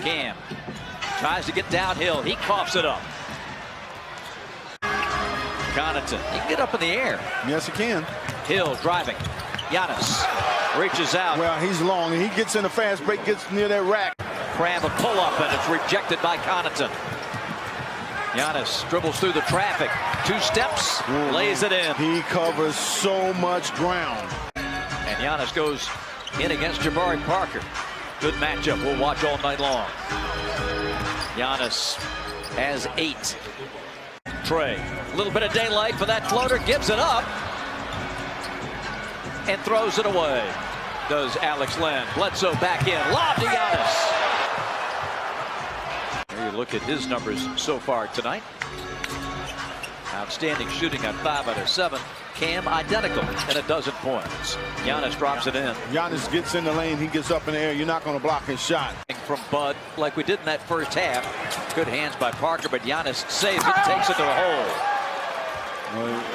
Cam tries to get downhill. He coughs it up. Connaughton, he can get up in the air. Yes, he can. Hill driving. Giannis reaches out. Well, he's long, and he gets in a fast break, gets near that rack. Cram a pull-up, and it's rejected by Connaughton. Giannis dribbles through the traffic. 2 steps, lays it in. He covers so much ground. And Giannis goes in against Jabari Parker. Good matchup. We'll watch all night long. Giannis has 8. Trey, a little bit of daylight for that floater. Gives it up. And throws it away. Does Alex Len. Bledsoe back in. Lob to Giannis. There you look at his numbers so far tonight. Outstanding shooting on 5 out of 7. Cam identical at 12 points. Giannis drops it in. Giannis gets in the lane. He gets up in the air. You're not going to block his shot. From Bud, like we did in that first half. Good hands by Parker, but Giannis saves it, takes it to the hole.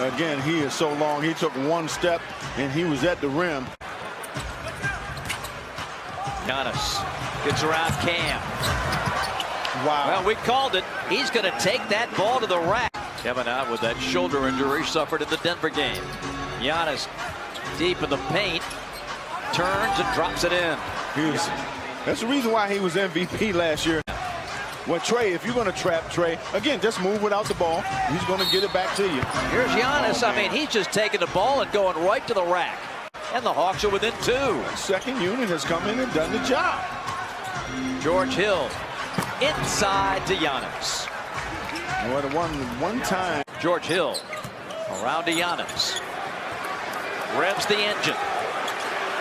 Again, he is so long. He took 1 step, and he was at the rim. Giannis gets around Cam. Wow. Well, we called it. He's going to take that ball to the rack. Kevin out with that shoulder injury suffered in the Denver game. Giannis deep in the paint. Turns and drops it in. That's the reason why he was MVP last year. Well, Trey, if you're going to trap Trey, again, just move without the ball. He's going to get it back to you. Here's Giannis. I mean, he's just taking the ball and going right to the rack. And the Hawks are within 2. Second unit has come in and done the job. George Hill inside to Giannis. Well, one time. George Hill around to Giannis. Revs the engine.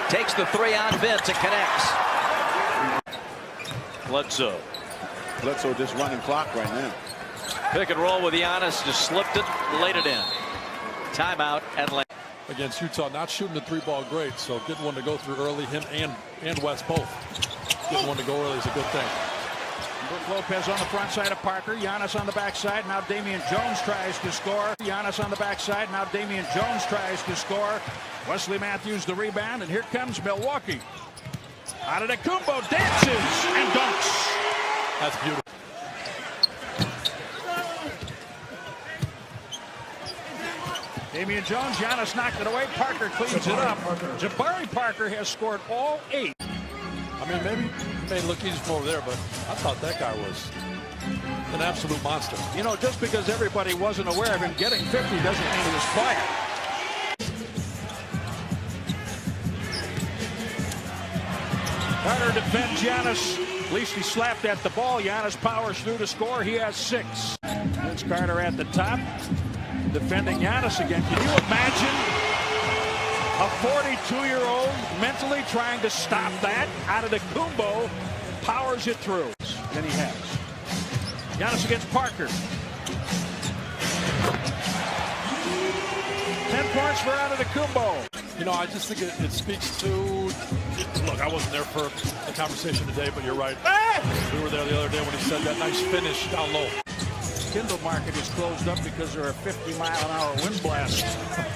Takes the 3 on Vince and connects. Bledsoe. Bledsoe just running clock right now. Pick and roll with Giannis. Just slipped it, laid it in. Timeout Atlanta. Against Utah, not shooting the 3-ball great, so getting one to go through early, him and West both. Getting one to go early is a good thing. Brook Lopez on the front side of Parker. Giannis on the backside. Now Damian Jones tries to score. Giannis on the backside. Now Damian Jones tries to score. Wesley Matthews the rebound, and here comes Milwaukee. Antetokounmpo dances and dunks. That's beautiful. Damian Jones, Giannis knocked it away. Parker cleans it up. Jabari Parker has scored all 8. I mean, maybe it may look easy from over there, but I thought that guy was an absolute monster. You know, just because everybody wasn't aware of him getting 50 doesn't mean he was quiet. Carter defends Giannis. At least he slapped at the ball. Giannis powers through to score. He has 6. Vince Carter at the top. Defending Giannis again. Can you imagine a 42-year-old mentally trying to stop that? Antetokounmpo powers it through. And he has. Giannis against Parker. 10 points for Antetokounmpo. You know, I just think it speaks to, look, I wasn't there for the conversation today, but you're right. We were there the other day when he said that nice finish down low. Kindle market is closed up because there are 50-mile-an-hour wind blasts. I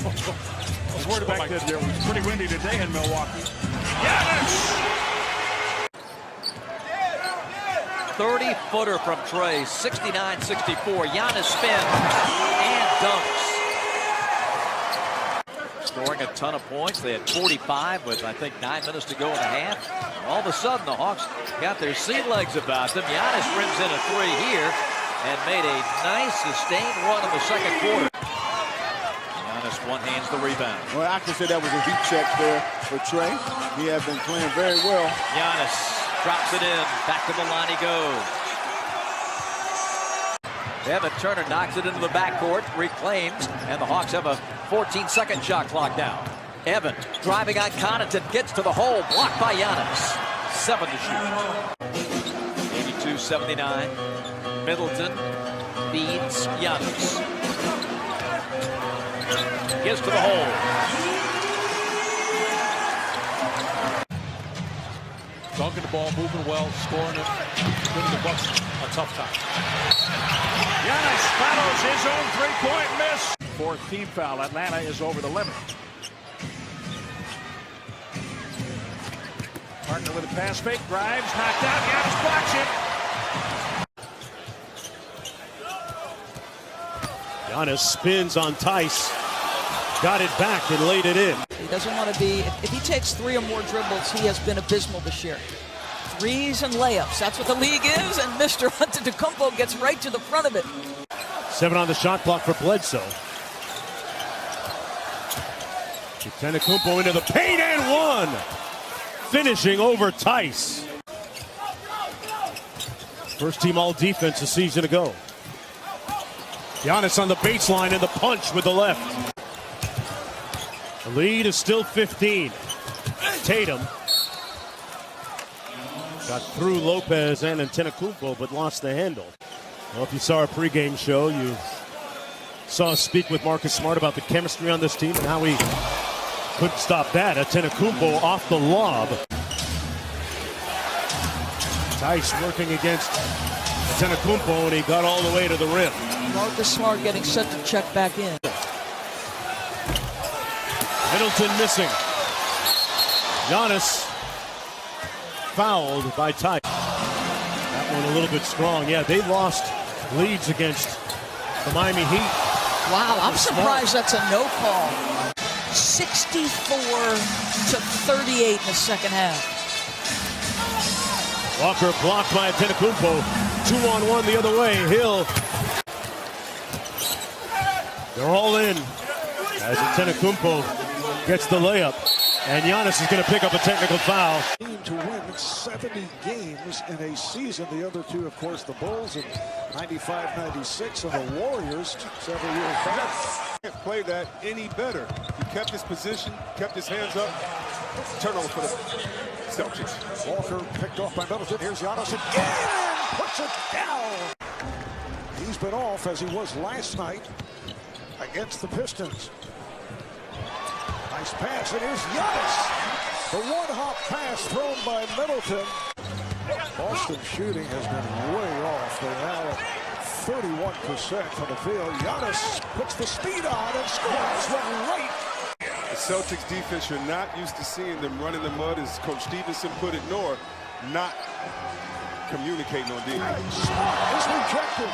was worried about that. It was pretty windy today in Milwaukee. Giannis! 30-footer from Trey, 69-64. Giannis spins and dunks. Scoring a ton of points. They had 45 with, I think, 9 minutes to go in the half. All of a sudden, the Hawks got their sea legs about them. Giannis rims in a 3 here and made a nice, sustained run in the second quarter. Giannis one-hands the rebound. Well, I can say that was a heat check there for Trey. He has been playing very well. Giannis drops it in. Back to the line he goes. Evan Turner knocks it into the backcourt, reclaims, and the Hawks have a 14-second shot clock now. Evan driving on Connaughton, gets to the hole, blocked by Giannis. 7 to shoot. 82-79. Middleton feeds Giannis. Gets to the hole. Dunking the ball, moving well, scoring it, giving the Bucks a tough time. Giannis follows his own 3-point miss. 4th team foul. Atlanta is over the limit. Partner with a pass fake, drives, knocked out, Giannis blocks it. Giannis spins on Tice, got it back and laid it in. He doesn't want to be, if he takes 3 or more dribbles, he has been abysmal this year. Threes and layups, that's what the league is, and Mr. Antetokounmpo gets right to the front of it. 7 on the shot clock for Bledsoe. Antetokounmpo into the paint and 1. Finishing over Tice. First team all defense a season ago. Giannis on the baseline and the punch with the left. The lead is still 15. Tatum got through Lopez and Antetokounmpo, but lost the handle. Well, if you saw our pregame show, you saw us speak with Marcus Smart about the chemistry on this team and how we couldn't stop that. Antetokounmpo off the lob. Tice working against Antetokounmpo, and he got all the way to the rim. Marcus Smart getting set to check back in. Middleton missing. Giannis fouled by Tice. That one a little bit strong. Yeah, they lost leads against the Miami Heat. Wow, I'm surprised that's a no call. 64 to 38 in the second half. Walker blocked by Antetokounmpo. 2-on-1 the other way. Hill. They're all in as Antetokounmpo gets the layup. And Giannis is going to pick up a technical foul. To win 70 games in a season. The other two, of course, the Bulls in 95-96 and the Warriors several years back. Can't play that any better. He kept his position, kept his hands up. Turnover for the Celtics. Walker picked off by Middleton. Here's Giannis again. Puts it down. He's been off as he was last night against the Pistons. Nice pass, and here's Giannis. The one-hop pass thrown by Middleton. Boston shooting has been way off. They're now at 31% from the field. Giannis puts the speed on and scores one right. The Celtics defense, you're not used to seeing them running the mud, as Coach Stevenson put it, nor not communicating on defense. Smart is rejected.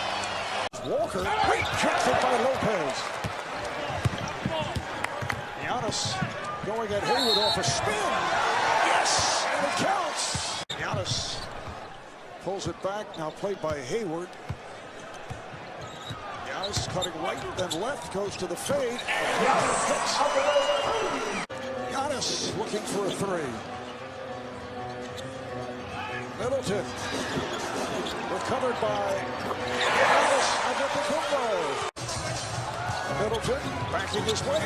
Walker rejected by Lopez. Giannis going at Hayward off a spin. Yes, and it counts. Giannis pulls it back, now played by Hayward. Giannis cutting right, then left, goes to the fade. Giannis looking for a 3. Middleton recovered by Giannis Antetokounmpo. Middleton backing his way,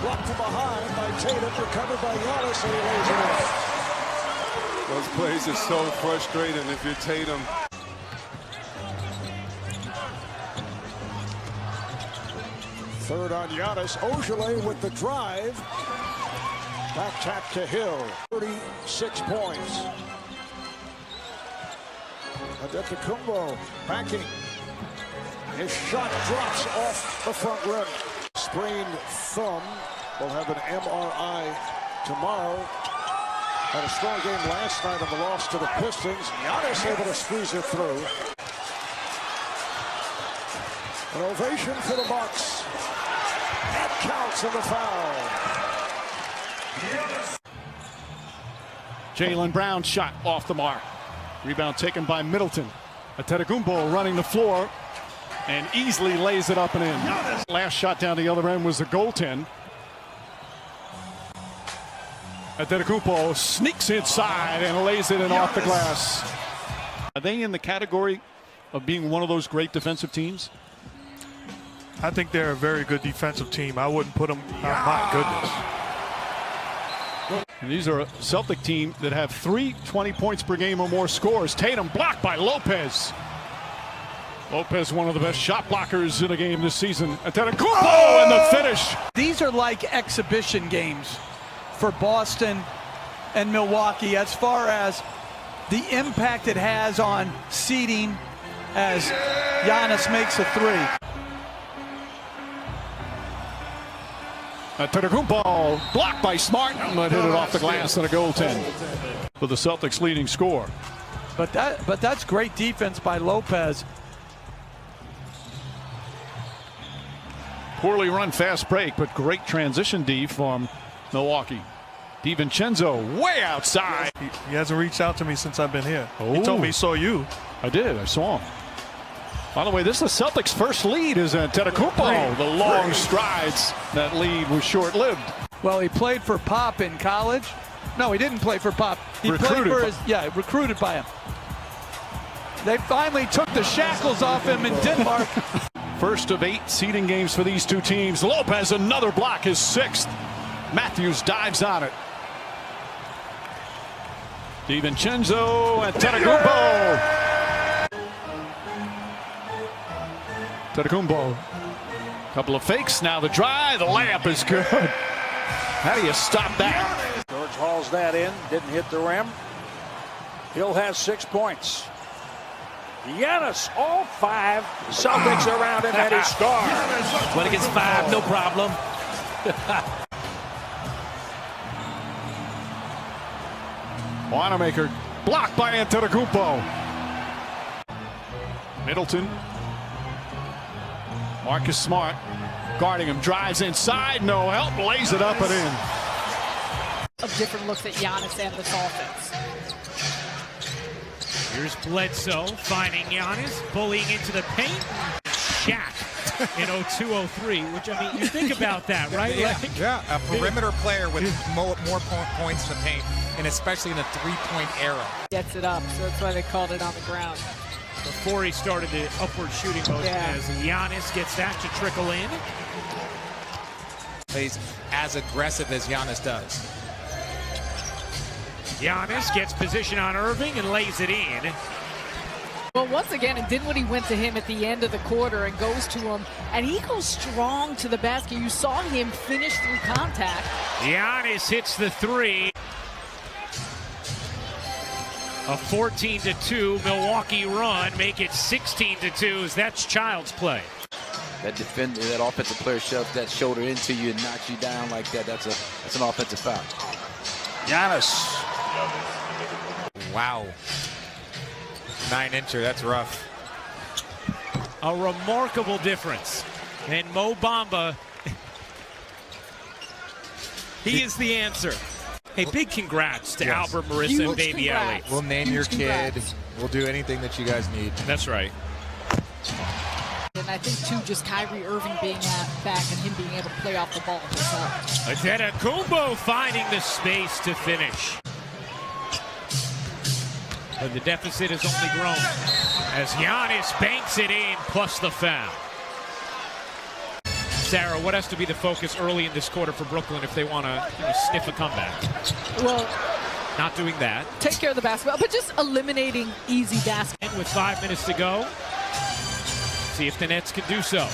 blocked from behind by Tatum, recovered by Giannis, and he lays it in. Those plays are so frustrating if you're Tatum. Third on Giannis. Ojale with the drive. Back tap to Hill. 36 points. Antetokounmpo backing. His shot drops off the front rim. Sprained thumb. Will have an MRI tomorrow. Had a strong game last night on the loss to the Pistons. Giannis able to squeeze it through. An ovation for the Bucks. That counts in the foul. Jaylen Brown shot off the mark. Rebound taken by Middleton. Antetokounmpo running the floor and easily lays it up and in. Last shot down the other end was the goaltend. Antetokounmpo sneaks inside and lays it in off the glass. Are they in the category of being one of those great defensive teams? I think they're a very good defensive team. I wouldn't put them, my goodness. And these are a Celtic team that have 3 20 points per game or more scores. Tatum blocked by Lopez. Lopez, one of the best shot blockers in a game this season. Antetokounmpo and the finish. These are like exhibition games for Boston and Milwaukee as far as the impact it has on seeding as Giannis makes a 3. Antetokounmpo blocked by Smart, but hit it off the glass and a goaltend for the Celtics' leading scorer. But that's great defense by Lopez. Poorly run fast break, but great transition D from Milwaukee. DiVincenzo way outside. He hasn't reached out to me since I've been here. Oh. He told me he saw you. I did. I saw him. By the way, this is the Celtics' first lead is Antetokounmpo. The long strides. That lead was short-lived. Well, he played for Pop in college. No, he didn't play for Pop. He played for his, recruited by him. They finally took the shackles off him in Denmark. First of 8 seeding games for these two teams. Lopez, another block, his 6th. Matthews dives on it. DiVincenzo and Antetokounmpo. Antetokounmpo. Couple of fakes, now the drive, the layup is good. How do you stop that? George hauls that in, didn't hit the rim. Hill has 6 points. Giannis, all 5. Celtics around him and he scores. When it gets 5, no problem. Wanamaker blocked by Antetokounmpo. Middleton. Marcus Smart guarding him, drives inside, no help, lays it up and in. Of different looks at Giannis and this offense. Here's Bledsoe finding Giannis, bullying into the paint. Shaq in 02-03, which, I mean, you think about that, right? Yeah, a perimeter player with more points in the paint, and especially in the three-point era. Gets it up, so that's why they called it on the ground. Before he started the upward shooting motion, as Giannis gets that to trickle in. Plays as aggressive as Giannis does. Giannis gets position on Irving and lays it in. Well, once again, and Dinwiddie went to him at the end of the quarter and goes to him, and he goes strong to the basket. You saw him finish through contact. Giannis hits the 3. A 14-2 Milwaukee run, make it 16-2. That's child's play. That defender, that offensive player shoves that shoulder into you and knocks you down like that. That's an offensive foul. Giannis. Wow. 9-incher, that's rough. A remarkable difference. And Mo Bamba, he is the answer. Hey, big congrats to Albert, Marissa, and Baby Ellie. We'll name your kid. We'll do anything that you guys need. That's right. And I think, too, just Kyrie Irving being back and him being able to play off the ball himself. Antetokounmpo finding the space to finish. But the deficit has only grown as Giannis banks it in, plus the foul. Sarah, what has to be the focus early in this quarter for Brooklyn if they want to sniff a comeback? Well, not doing that. Take care of the basketball, but just eliminating easy basketball. With 5 minutes to go, see if the Nets can do so.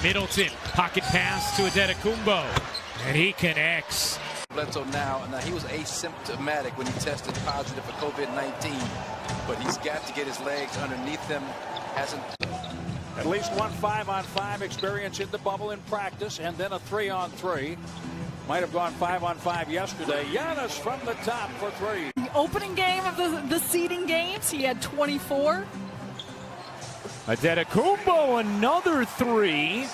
Middleton, pocket pass to Antetokounmpo, and he connects. Bledsoe now he was asymptomatic when he tested positive for COVID-19, but he's got to get his legs underneath him. Hasn't. At least one 5-on-5 experience in the bubble in practice, and then a 3-on-3. Might have gone 5-on-5 yesterday. Giannis from the top for 3. The opening game of the seeding games, he had 24. Antetokounmpo another 3,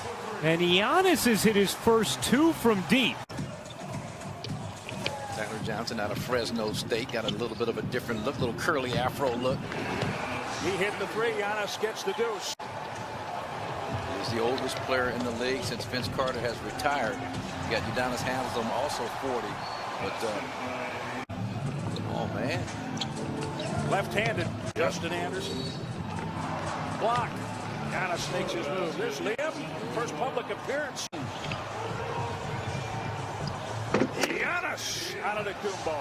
and Giannis has hit his first 2 from deep. Tyler Johnson out of Fresno State got a little bit of a different look, little curly afro look. He hit the 3. Giannis gets the deuce. He's the oldest player in the league since Vince Carter has retired. You got Udonis Haslem, also 40. But, oh, man. Left-handed, Justin Anderson. Block. Giannis sneaks his move. There's Liam. First public appearance. Giannis out of the Antetokounmpo.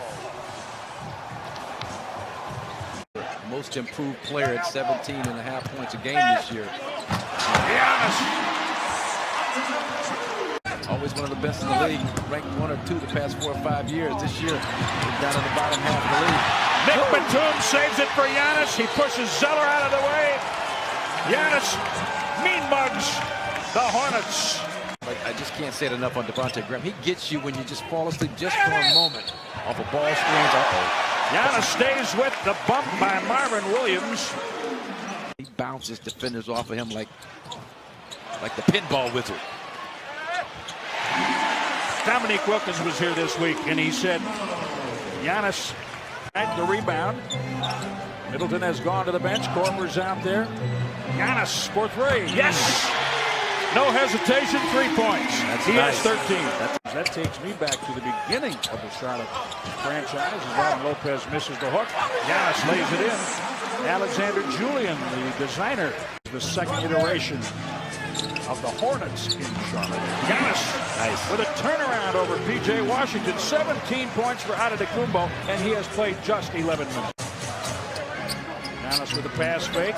Most improved player at 17.5 points a game this year. Giannis. Always one of the best in the league. Ranked 1 or 2 the past 4 or 5 years. This year, he's down in the bottom half of the league. Nick Batum saves it for Giannis. He pushes Zeller out of the way. Giannis mean mugs the Hornets. I I just can't say it enough on Devontae Graham. He gets you when you just fall asleep just for a moment off a ball screens. Giannis stays with the bump by Marvin Williams. He bounces defenders off of him like the pinball wizard. Dominique Wilkins was here this week, and he said Giannis had the rebound. Middleton has gone to the bench. Korver's out there. Giannis for three. Yes! No hesitation, 3 points. He has 13. That takes me back to the beginning of the Charlotte franchise. Robin Lopez misses the hook. Giannis lays it in. Alexander Julian, the designer, the second iteration of the Hornets in Charlotte. Giannis with a turnaround over P.J. Washington. 17 points for Antetokounmpo, and he has played just 11 minutes. Giannis with a pass fake.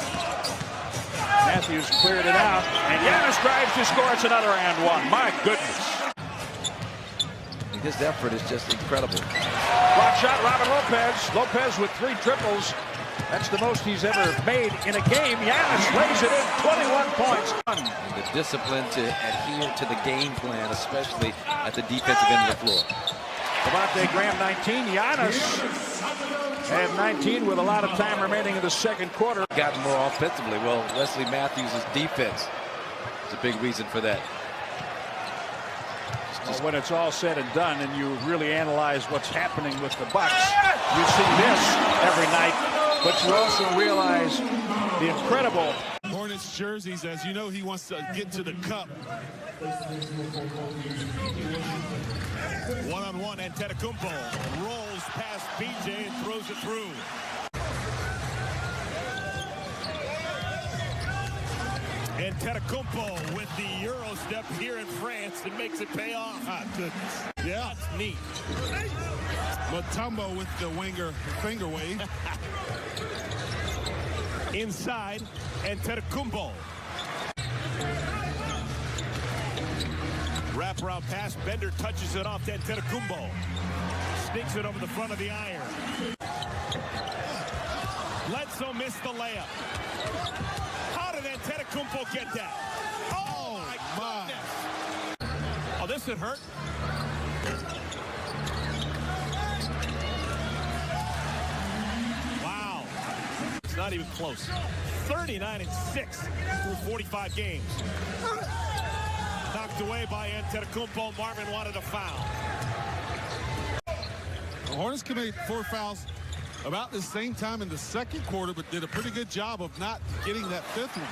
Matthews cleared it out, and Giannis drives to score. It's another and one. My goodness. His effort is just incredible. Block shot, Robin Lopez. Lopez with 3 triples. That's the most he's ever made in a game. Giannis lays it in, 21 points. The discipline to adhere to the game plan, especially at the defensive end of the floor. Devontae Graham 19, Giannis had 19 with a lot of time remaining in the second quarter. Got more offensively. Well, Wesley Matthews' defense is a big reason for that. Well, when it's all said and done and you really analyze what's happening with the Bucks, you see this every night, but you also realize the incredible Hornets jerseys. As you know, he wants to get to the cup. One-on-one, Antetokounmpo rolls past BJ and throws it through. Antetokounmpo with the Euro step here in France and makes it pay off. Ah, goodness. Yeah, that's neat. Mutombo with the winger finger wave. Inside, Antetokounmpo. Wraparound pass, Bender touches it off to Antetokounmpo. Sneaks it over the front of the iron. Bledsoe missed the layup. How did Antetokounmpo get that? Oh, my goodness. Oh, this would hurt. Wow. It's not even close. 39-6 through 45 games. Knocked away by Antetokounmpo. Marvin wanted a foul. The Hornets committed 4 fouls about the same time in the second quarter, but did a pretty good job of not getting that 5th one.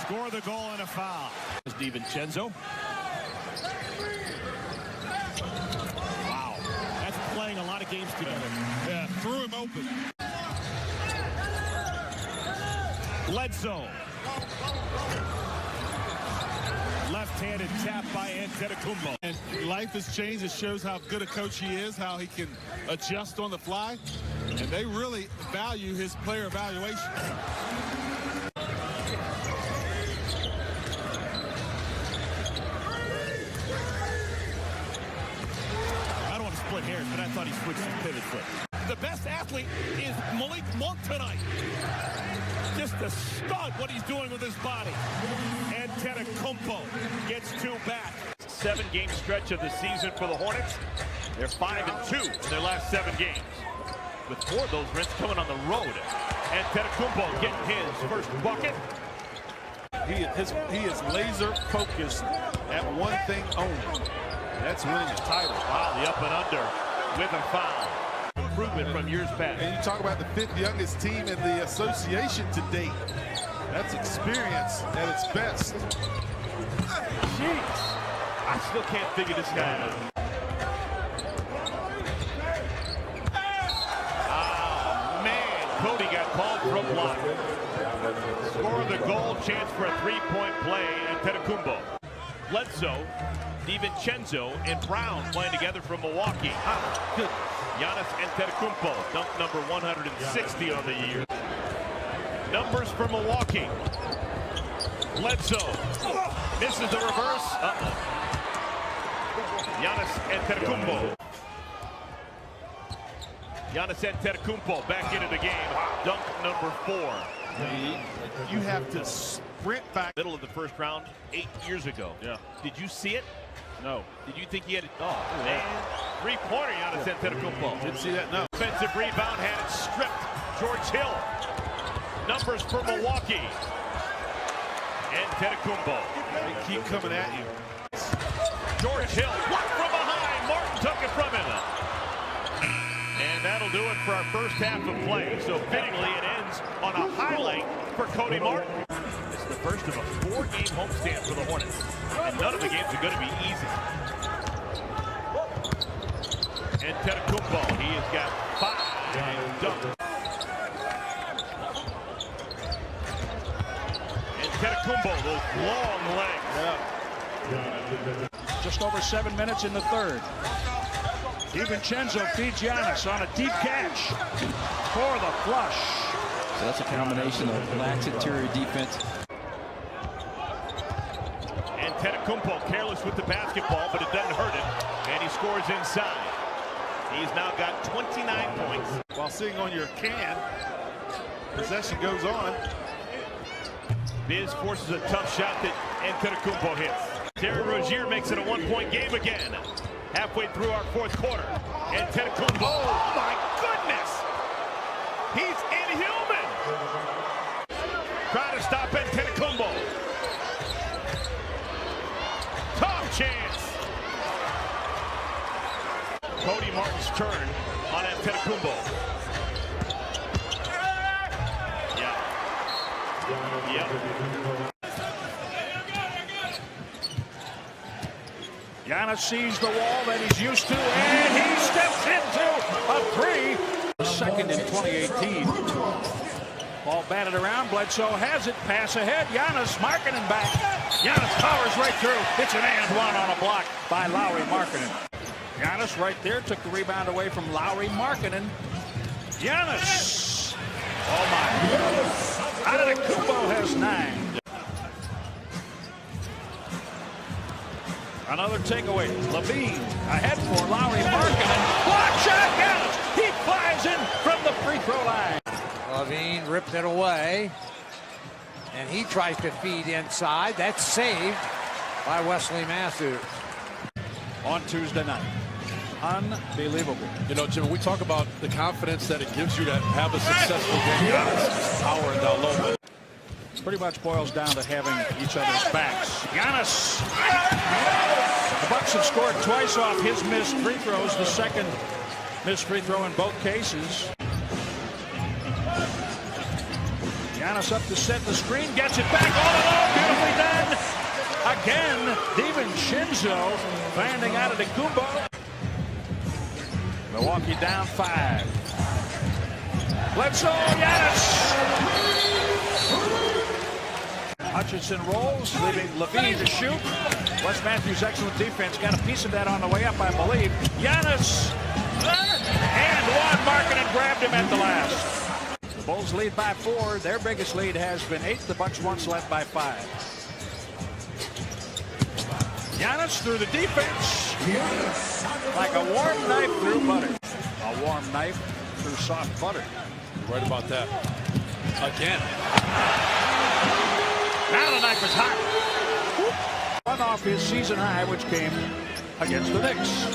Score the goal and a foul. DiVincenzo. Wow. That's playing a lot of games together. Yeah, threw him open. Bledsoe. Left-handed tap by Antetokounmpo. And life has changed. It shows how good a coach he is, how he can adjust on the fly. And they really value his player evaluation. I don't want to split hairs, but I thought he switched to pivot foot. The best athlete is Malik Monk tonight. Just a stud what he's doing with his body. Antetokounmpo gets 2 back. 7-game stretch of the season for the Hornets. They're 5-2 in their last 7 games, with 4 of those wins coming on the road. Antetokounmpo getting his first bucket. He is laser focused at one thing only. That's winning a title. Wow, the up and under with a foul. Improvement from years past. And you talk about the 5th youngest team in the association to date. That's experience at its best. Jeez. I still can't figure this guy out. Oh, man. Cody got called for a block. Score the goal, chance for a 3-point play, Antetokounmpo. Bledsoe, DiVincenzo, and Brown playing together from Milwaukee. Good. Giannis Antetokounmpo, dunk number 160 on the year. Numbers for Milwaukee. Bledsoe misses the reverse. Giannis Antetokounmpo. Giannis Antetokounmpo back into the game. Dunk number 4. You have to sprint back. Middle of the first round 8 years ago. Yeah. Did you see it? No. Did you think he had it? Oh, and three-pointer Giannis Antetokounmpo. Didn't see that, no. Offensive rebound, had it stripped. George Hill. Numbers for Milwaukee. Antetokounmpo. They keep coming at you. George Hill, blocked from behind. Martin took it from him. And that'll do it for our first half of play. So fittingly, it ends on a highlight for Cody Martin. It's the first of a 4-game homestand for the Hornets. And none of the games are going to be easy. Antetokounmpo, he has got 5 dunks. Antetokounmpo, those long legs. Yeah. Just over 7 minutes in the third. DiVincenzo feeds Giannis on a deep catch for the flush. So that's a combination of lax interior defense. Antetokounmpo careless with the basketball, but it doesn't hurt him. And he scores inside. He's now got 29 points. While sitting on your can, possession goes on. Biz forces a tough shot that Antetokounmpo hits. Terry Rozier makes it a 1-point game again. Halfway through our fourth quarter. Antetokounmpo. Oh my goodness! He's inhuman! Trying to stop Antetokounmpo. Tough chance. Cody Martin's turn on Antetokounmpo. Yep. Giannis sees the wall that he's used to, and he steps into a 3. Second in 2018. Ball batted around. Bledsoe has it. Pass ahead. Giannis Markkanen back. Giannis powers right through. It's an and one on a block by Lauri Markkanen. Giannis right there took the rebound away from Lauri Markkanen. Giannis. Oh my. Antetokounmpo has 9. Another takeaway. Levine ahead for Lauri Markkanen. Block shot. Giannis. He flies in from the free throw line. Levine ripped it away. And he tries to feed inside. That's saved by Wesley Matthews. On Tuesday night. Unbelievable. You know, Jim, we talk about the confidence that it gives you to have a successful game. Giannis powering down low. Pretty much boils down to having each other's backs. Giannis. The Bucks have scored twice off his missed free throws. The second missed free throw in both cases. Giannis up to set the screen. Gets it back all alone. Beautifully done. Again, DiVincenzo finding Antetokounmpo. Milwaukee down 5. Bledsoe, Giannis. Hutchinson rolls, leaving Levine to shoot. Wes Matthews, excellent defense. Got a piece of that on the way up, I believe. Giannis. And one. Markkanen grabbed him at the last. The Bulls lead by 4. Their biggest lead has been 8. The Bucks once led by 5. Giannis through the defense. Like a warm knife through butter. A warm knife through soft butter. You're right about that. Again. Now the knife is hot. Run off his season high, which came against the Knicks.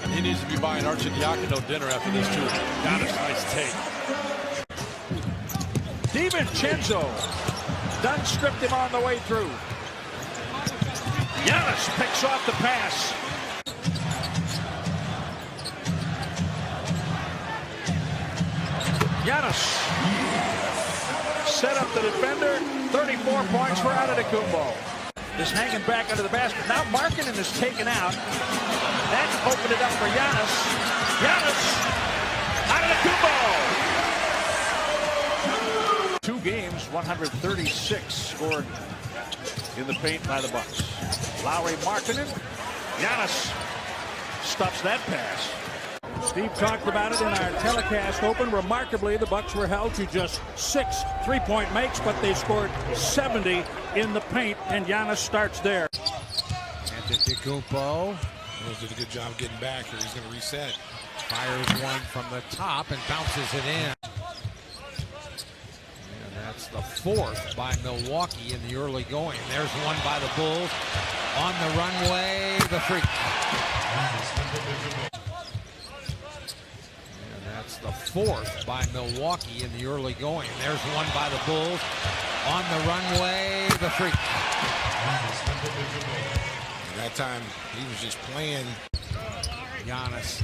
And he needs to be buying Arcidiacono dinner after this, too. Giannis, nice take. DiVincenzo. Dunn stripped him on the way through. Giannis picks off the pass. Giannis set up the defender. 34 points for Antetokounmpo. Just hanging back under the basket. Now Markkanen is taken out. That opened it up for Giannis. Giannis. Antetokounmpo. 2 games, 136 scored in the paint by the Bucks. Lauri Markkanen. Giannis stops that pass. Steve talked about it in our telecast open. Remarkably, the Bucks were held to just 6 3-point makes, but they scored 70 in the paint, and Giannis starts there. Antetokounmpo did a good job getting back here. He's going to reset. Fires one from the top and bounces it in. And that's the fourth by Milwaukee in the early going. There's one by the Bulls. On the runway, the free. And that's the fourth by Milwaukee in the early going. There's one by the Bulls. On the runway, the free. That time, he was just playing. Giannis.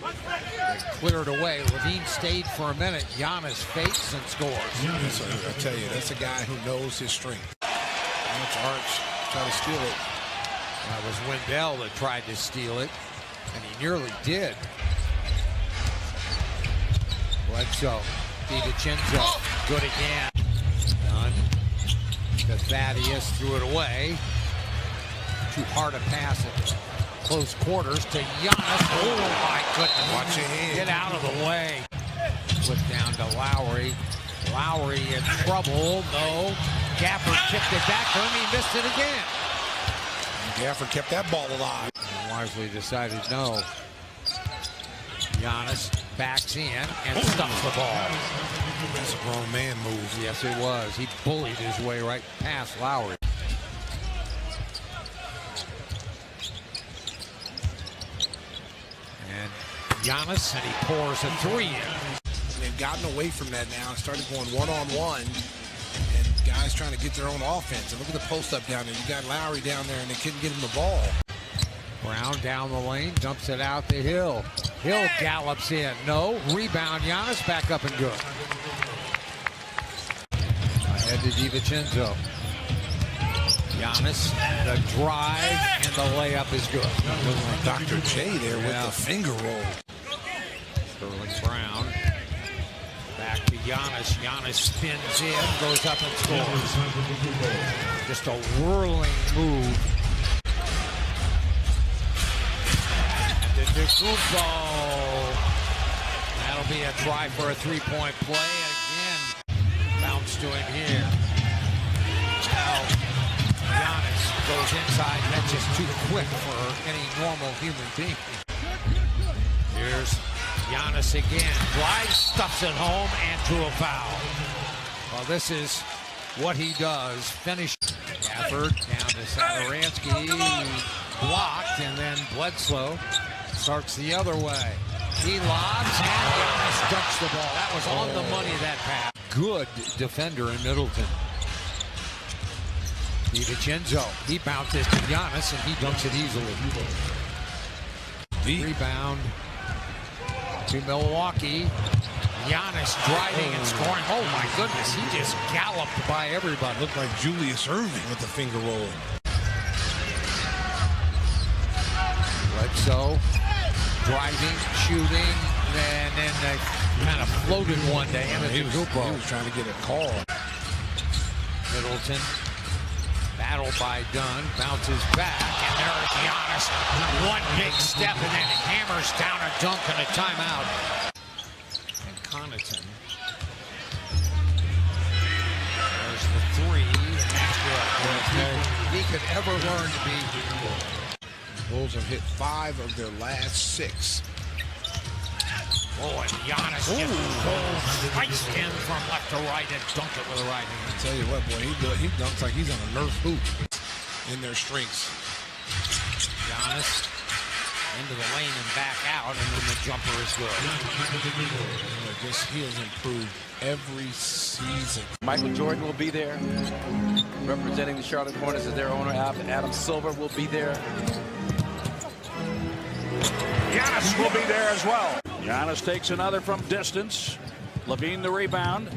They cleared away. Levine stayed for a minute. Giannis fakes and scores. So I tell you, that's a guy who knows his strength. Watch Arch try to steal it. That was Wendell that tried to steal it, and he nearly did. Bledsoe, DiVincenzo, good again. Done. To Thaddeus, threw it away. Too hard a pass at close quarters to Giannis. Oh my goodness. Watch your hand. Get out of the way. Flip down to Lowry. Lowry in trouble. No. Gafford tipped it back to him. He missed it again. Gafford kept that ball alive. And wisely decided no. Giannis backs in and stuffs the ball. That's a grown man move. Yes, it was. He bullied his way right past Lowry. And Giannis, and he pours a three in. They've gotten away from that now and started going one-on-one. And guys trying to get their own offense. And look at the post-up down there. You got Lowry down there, and they couldn't get him the ball. Brown down the lane, dumps it out to Hill. Hill gallops in. No. Rebound. Giannis back up and good. Ahead to DiVincenzo. Giannis, the drive, and the layup is good. Looking like Dr. J there with the finger roll. Sterling Brown. Back to Giannis. Giannis spins in, goes up and scores. Just a whirling move. Antetokounmpo. That'll be a try for a three-point play. Again, bounce to him here. Now, Giannis goes inside. That's just too quick for any normal human being. Here's Giannis again. Drives, stuffs it home, and to a foul. Well, this is what he does. Finish. Gafford down to Satoransky. Blocked, and then Bledsoe starts the other way. He lobs, and Giannis dunks the ball. That was on the money, that pass. Good defender in Middleton. DiVincenzo, he bounces to Giannis, and he dunks it easily. Rebound to Milwaukee. Giannis driving and scoring. Oh my goodness, he just galloped by everybody. Looked like Julius Erving with the finger roll. Bledsoe driving, shooting, and then they kind of floated one to Antetokounmpo. He was trying to get a call. Middleton, battle by Dunn, bounces back, and there's Giannis. One big step, and then hammers down a dunk and a timeout. And Connaughton. There's the three, and that's good. If he could ever learn to be. The Bulls have hit 5 of their last 6. Oh, and Giannis just goes sliced in from left to right and dunked it with the right hand. I tell you what, boy, he dunks like he's on a Nerf hoop in their strengths. Giannis into the lane and back out, and then the jumper is good. I guess he has improved every season. Michael Jordan will be there, representing the Charlotte Hornets as their owner. Adam Silver will be there. Giannis will be there as well. Giannis takes another from distance. Levine the rebound.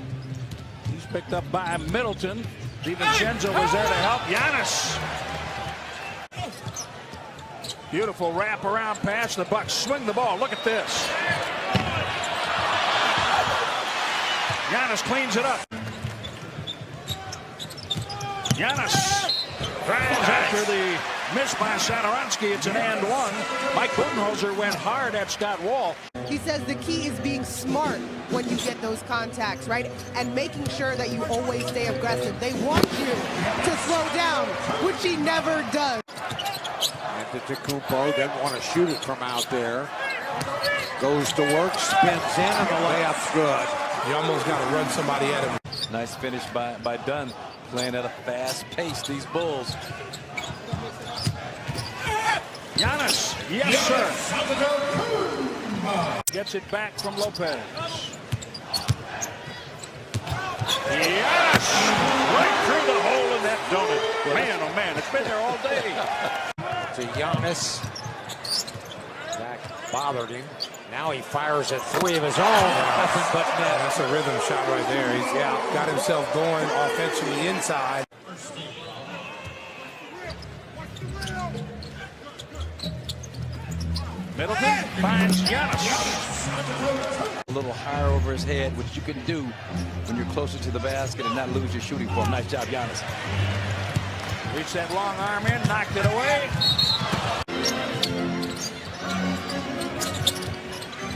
He's picked up by Middleton. DiVincenzo was there to help Giannis. Beautiful wraparound pass. The Bucks swing the ball. Look at this. Giannis cleans it up. Giannis drives after the miss by Satoransky. It's an and one. Mike Budenholzer went hard at Scott Wall. He says the key is being smart when you get those contacts, right? And making sure that you always stay aggressive. They want you to slow down, which he never does. Antetokounmpo didn't want to shoot it from out there. Goes to work, spins in, and the layup's good. You almost got to run somebody at him. Nice finish by Dunn, playing at a fast pace, these Bulls. Giannis, yes, sir. Gets it back from Lopez. Yes! Right through the hole in that donut. Man, oh man, it's been there all day. To Giannis. That bothered him. Now he fires at three of his own. Nothing but net. That's a rhythm shot right there. He's got himself going offensively inside. Middleton finds Giannis. A little higher over his head, which you can do when you're closer to the basket and not lose your shooting form. Nice job, Giannis. Reached that long arm in, knocked it away.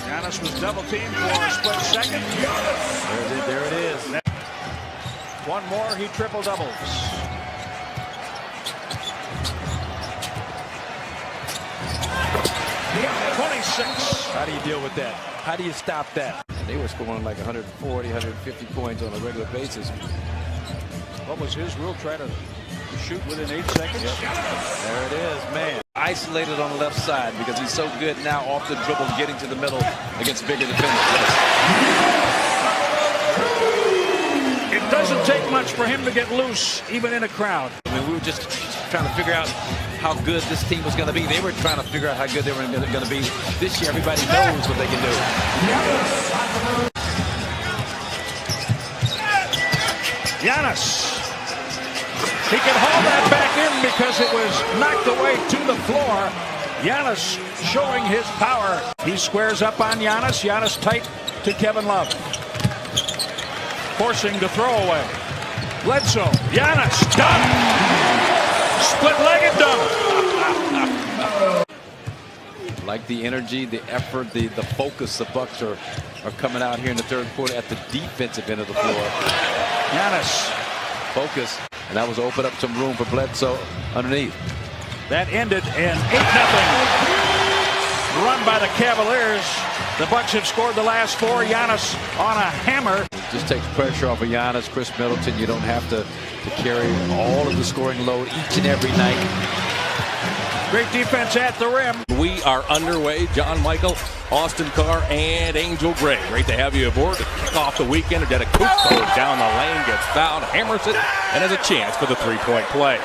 Giannis was double teamed for a split second. There it is. One more, he triple doubles. How do you deal with that? How do you stop that? They were scoring like 140, 150 points on a regular basis. What was his rule? Try to shoot within 8 seconds? Yep. There it is, man. Isolated on the left side because he's so good now off the dribble, getting to the middle against bigger defenders. It doesn't take much for him to get loose, even in a crowd. I mean, we were just trying to figure out how good this team was going to be. They were trying to figure out how good they were going to be. This year, everybody knows what they can do. Giannis. He can haul that back in because it was knocked away to the floor. Giannis showing his power. He squares up on Giannis. Giannis tight to Kevin Love. Forcing the throwaway. Bledsoe. Giannis. Dunk. Split-legged dunk. Like the energy, the effort, the focus the Bucks are coming out here in the third quarter at the defensive end of the floor. Giannis. Focus. And that was open up some room for Bledsoe underneath. That ended in 8-0 run by the Cavaliers. The Bucks have scored the last 4. Giannis on a hammer. It just takes pressure off of Giannis, Chris Middleton. You don't have to carry all of the scoring load each and every night. Great defense at the rim. We are underway. John Michael, Austin Carr, and Angel Gray. Great to have you aboard to kick off the weekend. Antetokounmpo down the lane, gets fouled, hammers it, and has a chance for the three-point play.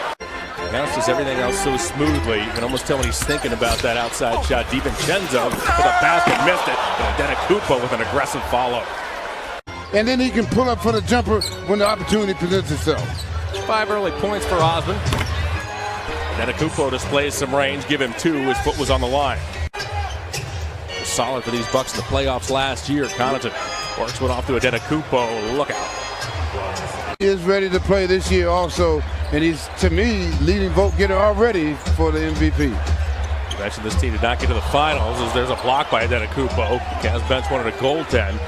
Giannis does everything else so smoothly. You can almost tell when he's thinking about that outside shot. DiVincenzo for the basket, missed it. But Antetokounmpo with an aggressive follow. And then he can pull up for the jumper when the opportunity presents itself. 5 early points for Osman. Antetokounmpo displays some range. Give him 2. His foot was on the line. Solid for these Bucks in the playoffs last year. Connaughton works one off to Antetokounmpo. Look out. He is ready to play this year also, and he's, to me, leading vote getter already for the MVP. You mentioned this team did not get to the finals as there's a block by Antetokounmpo. Cavs bench wanted a goaltend.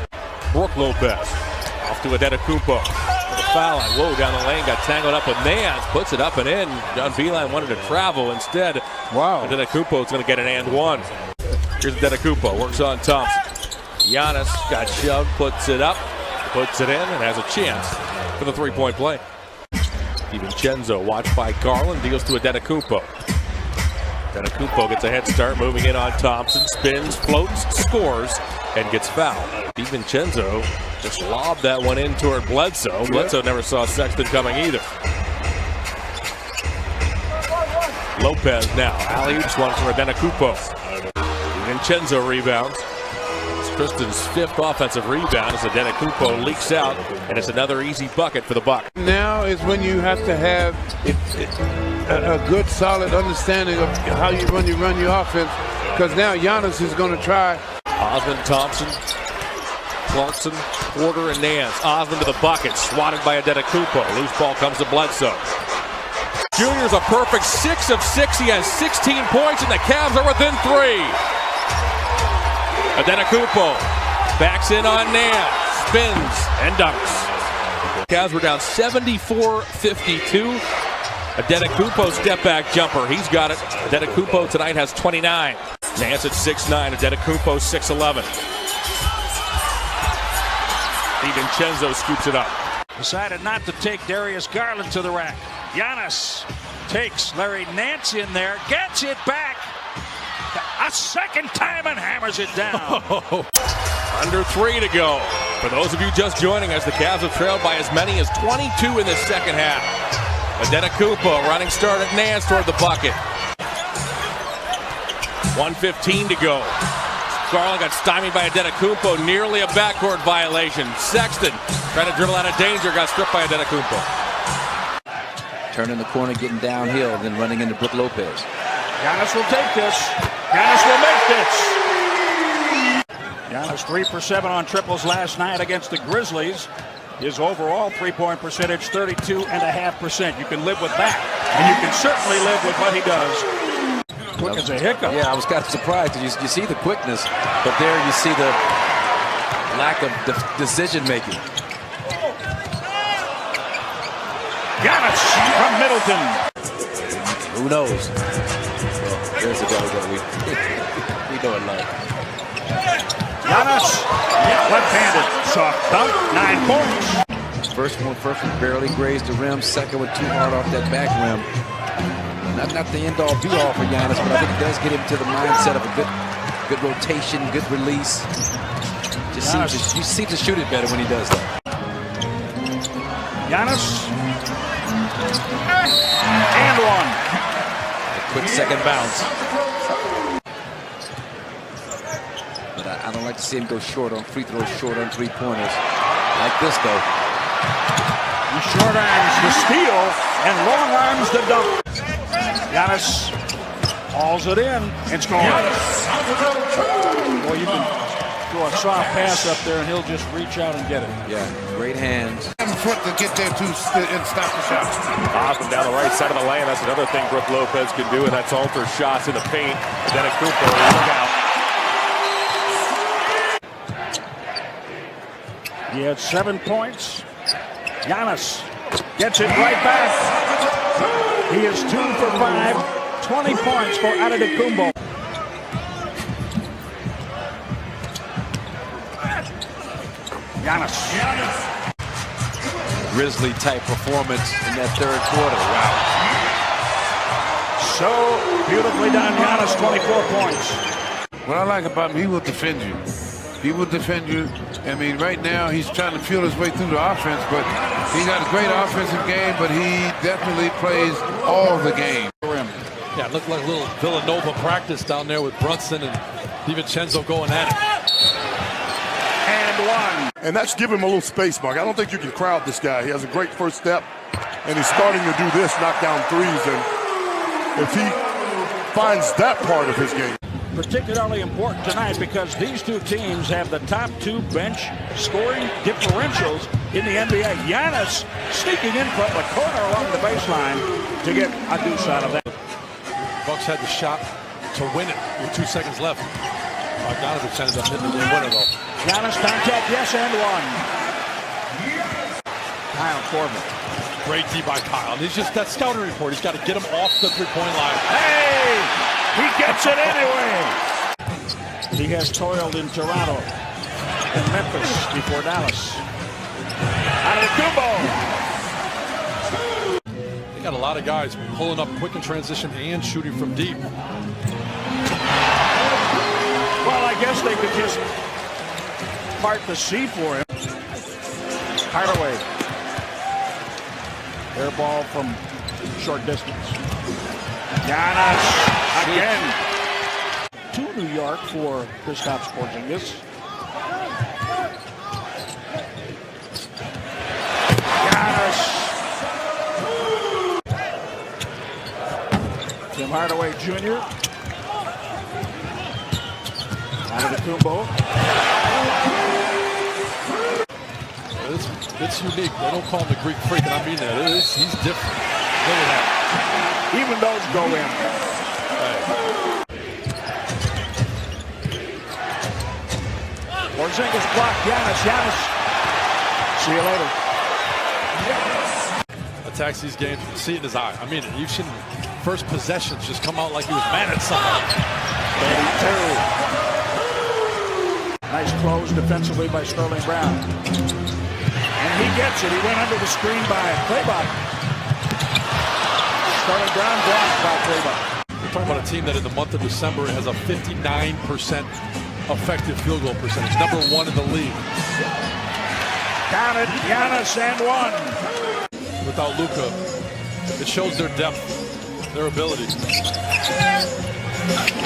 Brook Lopez off to Antetokounmpo. The foul line. Whoa, down the lane, got tangled up with Nance, puts it up and in. John Beilein wanted to travel instead. Wow. Antetokounmpo is going to get an and one. Here's Antetokounmpo, works on Thompson. Giannis got shoved, puts it up, puts it in, and has a chance for the three-point play. DiVincenzo, watched by Garland, deals to Antetokounmpo. Antetokounmpo gets a head start, moving in on Thompson, spins, floats, scores, and gets fouled. DiVincenzo just lobbed that one in toward Bledsoe. Bledsoe never saw Sexton coming either. Lopez now, alley-oops one for Antetokounmpo. DiVincenzo rebounds. It's Kristen's 5th offensive rebound as Antetokounmpo leaks out, and it's another easy bucket for the Bucks. Now is when you have to have a good, solid understanding of how you run your offense, because now Giannis is going to try. Osman, Thompson, Clarkson, Porter, and Nance. Osman to the bucket, swatted by Antetokounmpo. Loose ball comes to Bledsoe. Junior's a perfect 6 of 6. He has 16 points, and the Cavs are within 3. Antetokounmpo backs in on Nance, spins, and dunks. Cavs were down 74-52. Antetokounmpo step back jumper. He's got it. Antetokounmpo tonight has 29. Nance at 6'9", Antetokounmpo 6'11". DiVincenzo scoops it up. Decided not to take Darius Garland to the rack. Giannis takes Larry Nance in there, gets it back a second time and hammers it down. Under 3 to go. For those of you just joining us, the Cavs have trailed by as many as 22 in the second half. Antetokounmpo running start at Nance toward the bucket. 1:15 to go. Garland got stymied by Antetokounmpo, nearly a backcourt violation. Sexton trying to dribble out of danger, got stripped by Antetokounmpo. Turning the corner, getting downhill, then running into Brook Lopez. Giannis will take this. Giannis will make this. Giannis 3 for 7 on triples last night against the Grizzlies. His overall three-point percentage, 32.5%. You can live with that, and you can certainly live with what he does. Quick as a hiccup. Yeah, I was kind of surprised. You see the quickness, but there you see the lack of decision-making. Giannis from Middleton. Who knows? Well, there's a guy that we know and love. Giannis, left-handed, soft dunk, 9 points. First one barely grazed the rim. Second one too hard off that back rim. Not the end-all be-all for Giannis, but I think it does get him to the mindset of a good rotation, good release. He seems to shoot it better when he does that. Giannis. And one. A quick second bounce. But I don't like to see him go short on free throws, short on three-pointers. Like this, though. He short arms the steal and long arms the dunk. Giannis hauls it in and scores. Boy, you can throw a soft pass up there and he'll just reach out and get it. Yeah, great hands. Foot to get there and stop the shot. Off and down the right side of the lane. That's another thing Brook Lopez can do, and that's alter shots in the paint. Antetokounmpo, look out. He had 7 points. Giannis gets it right back. He is 2 for 5, 20 points for Antetokounmpo. Giannis. Grizzly-type performance in that third quarter. Wow. So beautifully done, Giannis, 24 points. What I like about him, he will defend you. He will defend you. I mean, right now, he's trying to feel his way through the offense, but he got a great offensive game, but he definitely plays all the game. Yeah, it looked like a little Villanova practice down there with Brunson and DiVincenzo going at it. And one. And that's giving him a little space, Mark. I don't think you can crowd this guy. He has a great first step, and he's starting to do this, knock down threes. And if he finds that part of his game. Particularly important tonight because these two teams have the top 2 bench scoring differentials in the NBA. Giannis sneaking in from the corner along the baseline to get a deuce out of that. Bucks had the shot to win it with 2 seconds left. Bogdanovich ended up hitting the winner, though. Giannis contact, yes, and one. Kyle Corbin. Great D by Kyle. He's just that scouting report. He's got to get him off the three-point line. Hey! He gets it anyway. He has toiled in Toronto and Memphis before Dallas. Antetokounmpo. They got a lot of guys pulling up quick in transition and shooting from deep. Well, I guess they could just part the sea for him. Hardaway. Air ball from short distance. Giannis again. To New York for Kristaps Porzingis. Giannis. Tim Hardaway Jr. Antetokounmpo. It's unique. They don't call him the Greek freak, and I mean that. He's different. Look at that. Even those go in. Porzingis blocked Giannis. See you later. I attacks these games, you see it in his eye. I mean, you've seen first possessions just come out like he was mad at somebody. 32. Nice close defensively by Sterling Brown. And he gets it. He went under the screen by Kleber. Sterling Brown blocked by Kleber. We're talking about a team that in the month of December has a 59% effective field goal percentage, number 1 in the league. Counted, Giannis and one. Without Luka, it shows their depth, their ability.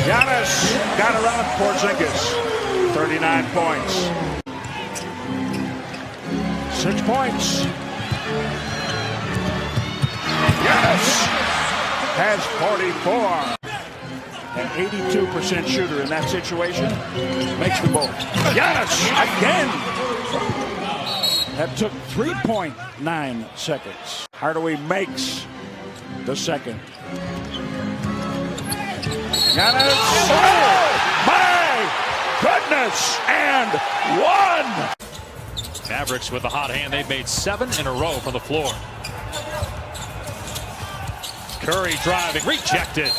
Giannis got around Porzingis. 39 points. 6 points. Giannis has 44. An 82% shooter in that situation makes them both. Giannis again. That took 3.9 seconds. Hardaway makes the second. Giannis. Oh my goodness! And one. Mavericks with the hot hand. They've made 7 in a row from the floor. Curry driving, rejected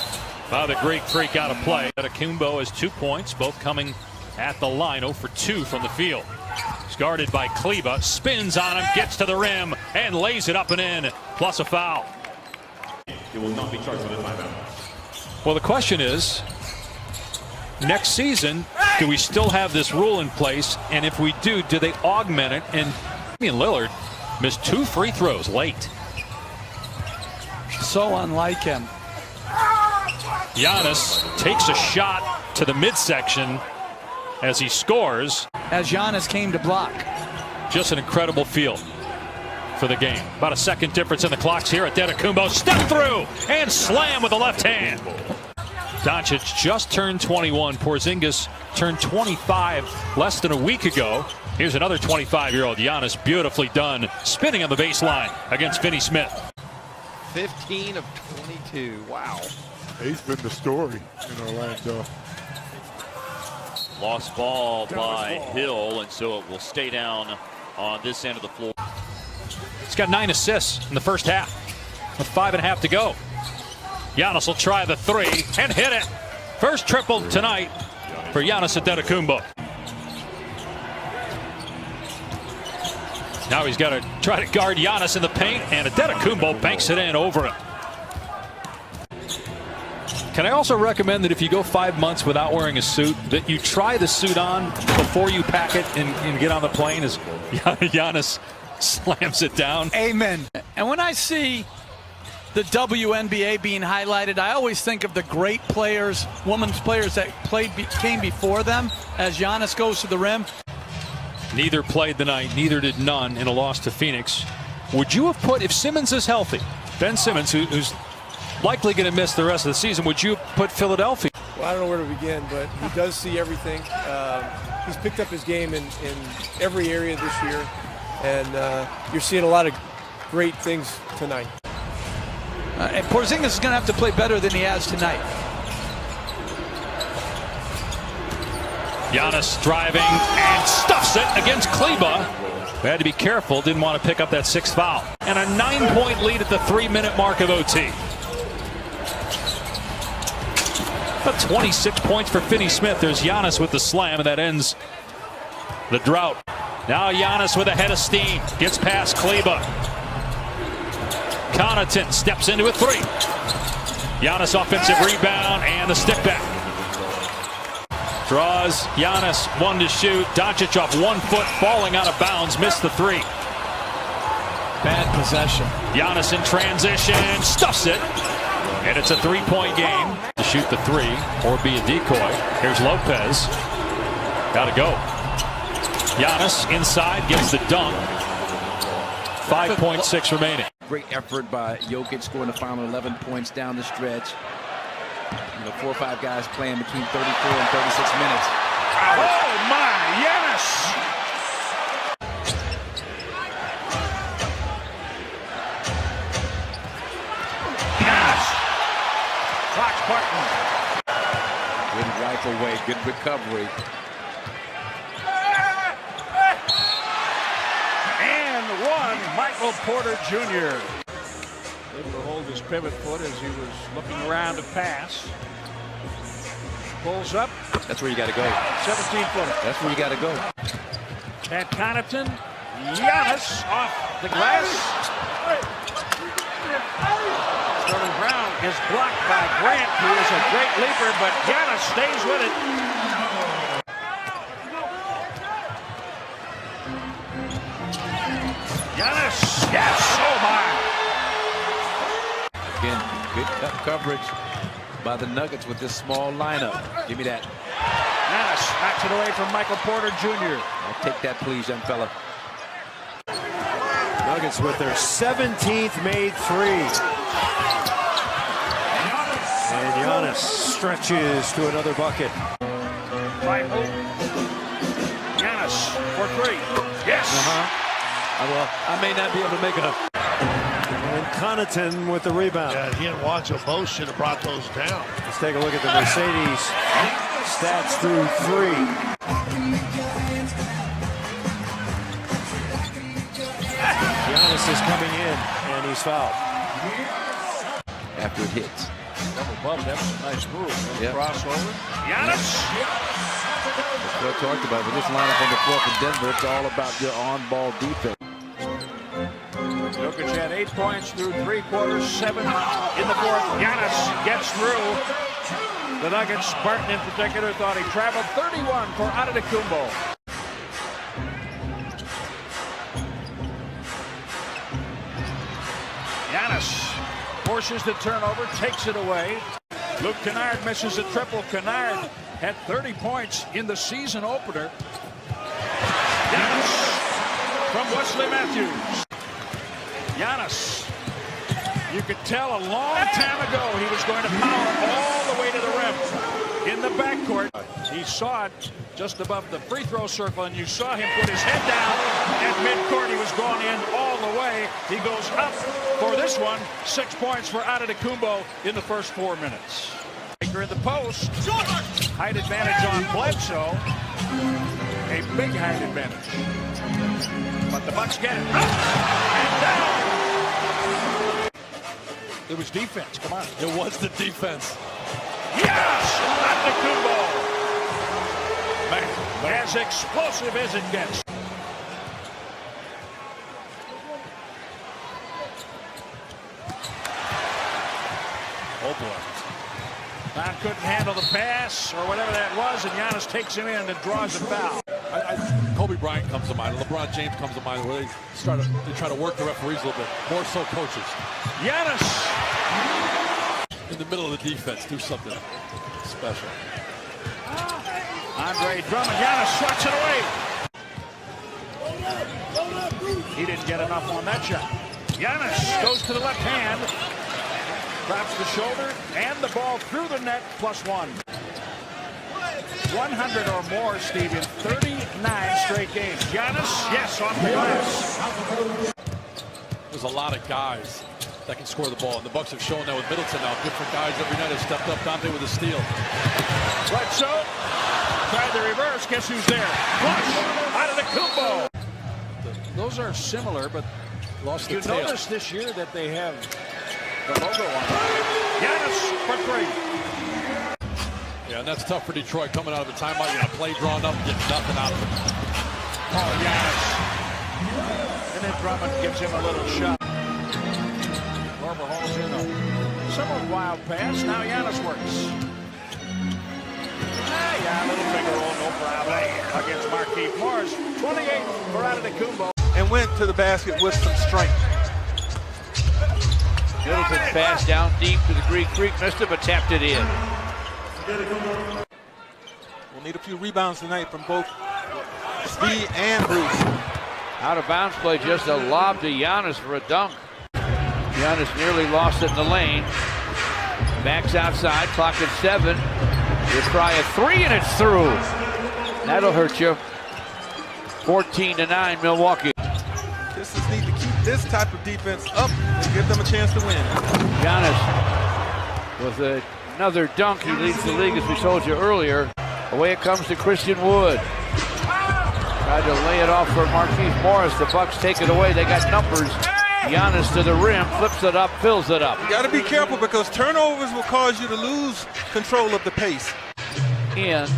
by the Greek freak out of play. Antetokounmpo has 2 points, both coming at the line. 0 for 2 from the field. He's guarded by Kleber, spins on him, gets to the rim, and lays it up and in, plus a foul. It will not be charged with a timeout. Well, the question is, next season, do we still have this rule in place? And if we do they augment it? And Lillard missed 2 free throws late. So unlike him. Giannis takes a shot to the midsection as he scores. As Giannis came to block. Just an incredible feel for the game. About a second difference in the clocks here. Antetokounmpo step through and slam with the left hand. Doncic just turned 21. Porzingis turned 25 less than a week ago. Here's another 25-year-old Giannis, beautifully done, spinning on the baseline against Finney Smith. 15 of 22. Wow. He's been the story in Orlando. Lost ball by Hill, and so it will stay down on this end of the floor. He's got 9 assists in the first half with 5.5 to go. Giannis will try the 3 and hit it. First triple tonight for Giannis Antetokounmpo. Now he's got to try to guard Giannis in the paint, and Antetokounmpo banks it in over him. Can I also recommend that if you go 5 months without wearing a suit, that you try the suit on before you pack it and get on the plane as Giannis slams it down? Amen. And when I see the WNBA being highlighted, I always think of the great players, women's players that came before them as Giannis goes to the rim. Neither played the night, neither did none in a loss to Phoenix. Would you have put, if Simmons is healthy, Ben Simmons, who's likely going to miss the rest of the season, would you put Philadelphia? Well, I don't know where to begin, but he does see everything. He's picked up his game in every area this year, and you're seeing a lot of great things tonight. And Porzingis is going to have to play better than he has tonight. Giannis driving and stuffs it against Kleber. Had to be careful, didn't want to pick up that 6th foul. And a 9-point lead at the 3-minute mark of OT. About 26 points for Finney Smith. There's Giannis with the slam, and that ends the drought. Now Giannis with a head of steam. Gets past Kleber. Connaughton steps into a 3. Giannis offensive rebound and the stick back. Draws Giannis, 1 to shoot. Doncic off 1 foot, falling out of bounds, missed the 3. Bad possession. Giannis in transition, stuffs it. And it's a 3-point game. To shoot the 3 or be a decoy. Here's Lopez. Gotta go. Giannis inside, gets the dunk. 5.6 remaining. Great effort by Jokic, scoring the final 11 points down the stretch. 4 or 5 guys playing between 34 and 36 minutes. Oh my, Giannis! Giannis! Clock's Barton. Good rifle away, good recovery. And one, Michael Porter Jr. Able to hold his pivot foot as he was looking around to pass. Pulls up. That's where you got to go. 17-footer. That's where you got to go. Pat Connaughton. Giannis off the glass. Sterling Brown is blocked by Grant, who is a great leaper, but Giannis stays with it. Giannis, yes, oh my. Again, good coverage by the Nuggets with this small lineup. Give me that. Giannis knocks it away from Michael Porter Jr. I'll take that, please, young fella. Nuggets with their 17th made three. And Giannis stretches to another bucket. Bible. Giannis for three. Yes. Well, I may not be able to make it up. And Connaughton with the rebound. Yeah, he and Olajuwon should have brought those down. Let's take a look at the Mercedes stats through three. Giannis is coming in, and he's fouled. After it hits. Double bump, that's a nice move. Yep. Crossover. Giannis! That's what I talked about. With this lineup on the floor for Denver, it's all about your on-ball defense. Jokic had 8 points through 3 quarters, 7 in the fourth. Giannis gets through. The Nuggets, Spartan in particular, thought he traveled 31 for Antetokounmpo. Giannis forces the turnover, takes it away. Luke Kennard misses a triple. Kennard had 30 points in the season opener. Giannis from Wesley Matthews. Giannis, you could tell a long time ago he was going to power all the way to the rim in the backcourt. He saw it just above the free throw circle, and you saw him put his head down at midcourt. He was going in all the way. He goes up for this one. 6 points for Antetokounmpo in the first 4 minutes. In the post, height advantage on Bledsoe. A big height advantage. But the Bucks get it. Up and down. It was defense. Come on. It was the defense. Yes! Antetokounmpo. As explosive as it gets. Oh boy. Brown couldn't handle the pass or whatever that was, and Giannis takes him in and draws a foul. Kobe Bryant comes to mind. LeBron James comes to mind. Where they try to work the referees a little bit. More so coaches. Giannis in the middle of the defense, do something special. Andre Drummond, Giannis swats it away. He didn't get enough on that shot. Giannis goes to the left hand, drops the shoulder, and the ball through the net, +1. 100 or more, Steve, in 39 straight games. Giannis, yes, off the glass. There's a lot of guys that can score the ball, and the Bucks have shown that with Middleton now. Different guys every night have stepped up. Dante with a steal. Bledsoe tried the reverse. Guess who's there? Flush out of the Antetokounmpo. Those are similar, but lost you notice this year that they have the logo on them. Giannis for 3. Yeah, and that's tough for Detroit coming out of a timeout. You got a play drawn up, get nothing out of it. Oh, Giannis. And then Drummond gives him a little shot. Barber hauls in a somewhat wild pass. Now Giannis works. Yeah, a little finger roll, no problem. Against Markieff Morris. 28 for Antetokounmpo. And went to the basket with some strength. Middleton pass down deep to the Greek Freak. Missed it, but tapped it in. We'll need a few rebounds tonight from both Speed and Bruce. Out of bounds play, just a lob to Giannis for a dunk. Giannis nearly lost it in the lane. Backs outside, clock at 7. You try a 3 and it's through. That'll hurt you. 14-9 Milwaukee. Just need to keep this type of defense up and give them a chance to win. Giannis with another dunk. He leads the league, as we told you earlier. Away it comes to Christian Wood. Tried to lay it off for Markieff Morris. The Bucks take it away. They got numbers. Giannis to the rim, flips it up, fills it up. You got to be careful because turnovers will cause you to lose control of the pace. In.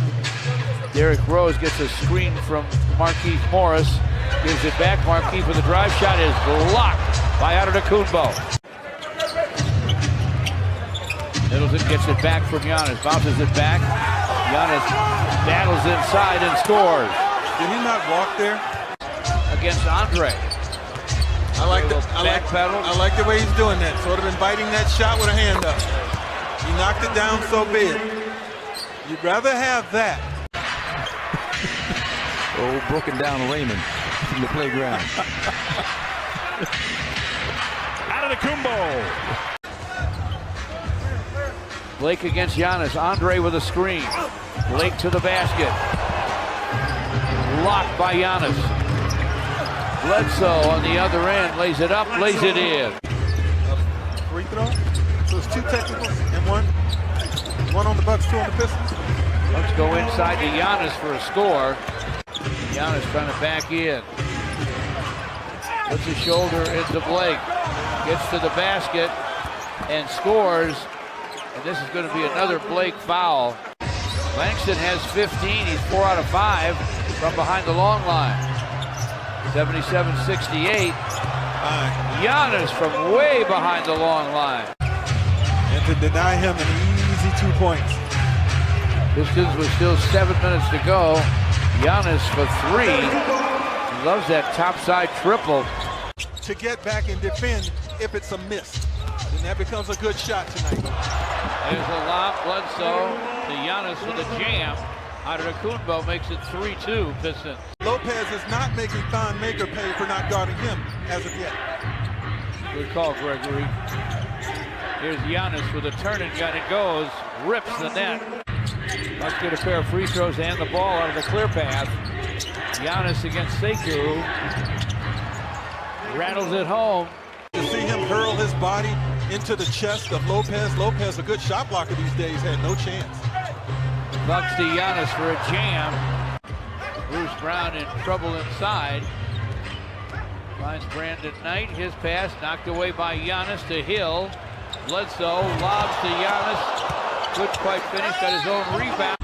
Derrick Rose gets a screen from Markieff Morris. Gives it back. Markieff with the drive shot is blocked by Antetokounmpo. Middleton gets it back from Giannis. Bounces it back. Giannis battles inside and scores. Did he not walk there? Against Andre. I like the way he's doing that. Sort of inviting that shot with a hand up. He knocked it down so big. You'd rather have that. Oh, broken down Raymond from the playground. Antetokounmpo. Blake against Giannis. Andre with a screen. Blake to the basket. Blocked by Giannis. Bledsoe on the other end. Lays it up, lays it in. Free throw. So it's 2 technicals and one. One on the Bucks, 2 on the Pistons. Bucks go inside to Giannis for a score. Giannis trying to back in. Puts his shoulder into Blake. Gets to the basket and scores. And this is going to be another Blake foul. Langston has 15. He's 4 out of 5 from behind the long line. 77-68. Giannis from way behind the long line. And to deny him an easy 2 points. Pistons with still 7 minutes to go. Giannis for 3. He loves that topside triple. To get back and defend if it's a miss. Then that becomes a good shot tonight. There's a lob. Bledsoe to Giannis with a jam. Antetokounmpo makes it 3-2 Pistons. Lopez is not making Thon Maker pay for not guarding him as of yet. Good call, Gregory. Here's Giannis with a turn and gun. It goes. Rips the net. Let's get a pair of free throws and the ball out of the clear path. Giannis against Sekou. Rattles it home. To see him hurl his body into the chest of Lopez. Lopez, a good shot blocker these days, had no chance. Bucks to Giannis for a jam. Bruce Brown in trouble inside. Finds Brandon Knight. His pass knocked away by Giannis to Hill. Bledsoe lobs to Giannis. Couldn't quite finish. Got his own rebound.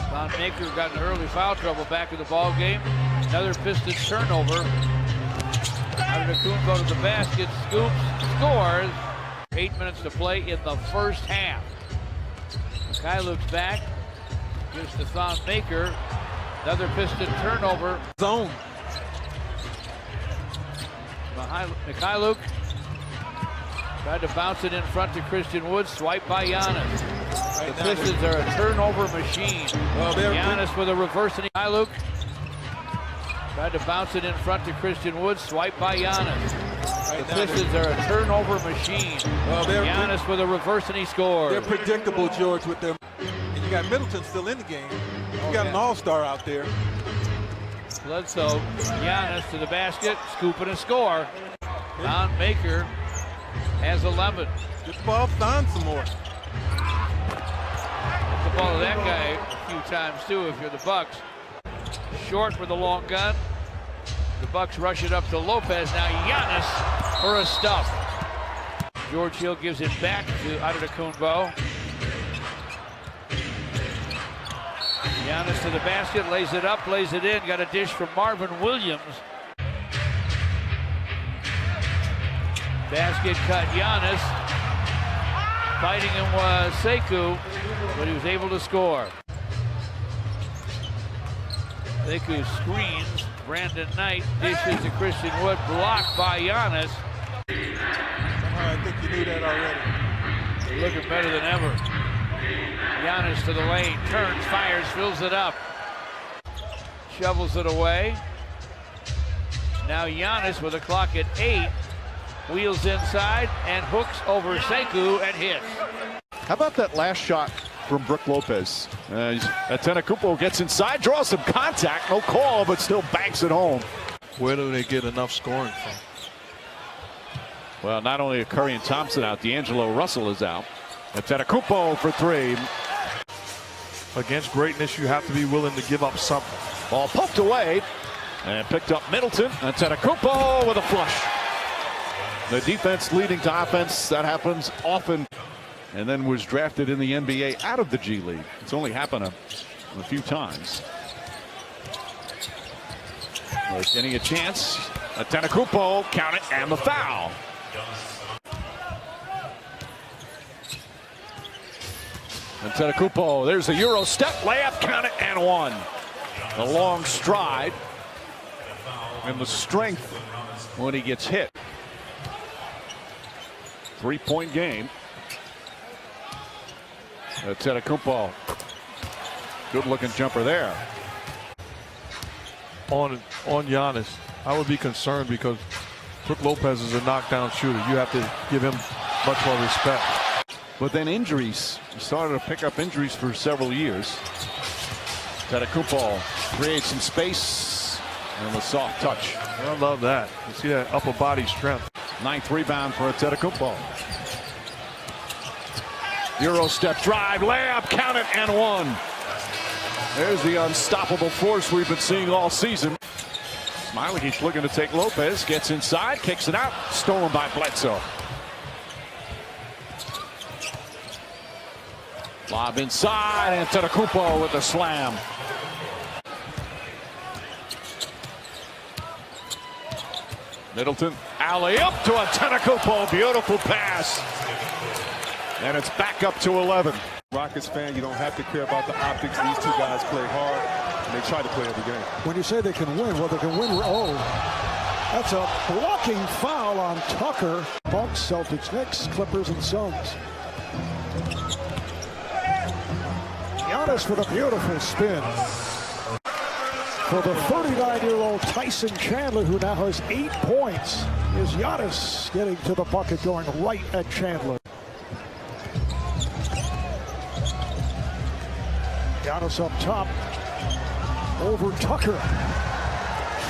Thon Maker got in early foul trouble back in the ball game. Another Pistons turnover. Antetokounmpo to the basket, scoops, scores. 8 minutes to play in the first half. Kai looks back, gives to Thon Maker. Another Piston turnover. Zone. Mikhailuk tried to bounce it in front to Christian Wood. Swipe by Giannis. The Pistons are a turnover machine. Giannis with a reverse and Mikhailuk tried to bounce it in front to Christian Wood. Swipe by Giannis. The Pistons are a turnover machine. Giannis with a reverse and he scores. They're predictable, George, with them. And you got Middleton still in the game. You got an all-star out there. Bledsoe, Giannis to the basket, scoop and a score. Thon Maker has 11. Get the ball, Thon some more. Get the ball to that guy a few times too if you're the Bucks. Short with the long gun. The Bucks rush it up to Lopez. Now Giannis for a stuff. George Hill gives it back to Antetokounmpo. Giannis to the basket, lays it up, lays it in. Got a dish from Marvin Williams. Basket cut, Giannis. Fighting him was Sekou, but he was able to score. Sekou screens. Brandon Knight dishes to Christian Wood, blocked by Giannis. I think you knew that already. They're looking better than ever. Giannis to the lane, turns, fires, fills it up. Shovels it away. Now Giannis with a clock at 8. Wheels inside and hooks over Sekou and hits. How about that last shot from Brook Lopez? Antetokounmpo gets inside, draws some contact, no call, but still banks it home. Where do they get enough scoring from? Well, not only are Curry and Thompson out, D'Angelo Russell is out. Antetokounmpo for 3. Against greatness, you have to be willing to give up something. Ball poked away and picked up Middleton. Antetokounmpo with a flush. The defense leading to offense, that happens often. And then was drafted in the NBA out of the G League. It's only happened a few times. Well, getting a chance. Antetokounmpo, count it, and the foul. Antetokounmpo, there's a Euro step, layup, count it, and one. A long stride. And the strength when he gets hit. 3-point game. Antetokounmpo. Good looking jumper there. On Giannis, I would be concerned because Brook Lopez is a knockdown shooter. You have to give him much more respect. But then injuries. He started to pick up injuries for several years. Antetokounmpo creates some space and a soft touch. I love that. You see that upper body strength. 9th rebound for Antetokounmpo. Euro step drive, layup, count it, and one. There's the unstoppable force we've been seeing all season. Smiley, he's looking to take Lopez, gets inside, kicks it out, stolen by Bledsoe. Lob inside, Antetokounmpo with the slam. Middleton, alley up to Antetokounmpo, beautiful pass. And it's back up to 11. Rockets fan, you don't have to care about the optics. These two guys play hard, and they try to play every game. When you say they can win, well, they can win. Oh, that's a blocking foul on Tucker. Bucks, Celtics, Knicks, Clippers, and Suns. Giannis with a beautiful spin. For the 39-year-old Tyson Chandler, who now has 8 points, is Giannis getting to the bucket, going right at Chandler. Giannis up top over Tucker,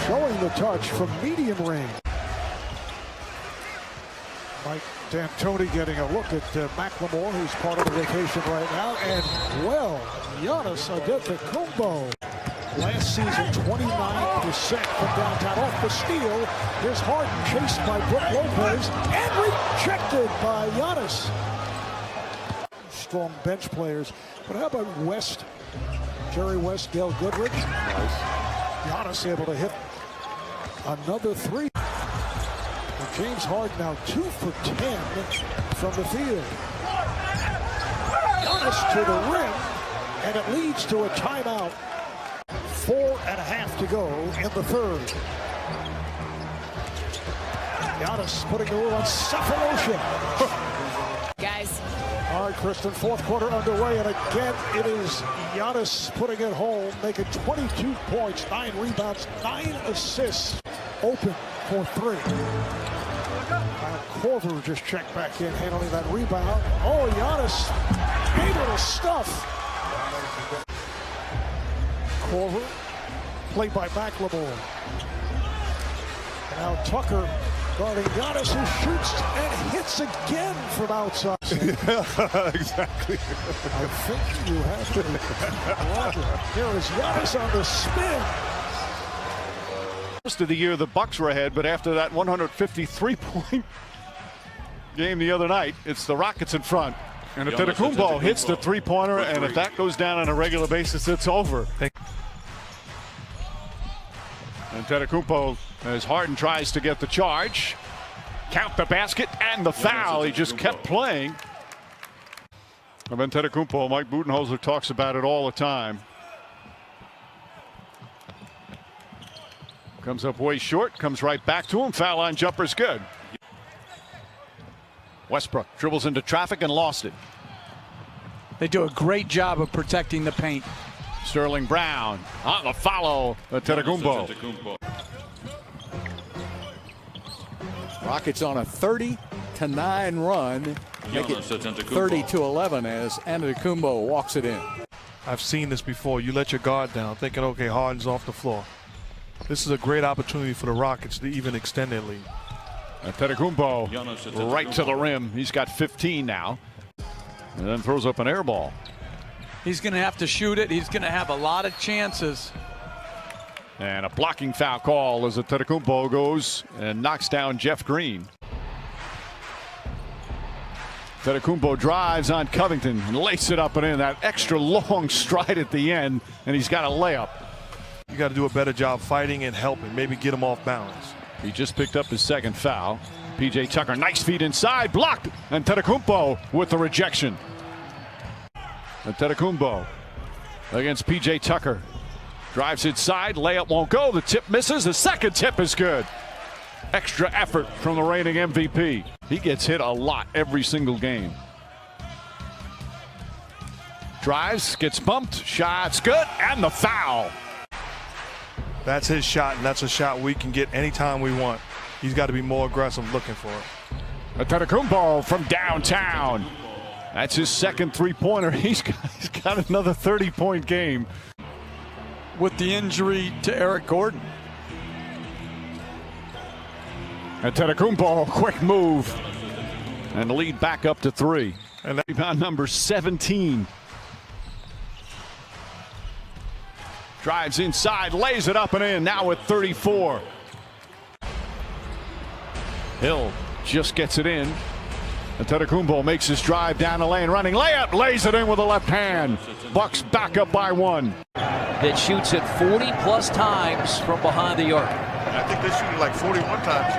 showing the touch from medium range. Mike D'Antoni getting a look at McLemore, who's part of the rotation right now, and well, Giannis Antetokounmpo. Last season, 29% from downtown. Off the steal, here's Harden chased by Brook Lopez and rejected by Giannis. Strong bench players, but how about West? Jerry West, Dale Goodrich. Nice. Giannis able to hit another three. And James Harden now 2 for 10 from the field. Giannis to the rim, and it leads to a timeout. 4.5 to go in the third. Giannis putting the rule on Cephalosha. Guys. All right, Kristen, fourth quarter underway, and again, it is Giannis putting it home, making 22 points, 9 rebounds, 9 assists, open for 3. Korver just checked back in, handling that rebound. Oh, Giannis able to stuff. Korver, played by McLemore. Now Tucker guarding Giannis, who shoots and hits again from outside. Yeah, exactly. I think you have to. Here is Giannis on the spin. Most of the year, the Bucks were ahead, but after that 153-point game the other night, it's the Rockets in front. And Antetokounmpo hits the three-pointer, and if that goes down on a regular basis, it's over. Antetokounmpo, as Harden tries to get the charge, count the basket and the foul. He just kept playing. Of Antetokounmpo, Mike Budenholzer talks about it all the time. Comes up way short, comes right back to him. Foul line jumper's good. Westbrook dribbles into traffic and lost it. They do a great job of protecting the paint. Sterling Brown on the follow. Antetokounmpo. Rockets on a 30-9 run. Make it 30-11 as Antetokounmpo walks it in. I've seen this before. You let your guard down, thinking, okay, Harden's off the floor. This is a great opportunity for the Rockets to even extend their lead. Antetokounmpo right to the rim. He's got 15 now. And then throws up an air ball. He's going to have to shoot it. He's going to have a lot of chances. And a blocking foul call as Antetokounmpo goes and knocks down Jeff Green. Antetokounmpo drives on Covington and laces it up and in. That extra long stride at the end, and he's got a layup. You got to do a better job fighting and helping, maybe get him off balance. He just picked up his second foul. PJ Tucker, nice feed inside, blocked. Antetokounmpo with the rejection. Antetokounmpo against PJ Tucker. Drives inside, layup won't go. The tip misses. The second tip is good. Extra effort from the reigning MVP. He gets hit a lot every single game. Drives, gets bumped, shots good, and the foul. That's his shot, and that's a shot we can get anytime we want. He's got to be more aggressive looking for it. Antetokounmpo from downtown. That's his second three-pointer. He's got another 30-point game. With the injury to Eric Gordon. Antetokounmpo, quick move. And the lead back up to 3. And rebound number 17. Drives inside, lays it up and in, now with 34. Hill just gets it in. Antetokounmpo makes his drive down the lane, running layup, lays it in with the left hand. Bucks back up by 1. That shoots it 40-plus times from behind the arc. I think they shoot it like 41 times,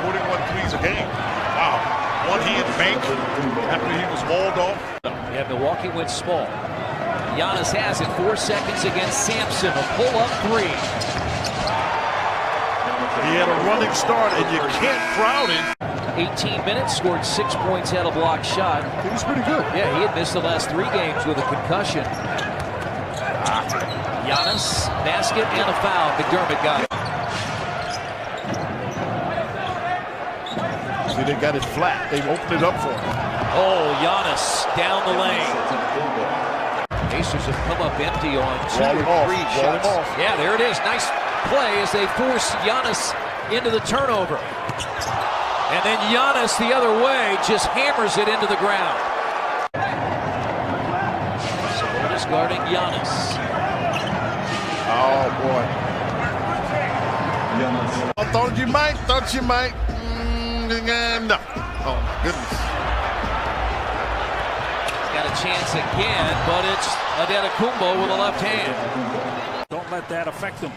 41 threes a game. Wow. One he had banked after he was walled off. Yeah, Milwaukee went small. Giannis has it, 4 seconds against Sampson, a pull-up 3. He had a running start, and you can't crowd him. 18 minutes, scored 6 points, had a blocked shot. He was pretty good. Yeah, he had missed the last 3 games with a concussion. Giannis, basket and a foul. McDermott got it. See, they got it flat. They opened it up for him. Oh, Giannis down the lane. Pacers have come up empty on 2 or 3 shots. Yeah, there it is. Nice play as they force Giannis into the turnover. And then Giannis the other way just hammers it into the ground. Sabonis guarding Giannis. Oh, boy. I thought you might. No. Oh, my goodness. Got a chance again, but it's Antetokounmpo with a left hand. Don't let that affect them.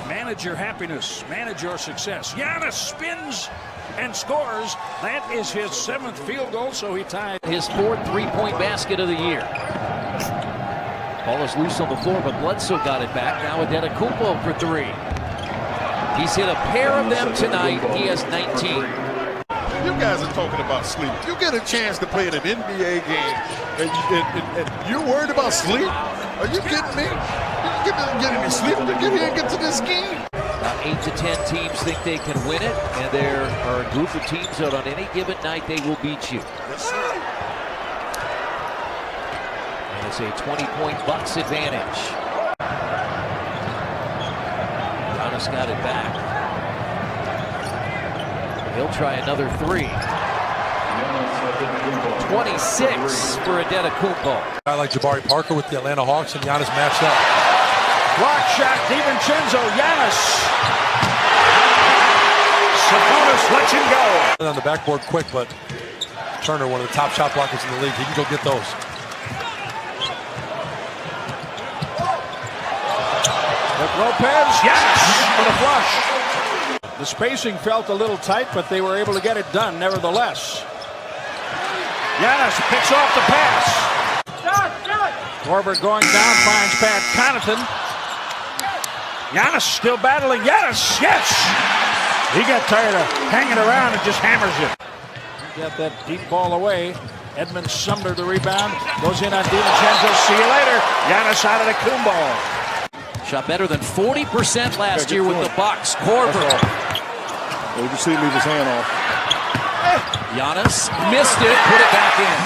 Manage your happiness. Manage your success. Giannis spins and scores. That is his 7th field goal, so he tied. His 4th three-point basket of the year. Ball is loose on the floor, but Bledsoe got it back. Now Antetokounmpo for 3. He's hit a pair of them tonight. He has 19. You guys are talking about sleep. You get a chance to play in an NBA game, and you're worried about sleep? Are you kidding me? You get any sleep to get here and get to this game? About 8 to 10 teams think they can win it, and there are a group of teams that on any given night they will beat you. Yes, sir. And it's a 20-point Bucks advantage. Giannis got it back. He'll try another 3. 26 for Antetokounmpo. A guy like Jabari Parker with the Atlanta Hawks and Giannis matched up. Block shot, DiVincenzo, Giannis. Sabonis lets him go. On the backboard quick, but Turner, one of the top shot blockers in the league, he can go get those. With Lopez, Giannis for the flush. The spacing felt a little tight, but they were able to get it done nevertheless. Giannis picks off the pass. Korver going down, finds Pat Connaughton. Giannis still battling. Giannis, yes! He got tired of hanging around and just hammers it. Got that deep ball away. Edmund Sumner the rebound. Goes in on DiVincenzo. See you later. Giannis Antetokounmpo. Shot better than 40% last year with the Bucks. Korver. You can see him leave his hand off. Giannis missed it, put it back in.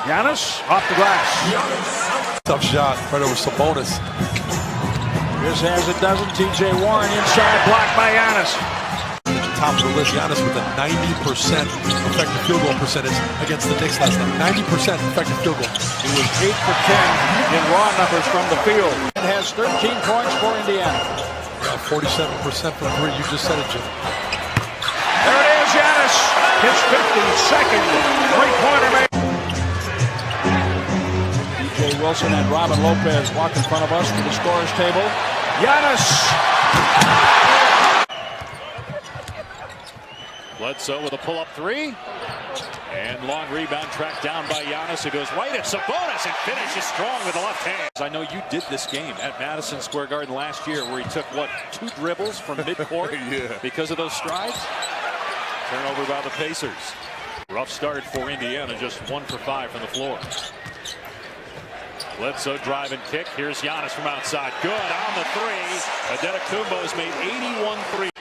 Giannis off the glass. Tough shot right over Sabonis. This has a dozen. TJ Warren inside, blocked by Giannis. Top of the list, Giannis with a 90% effective field goal percentage against the Knicks last night. 90% effective field goal. He was 8 for 10 in raw numbers from the field. It has 13 points for Indiana. 47% from three. You just said it, Jim. There it is, Giannis. His 52nd three-pointer made. DJ Wilson and Robin Lopez walk in front of us to the scorer's table. Giannis. Bledsoe with a pull-up three. And long rebound tracked down by Giannis. It goes right at Sabonis and finishes strong with the left hand. I know you did this game at Madison Square Garden last year where he took, what, 2 dribbles from midcourt because of those strides? Turnover by the Pacers. Rough start for Indiana, just 1 for 5 from the floor. Bledsoe drive and kick. Here's Giannis from outside. Good on the three. Antetokounmpo has made 81 threes.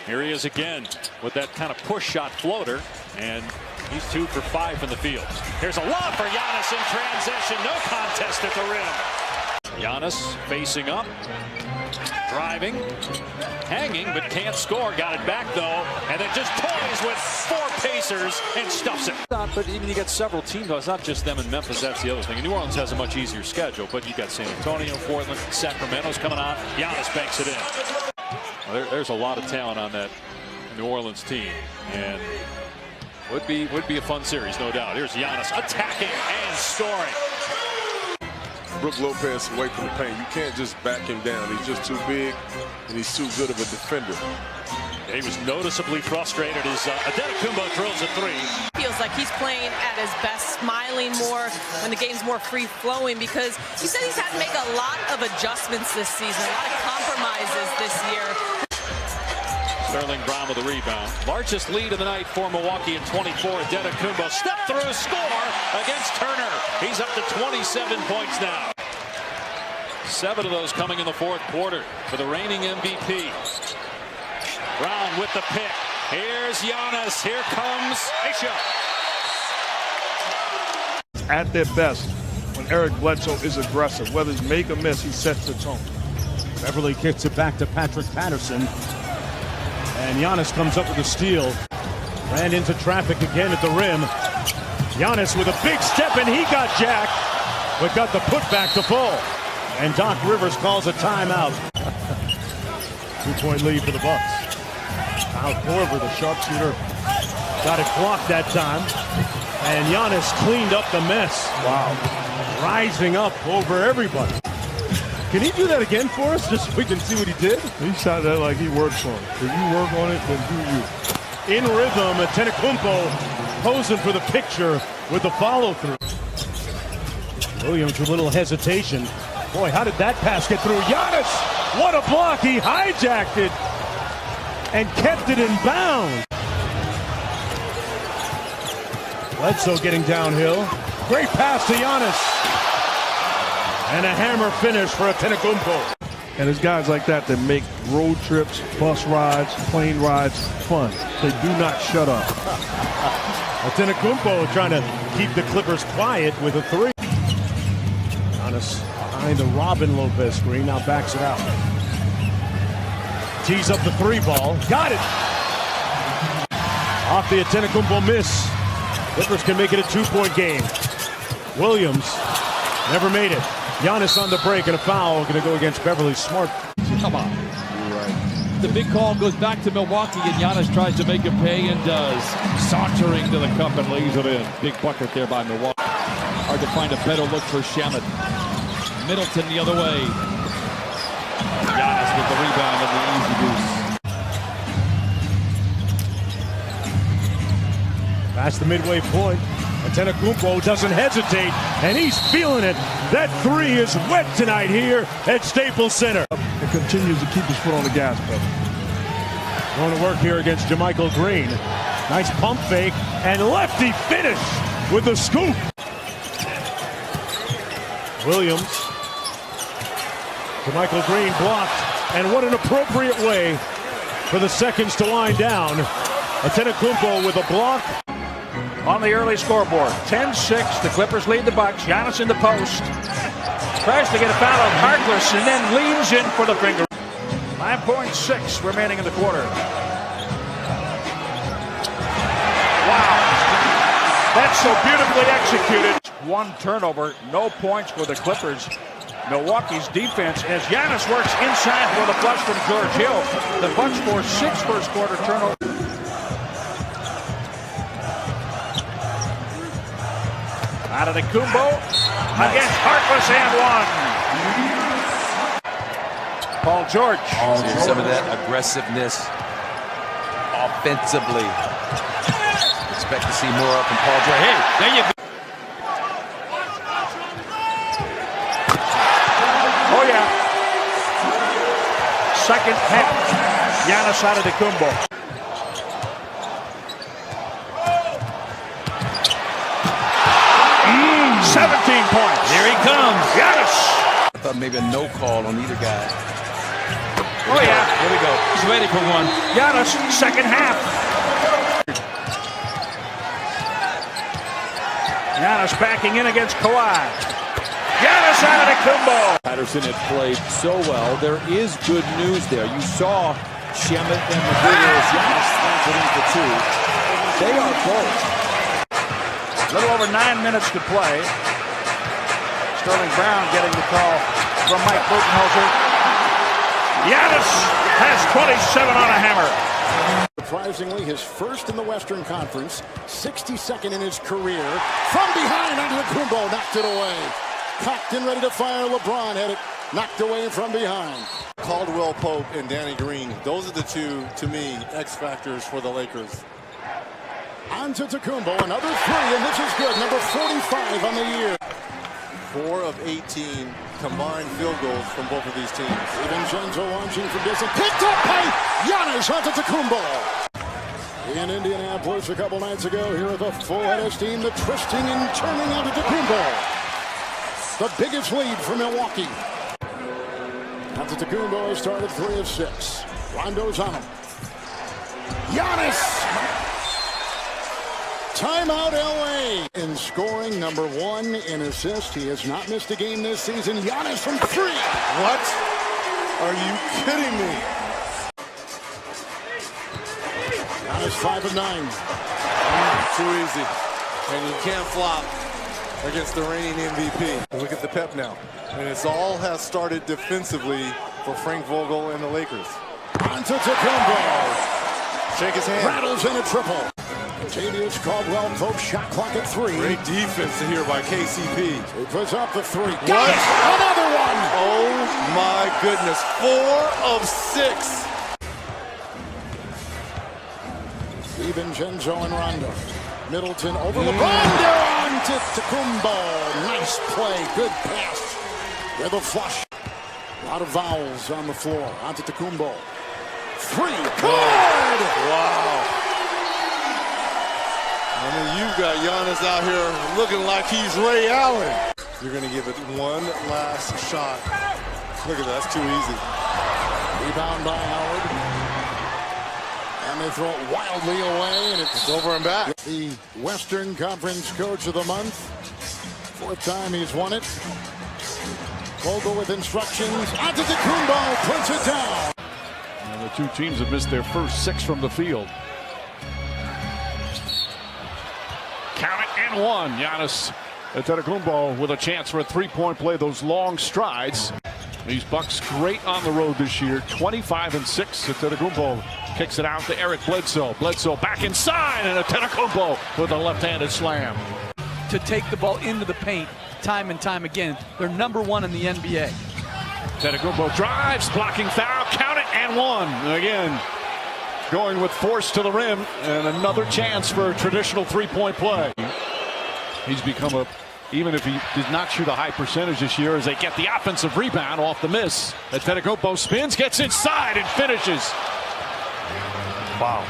Here he is again with that kind of push shot floater, and he's 2 for 5 from the field. Here's a lob for Giannis in transition. No contest at the rim. Giannis facing up, driving, hanging, but can't score. Got it back though, and then just toys with 4 Pacers and stuffs it. But even you got several teams, though. It's not just them in Memphis. That's the other thing. New Orleans has a much easier schedule, but you got San Antonio, Portland, Sacramento's coming on. Giannis banks it in. Well, there's a lot of talent on that New Orleans team, and would be a fun series, no doubt. Here's Giannis attacking and scoring. Brook Lopez away from the paint. You can't just back him down. He's just too big, and he's too good of a defender. He was noticeably frustrated as Antetokounmpo drills a three. Feels like he's playing at his best, smiling more when the game's more free-flowing, because he said he's had to make a lot of adjustments this season, a lot of compromises this year. Sterling Brown with the rebound. Largest lead of the night for Milwaukee at 24. Antetokounmpo step through, score against Turner. He's up to 27 points now. 7 of those coming in the fourth quarter for the reigning MVP. Brown with the pick. Here's Giannis. Here comes Aisha. At their best, when Eric Bledsoe is aggressive, whether it's make or miss, he sets the tone. Beverly kicks it back to Patrick Patterson. And Giannis comes up with a steal. Ran into traffic again at the rim. Giannis with a big step, and he got jacked, but got the putback to fall. And Doc Rivers calls a timeout. 2-point lead for the Bucks. Kyle Korver, the sharpshooter, got it blocked that time. And Giannis cleaned up the mess. Wow. Rising up over everybody. Can he do that again for us, just so we can see what he did? He shot that like he works on it. If you work on it, then do you. In rhythm, Antetokounmpo posing for the picture with the follow-through. Williams with a little hesitation. Boy, how did that pass get through? Giannis, what a block. He hijacked it and kept it in bounds. Bledsoe getting downhill. Great pass to Giannis. And a hammer finish for Antetokounmpo. And it's guys like that that make road trips, bus rides, plane rides fun. They do not shut up. Antetokounmpo trying to keep the Clippers quiet with a 3. Giannis behind the Robin Lopez screen, now backs it out. Tees up the 3 ball, got it! Off the Antetokounmpo miss. Clippers can make it a 2-point game. Williams never made it. Giannis on the break, and a foul going to go against Beverly Smart. Come on. Right. The big call goes back to Milwaukee, and Giannis tries to make it pay and does. Sauntering to the cup and lays it in. Big bucket there by Milwaukee. Hard to find a better look for Shamet. Middleton the other way. Giannis with the rebound and the easy deuce. Past the midway point. Antetokounmpo doesn't hesitate, and he's feeling it. That 3 is wet tonight here at Staples Center. It continues to keep his foot on the gas pedal. Going to work here against JaMychal Green. Nice pump fake, and lefty finish with the scoop. Williams. JaMychal Green blocked, and what an appropriate way for the seconds to wind down. Antetokounmpo with a block. On the early scoreboard, 10-6, the Clippers lead the Bucks. Giannis in the post. Tries to get a foul on Harkless and then leans in for the finger. 9.6 remaining in the quarter. Wow. That's so beautifully executed. 1 turnover, no points for the Clippers. Milwaukee's defense as Giannis works inside for the flush from George Hill. The Bucks force 6 first-quarter turnovers. Antetokounmpo against Harkless and 1. Paul George. See some of that aggressiveness offensively. Expect to see more from Paul George. Hey, there you go. Oh, yeah. Second half. Giannis Antetokounmpo. Mm, 17 points. Here he comes. Giannis. I thought maybe a no call on either guy. Oh, yeah. Here we go. He's ready for one. Giannis, second half. Giannis backing in against Kawhi. Giannis Antetokounmpo. Patterson had played so well. There is good news there. You saw Shemet and Magoo as Giannis slams it in for 2. They are both. A little over 9 minutes to play. Sterling Brown getting the call from Mike Budenholzer. Giannis has 27 on a hammer. Surprisingly, his first in the Western Conference, 62nd in his career. From behind, Antetokounmpo knocked it away. Cocked and ready to fire. LeBron had it knocked away from behind. Caldwell Pope and Danny Green. Those are the two, to me, X factors for the Lakers. Antetokounmpo, another 3, and this is good. Number 45 on the year. 4 of 18 combined field goals from both of these teams. DiVincenzo launching from distance. Picked up by Giannis Antetokounmpo. In Indianapolis a couple nights ago, here at the full-head esteemed, the twisting and turning Antetokounmpo. The biggest lead for Milwaukee. Antetokounmpo has started 3 of 6. Rondo's on him. Giannis! Timeout LA. In scoring, number 1 in assists. He has not missed a game this season. Giannis from 3. What? Are you kidding me? Giannis 5 of 9. Too easy. And you can't flop against the reigning MVP. Look at the pep now. And it's all has started defensively for Frank Vogel and the Lakers. Antetokounmpo. Shake his hand. Rattles in a triple. Tavius Caldwell Pope shot clock at 3. Great defense here by KCP. He puts up the 3. What? Got it! Another one! Oh my goodness. 4 of 6. DiVincenzo and Rondo. Middleton over LeBron. Antetokounmpo. Nice play. Good pass. With a flush. A lot of fouls on the floor. Antetokounmpo. 3. Good! Wow. I mean, you've got Giannis out here looking like he's Ray Allen. You're going to give it one last shot. Look at that. That's too easy. Rebound by Howard. And they throw it wildly away, and it's over and back. The Western Conference Coach of the Month. 4th time he's won it. Vogel with instructions. Antetokounmpo puts it down. And the 2 teams have missed their first 6 from the field. Count it and 1. Giannis Antetokounmpo with a chance for a 3-point play. Those long strides. These Bucks great on the road this year. 25 and 6. Antetokounmpo kicks it out to Eric Bledsoe. Bledsoe back inside, and Antetokounmpo with a left-handed slam. To take the ball into the paint time and time again. They're number 1 in the NBA. Antetokounmpo drives, blocking foul, count it and 1. Again, going with force to the rim, and another chance for a traditional 3-point play. He's become even if he did not shoot a high percentage this year, as they get the offensive rebound off the miss. Antetokounmpo spins, gets inside, and finishes. Wow.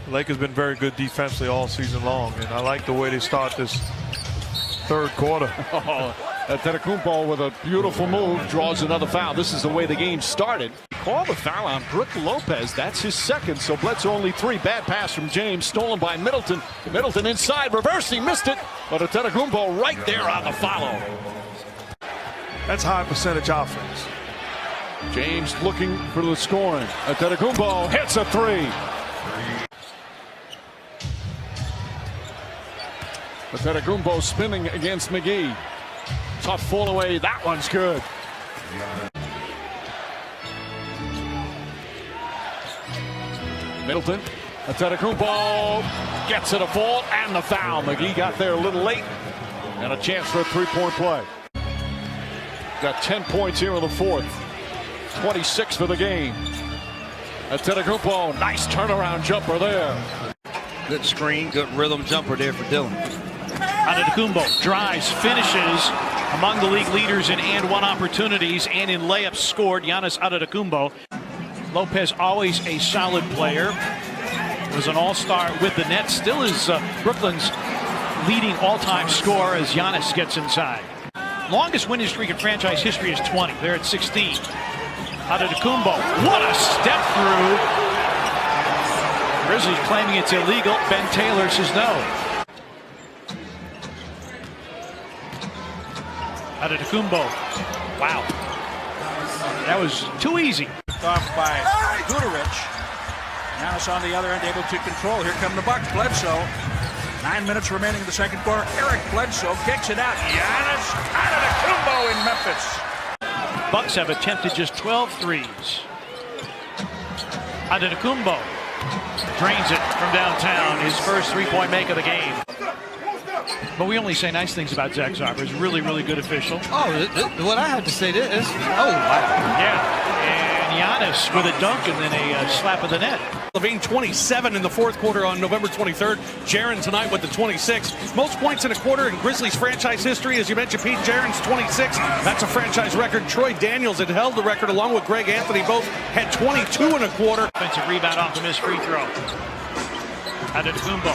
Lakers been very good defensively all season long, and I like the way they start this 3rd quarter. Antetokounmpo with a beautiful move draws another foul. This is the way the game started. Call the foul on Brook Lopez. That's his 2nd. So Bledsoe only 3. Bad pass from James, stolen by Middleton. Middleton inside, reversing, missed it. But Antetokounmpo right there on the follow. That's high percentage offense. James looking for the scoring. Antetokounmpo hits a 3. Antetokounmpo spinning against McGee. Tough fall away. That one's good. Middleton. Antetokounmpo gets it a fault and the foul. McGee got there a little late and a chance for a three-point play. Got 10 points here in the fourth. 26 for the game. Antetokounmpo, nice turnaround jumper there. Good screen, good rhythm jumper there for Dylan. Antetokounmpo drives, finishes, among the league leaders in and-one opportunities and in layups scored. Giannis Antetokounmpo. Lopez always a solid player. Was an all-star with the Nets. Still is Brooklyn's leading all-time scorer as Giannis gets inside. Longest winning streak in franchise history is 20. They're at 16. Antetokounmpo, what a step through. Grizzlies claiming it's illegal. Ben Taylor says no. Antetokounmpo, wow. That was too easy. Off by Guterich. Giannis on the other end, able to control. Here come the Bucks. Bledsoe. 9 minutes remaining in the second quarter. Eric Bledsoe kicks it out. Giannis Antetokounmpo in Memphis. Bucks have attempted just 12 threes. Antetokounmpo drains it from downtown. His first three-point make of the game. But we only say nice things about Zach Zarber. He's really, really good official. Oh, what I have to say is, oh, wow. Yeah. And Giannis with a dunk and then a slap of the net. LaVine 27 in the fourth quarter on November 23rd. Jaren tonight with the 26. Most points in a quarter in Grizzlies franchise history. As you mentioned, Pete, Jaren's 26. That's a franchise record. Troy Daniels had held the record along with Greg Anthony. Both had 22 in a quarter. Offensive rebound off of his free throw. Antetokounmpo.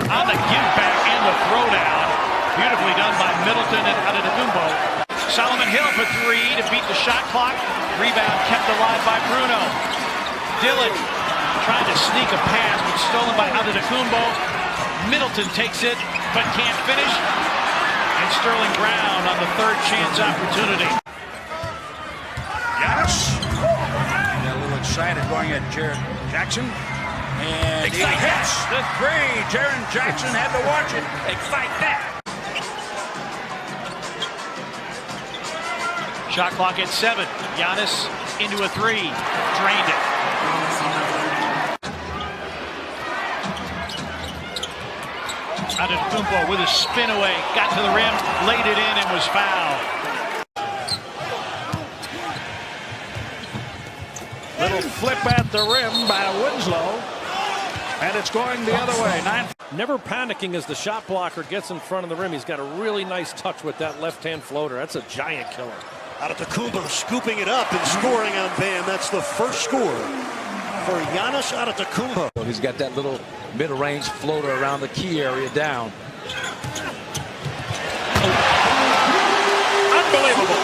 On the give back and the throwdown. Beautifully done by Middleton and Antetokounmpo. Solomon Hill for three to beat the shot clock. Rebound kept alive by Bruno. Dillon trying to sneak a pass, but stolen by Antetokounmpo. Middleton takes it, but can't finish. And Sterling Brown on the third chance opportunity. Giannis. Got a little excited going at Jaren Jackson. And he hits the three. Jaren Jackson had to watch it. Excite that. Shot clock at 7. Giannis into a three. Drained it. Antetokounmpo with a spin away. Got to the rim, laid it in, and was fouled. Little flip at the rim by Winslow. And it's going the other way. Never panicking as the shot blocker gets in front of the rim. He's got a really nice touch with that left-hand floater. That's a giant killer. Antetokounmpo scooping it up and scoring on Bam. That's the first score for Giannis Antetokounmpo. He's got that little mid-range floater around the key area down. Unbelievable.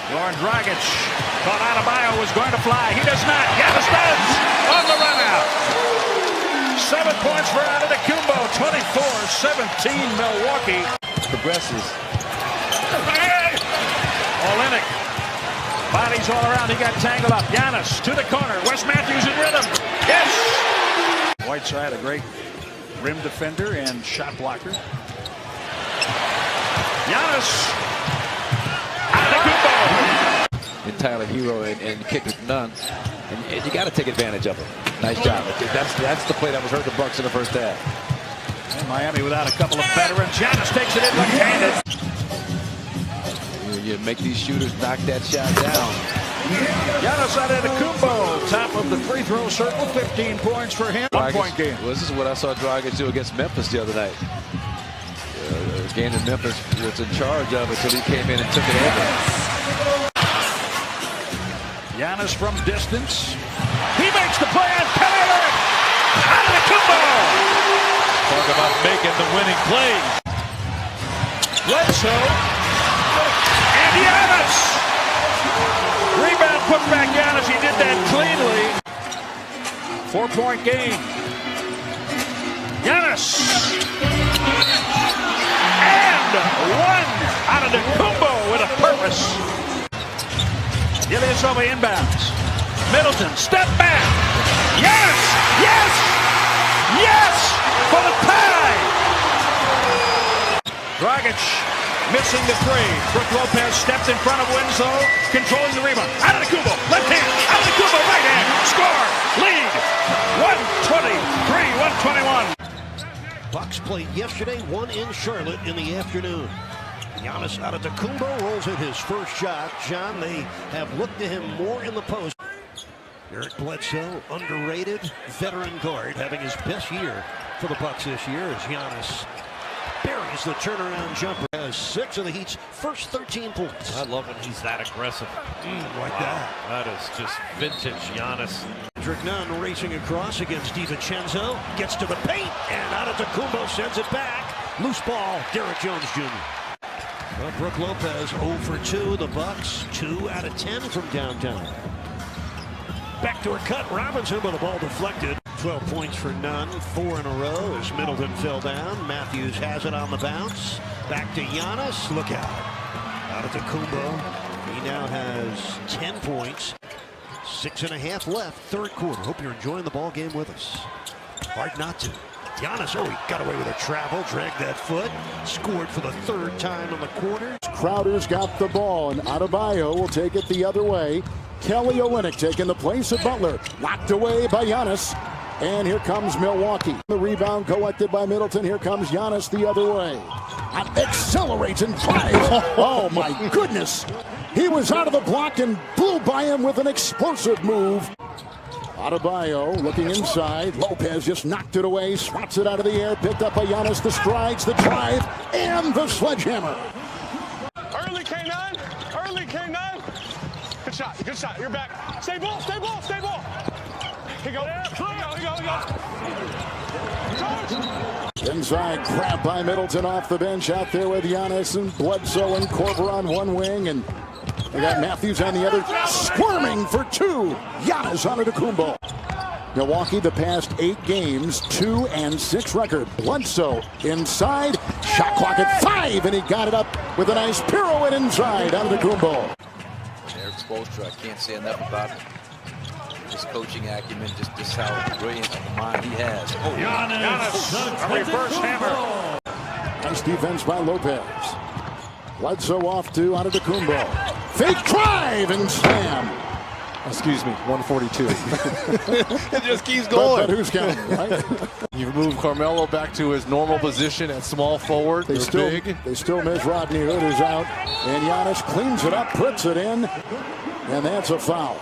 Goran Dragic thought Adebayo was going to fly. He does not. Giannis does on the run out. 7 points for Antetokounmpo. 24-17 Milwaukee. Progresses. Olynyk. Bodies all around. He got tangled up. Giannis to the corner. Wes Matthews in rhythm. Yes! Whiteside, a great rim defender and shot blocker. Giannis. Antetokounmpo. Entirely hero and kick with none. And you got to take advantage of him. Nice job. That's the play that was hurt the Bucks in the first half. And Miami without a couple of veterans. Giannis takes it in left-handed. You make these shooters knock that shot down. Giannis Antetokounmpo, top of the free throw circle, 15 points for him. 1 point game. Well, this is what I saw Dragic do against Memphis the other night. A game that Memphis was in charge of until he came in and took it over. Giannis from distance. He makes the play on Taylor. Antetokounmpo. Talk about making the winning play. Bledsoe. And Giannis. Rebound put back Giannis. He did that cleanly. 4-point game. Giannis. And one out of Antetokounmpo with a purpose. Ilyasova inbounds. Middleton, step back. Yes! Yes! Yes! for the tie. Dragic missing the three. Brook Lopez stepped in front of Winslow, controlling the rebound. Antetokounmpo, left hand. Antetokounmpo, right hand. Score. Lead. 123-121. Bucks played yesterday, one in Charlotte in the afternoon. Giannis Antetokounmpo rolls in his first shot. John, they have looked to him more in the post. Eric Bledsoe, underrated veteran guard, having his best year for the Bucks this year as Giannis buries the turnaround jumper. Has 6 of the Heat's first 13 points. I love when he's that aggressive. Like that. That is just vintage Giannis. Kendrick Nunn racing across against DiVincenzo. Gets to the paint, and Antetokounmpo sends it back. Loose ball, Derrick Jones Jr. Well, Brook Lopez 0 for 2. The Bucks 2 out of 10 from downtown. Backdoor cut, Robinson, but the ball deflected. 12 points for Nunn, 4 in a row as Middleton fell down. Matthews has it on the bounce. Back to Giannis. Look out. Antetokounmpo. He now has 10 points. 6.5 left, third quarter. Hope you're enjoying the ball game with us. Hard not to. Giannis, he got away with a travel, dragged that foot, scored for the third time in the quarter. Crowder's got the ball, and Adebayo will take it the other way. Kelly Olynyk taking the place of Butler. Knocked away by Giannis. And here comes Milwaukee. The rebound collected by Middleton. Here comes Giannis the other way. Accelerates and drives. Oh, my goodness. He was out of the block and blew by him with an explosive move. Adebayo looking inside. Lopez just knocked it away. Swats it out of the air. Picked up by Giannis. The strides, the drive, and the sledgehammer. Early K9. Early K9. Good shot. Good shot. You're back. Stay ball. Stay ball. Stay ball. Here you go. Here you go. Inside grab by Middleton off the bench out there with Giannis and Bledsoe and Korver on one wing, and they got Matthews on the other, squirming for 2. Giannis Antetokounmpo. Milwaukee the past 8 games, 2-6 record. Bledsoe inside, shot clock at 5, and he got it up with a nice pirouette inside. Antetokounmpo. Eric Spoelstra, I can't say enough about his coaching acumen, just how brilliant of a mind he has. Giannis, a reverse hammer. Nice defense by Lopez. Bledsoe off to Antetokounmpo. Fake drive and slam. Excuse me, 142. It just keeps going. But who's counting, right? You've moved Carmelo back to his normal position at small forward. They still miss Rodney Hood, who's out. And Giannis cleans it up, puts it in. And that's a foul.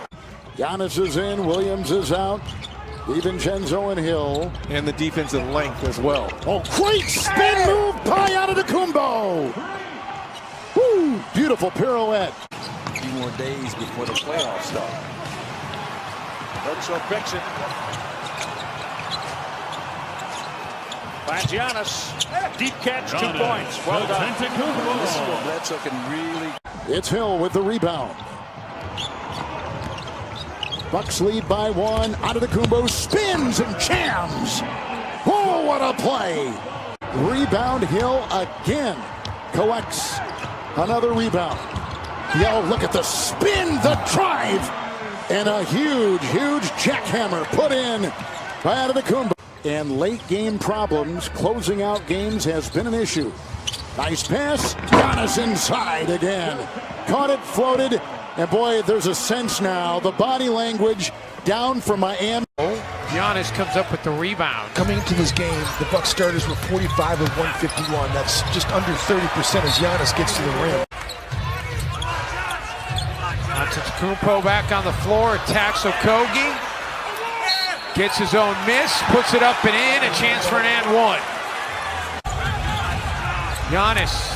Giannis is in, Williams is out. DiVincenzo and Hill. And the defensive length as well. Oh, great spin move by Antetokounmpo. Woo, beautiful pirouette. A few more days before the playoffs start. Bledsoe picks it. Finds Giannis. Deep catch, 2 points. Well done. This is where Bledsoe can really... It's Hill with the rebound. Bucks lead by 1. Antetokounmpo spins and jams. Oh, what a play. Rebound, Hill again. Collects another rebound. Yo, look at the spin, the drive. And a huge jackhammer put in by Antetokounmpo. And late game problems, closing out games has been an issue. Nice pass. Giannis inside again. Caught it, floated. And boy, there's a sense now. The body language down from Miami. Giannis comes up with the rebound. Coming into this game, the Bucks starters were 45 of 151. That's just under 30% as Giannis gets to the rim. Antetokounmpo back on the floor, attacks Okogie. Gets his own miss, puts it up and in, a chance for an and 1. Giannis.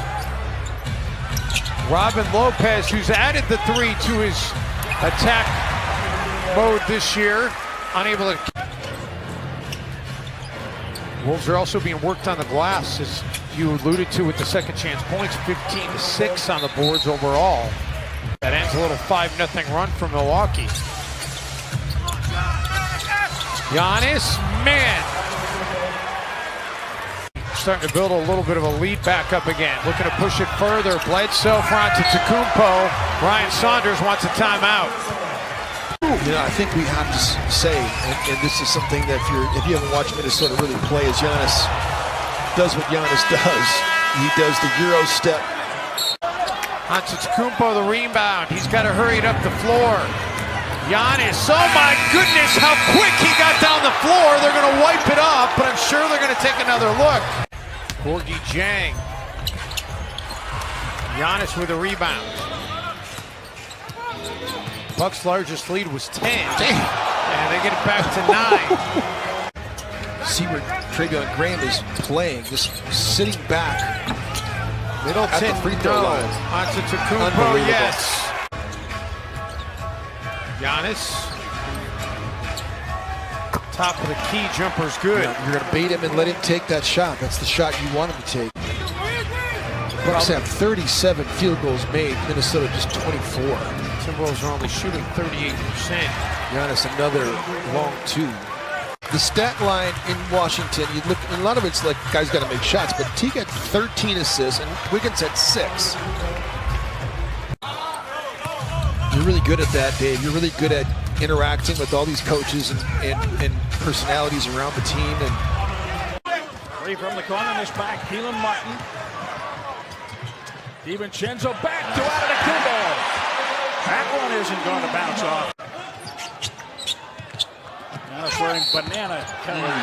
Robin Lopez, who's added the 3 to his attack mode this year, unable to. Wolves are also being worked on the glass, as you alluded to with the second chance points, 15-6 on the boards overall. That ends a little 5-0 run for Milwaukee. Giannis, man. Starting to build a little bit of a lead back up again. Looking to push it further. Bledsoe for Antetokounmpo. Ryan Saunders wants a timeout. You know, I think we have to say, and this is something that if you haven't watched Minnesota really play, as Giannis does what Giannis does. He does the Euro step. Antetokounmpo the rebound. He's got to hurry it up the floor. Giannis, oh my goodness, how quick he got down the floor. They're going to wipe it off, but I'm sure they're going to take another look. Gorgie Jang. Giannis with a rebound. Bucks' largest lead was 10. And they get it back to 9. See where Treveon Graham is playing, just sitting back. Middleton, at the free throw line. Antetokounmpo, yes. Giannis. Top of the key, jumper's good. You're going to bait him and let him take that shot. That's the shot you want him to take. Bucks have 37 field goals made. Minnesota just 24. Timberwolves are only shooting 38%. Giannis another long 2. The stat line in Washington, you look, a lot of it's like guys got to make shots, but Teague had 13 assists and Wiggins had 6. You're really good at that, Dave. You're really good at interacting with all these coaches and personalities around the team. And Three from the corner, this back, Keelan Martin. DiVincenzo back to Antetokounmpo. That one isn't going to bounce off. Giannis wearing banana color.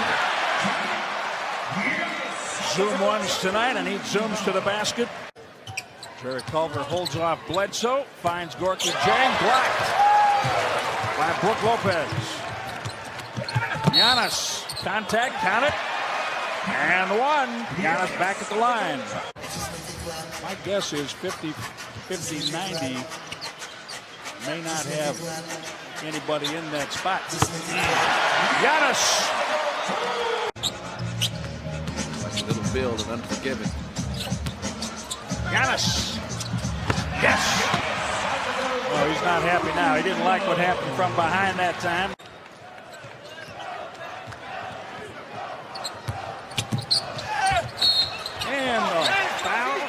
Zoom ones tonight, and he zooms to the basket. Jared Culver holds off Bledsoe, finds Gorky Jang, blocked by Brook Lopez. Giannis, contact, count it, and 1. Giannis back at the line. My guess is 50-90 may not have anybody in that spot. Giannis. Like a little build and unforgiving. Giannis. Yes. Oh, he's not happy now. He didn't like what happened from behind that time. And foul.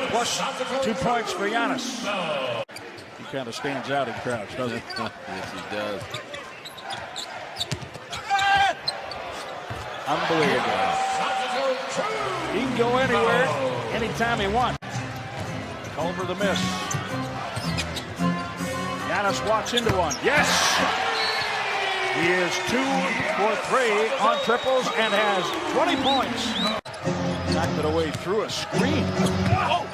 Plus 2 points for Giannis. He kind of stands out in crowds, doesn't he? Yes, he does. Unbelievable. He can go anywhere, anytime he wants. Culver the miss. Giannis walks into one. Yes! He is 2 for 3 on triples and has 20 points. Knocked it away through a screen. Oh!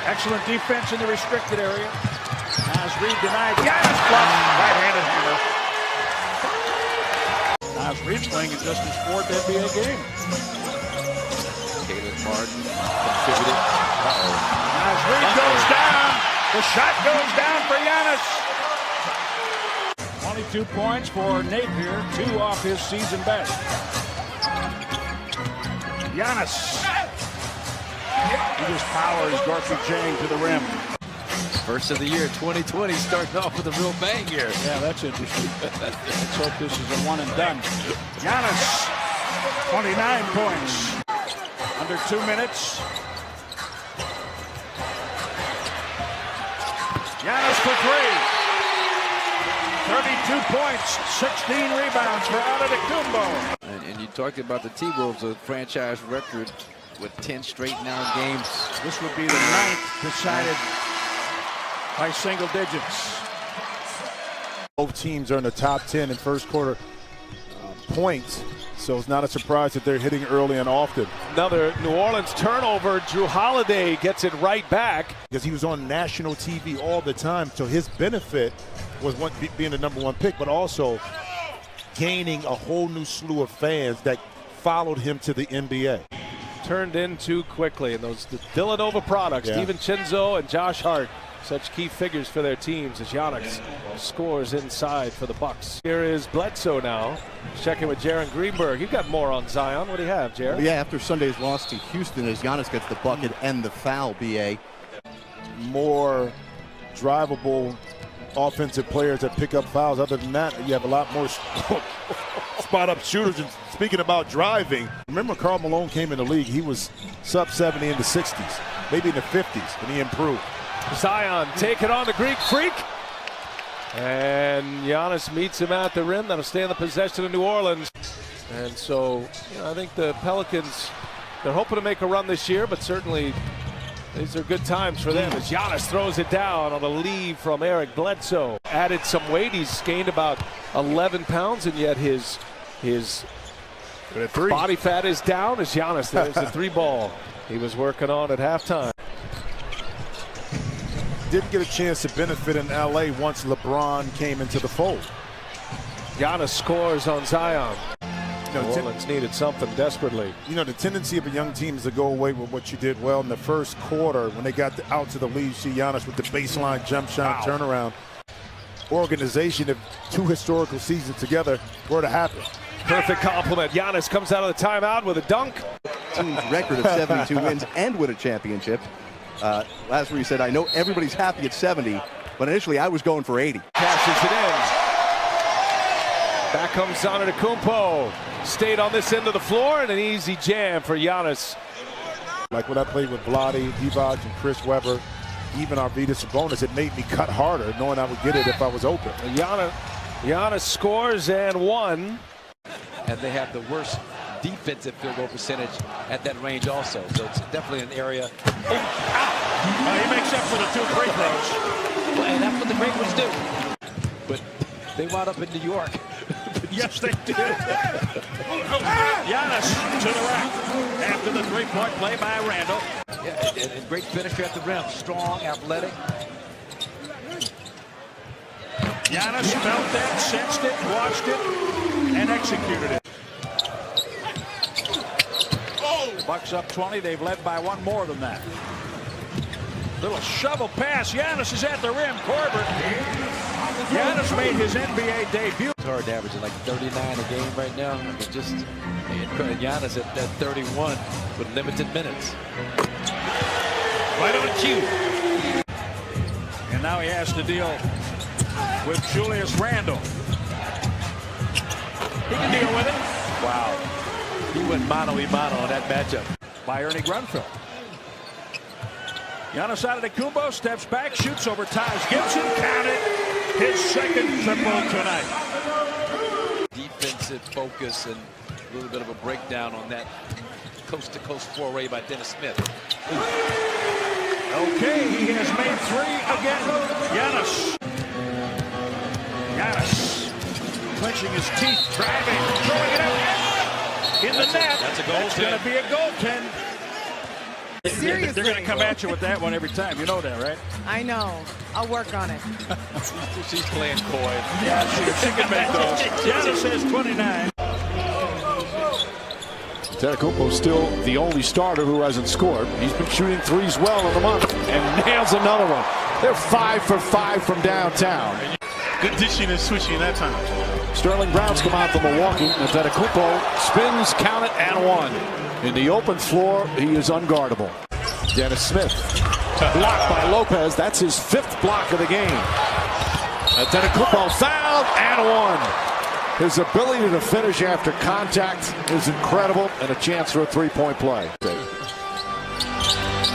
Excellent defense in the restricted area. As Reed denied. Giannis blocked. Right-handed hammer. As Reed playing in just his 4th NBA game. Caleb Martin contributed. As Reed goes down. The shot goes down for Giannis. 22 points for Napier. 2 off his season best. Giannis. He just powers Gorky Jang to the rim. First of the year, 2020, starting off with a real bang here. Yeah, that's interesting. Let's hope this is a one and done. Giannis, 29 points. Under 2 minutes. Giannis for 3. 32 points, 16 rebounds for Antetokounmpo. And you talked about the T-Wolves, a franchise record with 10 straight now games. This would be the 9th decided by single digits. Both teams are in the top 10 in first quarter points, so it's not a surprise that they're hitting early and often. Another New Orleans turnover. Drew Holiday gets it right back. Because he was on national TV all the time, so his benefit was being the #1 pick, but also gaining a whole new slew of fans that followed him to the NBA. Turned in too quickly, and those the Villanova products, Yeah. DiVincenzo and Josh Hart, such key figures for their teams as Giannis scores inside for the Bucks. Here is Bledsoe now, checking with Jaron Greenberg. You got more on Zion. What do you have, Jaron? Yeah, after Sunday's loss to Houston, as Giannis gets the bucket and the foul, BA. More drivable offensive players that pick up fouls. Other than that, you have a lot more spot-up shooters. And speaking about driving, remember Karl Malone came in the league, he was sub-70 in the 60s, maybe in the 50s, and he improved. Zion take it on the Greek Freak. And Giannis meets him at the rim. That'll stay in the possession of New Orleans. And so, I think the Pelicans, they're hoping to make a run this year, but certainly these are good times for them as Giannis throws it down on a lead from Eric Bledsoe. Added some weight. He's gained about 11 pounds, and yet his body fat is down as Giannis. There's the three ball he was working on at halftime. Didn't get a chance to benefit in LA once LeBron came into the fold. Giannis scores on Zion. New Orleans needed something desperately. You know, the tendency of a young team is to go away with what you did well in the first quarter. When they got out to the lead, you see Giannis with the baseline jump shot turnaround. Organization of two historical seasons together were to happen. Perfect compliment. Giannis comes out of the timeout with a dunk. Team's record of 72 wins and win a championship. Last week you said, I know everybody's happy at 70, but initially I was going for 80. Passes it in. Back comes Antetokounmpo. Stayed on this end of the floor, and an easy jam for Giannis. Like when I played with Vlade, Divac, and Chris Webber, even Arvydas Sabonis, it made me cut harder knowing I would get it if I was open. Giannis scores and one. And they have the worst defensive field goal percentage at that range also. So it's definitely an area. He makes up for the 2 free throws. Well, and that's what the great ones do. But they wound up in New York. Yes, they did. Giannis to the rack after the three-point play by Randall. Yeah, and great finisher at the rim. Strong, athletic. Giannis felt that, sensed it, watched it, and executed it. Bucks up 20. They've led by one more than that. Little shovel pass. Giannis is at the rim. Corbett. Giannis made his NBA debut. It's hard to average like 39 a game right now. But just Giannis at 31 with limited minutes. Right on cue. And now he has to deal with Julius Randle. He can deal with it. Wow. He went mano-a-mano on that matchup. By Ernie Grunfeld. Giannis Antetokounmpo steps back, shoots over Taj Gibson. Count it. His second triple tonight. Defensive focus and a little bit of a breakdown on that coast-to-coast foray by Dennis Smith. Okay, he has made 3 again. Giannis clenching his teeth, driving, throwing it up in the net. That's a goal. That's going to be a goaltend. Seriously. They're going to come at you with that one every time. You know that, right? I know. I'll work on it. She's playing coy. Yeah, she can make those. Giannis says 29. Antetokounmpo still the only starter who hasn't scored. He's been shooting threes well in the month and nails another one. They're 5 for 5 from downtown. Good dishing and switching that time. Sterling Brown's come out from Milwaukee. Antetokounmpo spins, count it, and one. In the open floor, he is unguardable. Dennis Smith, blocked by Lopez. That's his 5th block of the game. Antetokounmpo fouled and one. His ability to finish after contact is incredible, and a chance for a 3-point play.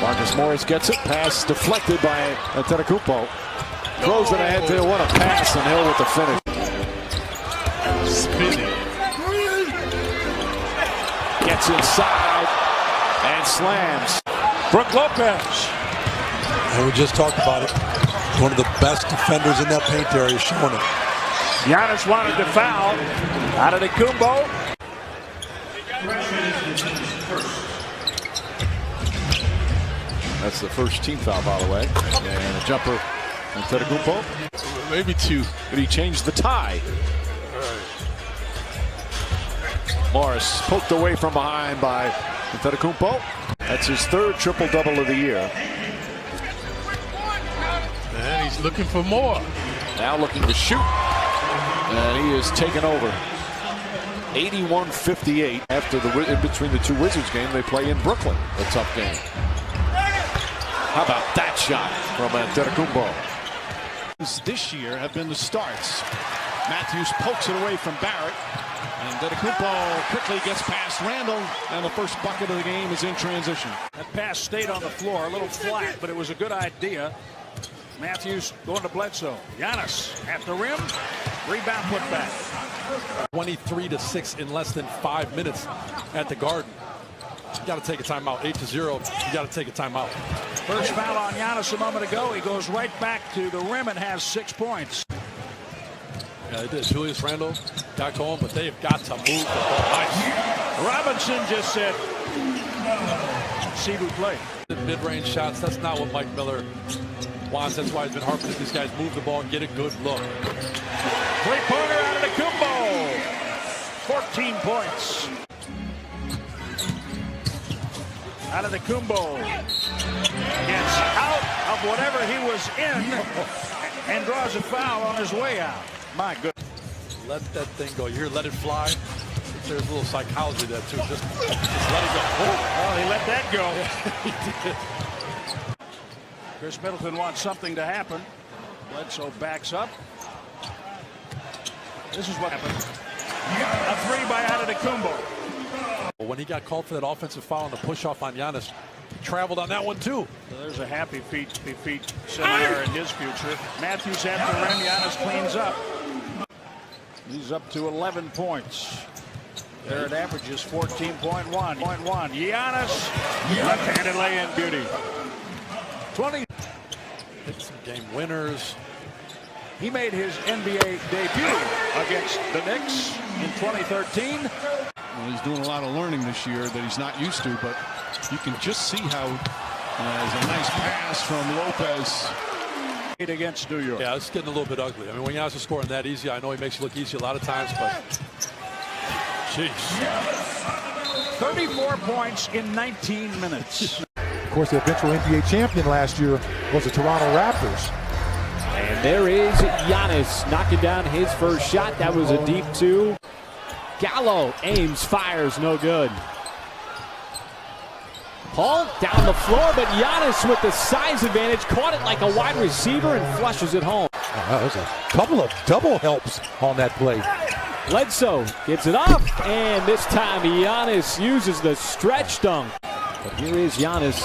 Marcus Morris gets it. Pass deflected by Antetokounmpo. Throws it ahead to what a pass, and Hill with the finish. Spinning. Gets inside and slams. Brook Lopez. And we just talked about it. One of the best defenders in that paint area showing it. Giannis wanted to foul. Antetokounmpo. That's the first team foul, by the way. And a jumper, Antetokounmpo. Maybe 2. But he changed the tie. Morris poked away from behind by Antetokounmpo. That's his 3rd triple-double of the year. And he's looking for more. Now looking to shoot. And he is taken over. 81-58 after in between the 2 Wizards game. They play in Brooklyn. A tough game. How about that shot from Antetokounmpo? This year have been the starts. Matthews pokes it away from Barrett. And Antetokounmpo quickly gets past Randall, and the first bucket of the game is in transition. That pass stayed on the floor, a little flat, but it was a good idea. Matthews going to Bledsoe. Giannis at the rim. Rebound put back. 23-6 in less than 5 minutes at the Garden. You got to take a timeout. 8-0. You got to take a timeout. First foul on Giannis a moment ago. He goes right back to the rim and has 6 points. Yeah, they did. Julius Randle got going, but they've got to move the ball. Nice. Robinson just said, see who play. The mid-range shots, that's not what Mike Miller wants. That's why he's been harping that these guys move the ball and get a good look. Three-pointer out of Antetokounmpo. 14 points. Out of Antetokounmpo. Gets out of whatever he was in and draws a foul on his way out. My goodness. Let that thing go. You hear let it fly? There's a little psychology there, too. Just let it go. Well, he let that go. He did. Chris Middleton wants something to happen. Bledsoe backs up. This is what happened. A three by Antetokounmpo. When he got called for that offensive foul and the push-off on Giannis, he traveled on that one, too. So there's a happy feet seminar in his future. Matthews at the rim. Giannis cleans up. He's up to 11 points. There it averages 14.1. Giannis, left-handed lay-in beauty. 20. Hit some game winners. He made his NBA debut against the Knicks in 2013. Well, he's doing a lot of learning this year that he's not used to, but you can just see how there's a nice pass from Lopez. Against New York. Yeah, it's getting a little bit ugly. I mean, when Giannis is scoring that easy, I know he makes it look easy a lot of times, but jeez. 34 points in 19 minutes. Of course, the eventual NBA champion last year was the Toronto Raptors. And there is Giannis knocking down his first shot. That was a deep two. Gallo aims, fires, no good. Paul down the floor, but Giannis with the size advantage caught it like a wide receiver and flushes it home. There's a couple of double helps on that play. Bledsoe gives it up, and this time Giannis uses the stretch dunk. But here is Giannis.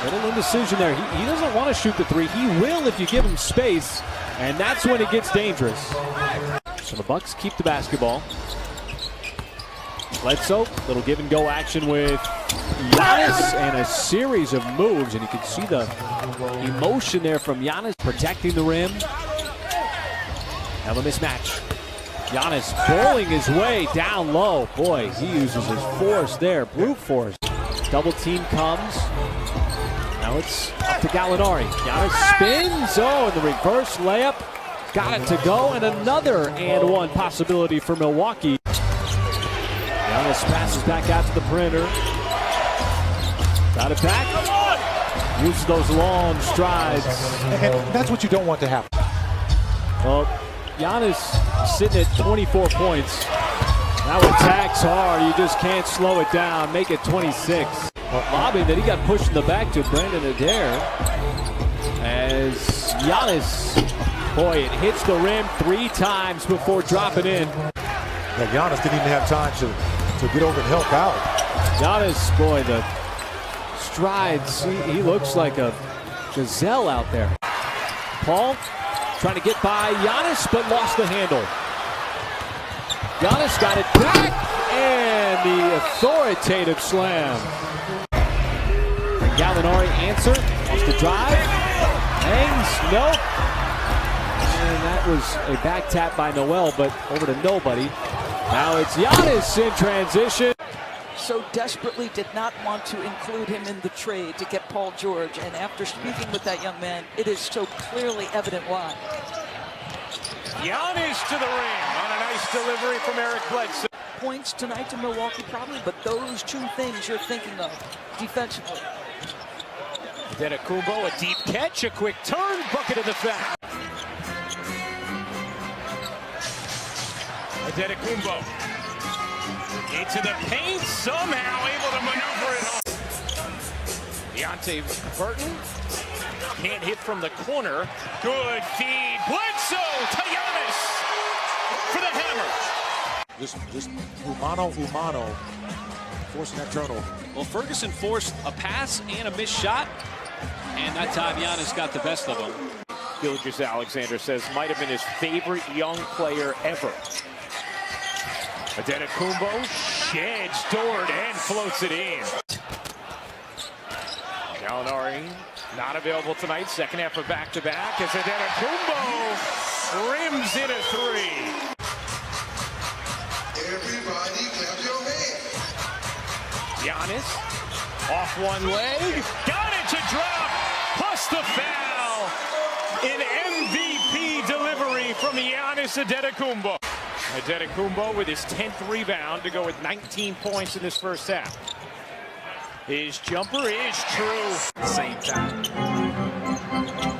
Little indecision there. He doesn't want to shoot the three. He will if you give him space, and that's when it gets dangerous. So the Bucks keep the basketball. Bledsoe, little give and go action with Giannis and a series of moves, and you can see the emotion there from Giannis protecting the rim. Have a mismatch. Giannis bowling his way down low. Boy, he uses his force there, brute force. Double team comes. Now it's up to Gallinari. Giannis spins. Oh, and the reverse layup. Got it to go, and another and one possibility for Milwaukee. Giannis passes back out to the perimeter. Got it back. Uses those long strides. And that's what you don't want to happen. Well, Giannis sitting at 24 points. Now attacks hard. You just can't slow it down. Make it 26. Lobbing that he got pushed in the back to Brandon Adair. As Giannis, boy, it hits the rim 3 times before dropping in. Yeah, Giannis didn't even have time to get over and help out. Giannis, boy, the strides, he looks like a gazelle out there. Paul trying to get by Giannis, but lost the handle. Giannis got it back, and the authoritative slam. Gallinari answer, wants to drive, hangs, nope. And that was a back tap by Noel, but over to nobody. Now it's Giannis in transition. So desperately did not want to include him in the trade to get Paul George. And after speaking with that young man, it is so clearly evident why. Giannis to the rim on a nice delivery from Eric Bledsoe. Points tonight to Milwaukee probably, but those 2 things you're thinking of defensively. Antetokounmpo, a deep catch, a quick turn, bucket of the foul. Antetokounmpo into the paint, somehow able to maneuver it home. Deontay Burton can't hit from the corner. Good feed. Bledsoe to Giannis for the hammer. Just Umano, forcing that turnover. Well, Ferguson forced a pass and a missed shot. And that time Giannis got the best of him. Gilgeous-Alexander says might have been his favorite young player ever. Antetokounmpo sheds Dort and floats it in. Gallinari not available tonight. Second half of back-to-back as Antetokounmpo rims in a three. Everybody clap your hands. Giannis off one leg. Got it to drop. Plus the foul. An MVP delivery from Giannis Antetokounmpo. Antetokounmpo with his 10th rebound to go with 19 points in this first half. His jumper is true. Same time.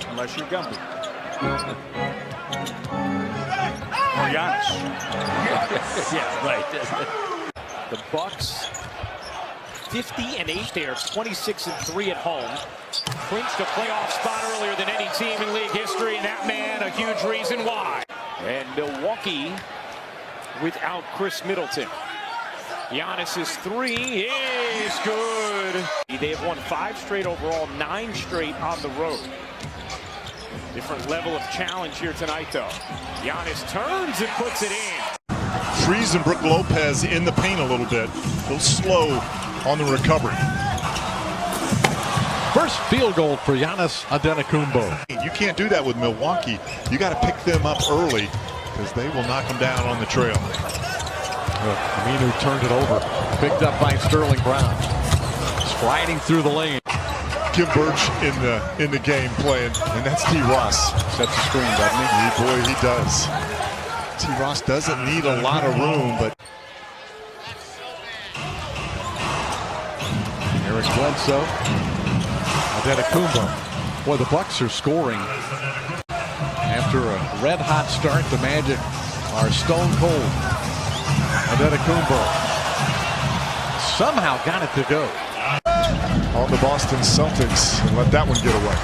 Unless you're Gumby. Or Giannis. Yeah, right. The Bucks 50-8. They are 26-3 at home. Clinched a playoff spot earlier than any team in league history, and that man a huge reason why. And Milwaukee without Chris Middleton. Giannis's three is good. They have won 5 straight overall, 9 straight on the road. Different level of challenge here tonight, though. Giannis turns and puts it in. Freezing Brook Lopez in the paint a little bit. A little slow on the recovery. First field goal for Giannis Antetokounmpo. You can't do that with Milwaukee. You got to pick them up early because they will knock them down on the trail. Aminu turned it over. Picked up by Sterling Brown. Striding through the lane. Kim Birch in the game playing, and that's T. Ross. Sets the screen, doesn't he? Boy, he does. T. Ross doesn't need a lot of room, but Eric Bledsoe. Antetokounmpo. Boy, the Bucks are scoring. After a red-hot start, the Magic are stone cold. Antetokounmpo somehow got it to go. On the Boston Celtics, and let that one get away.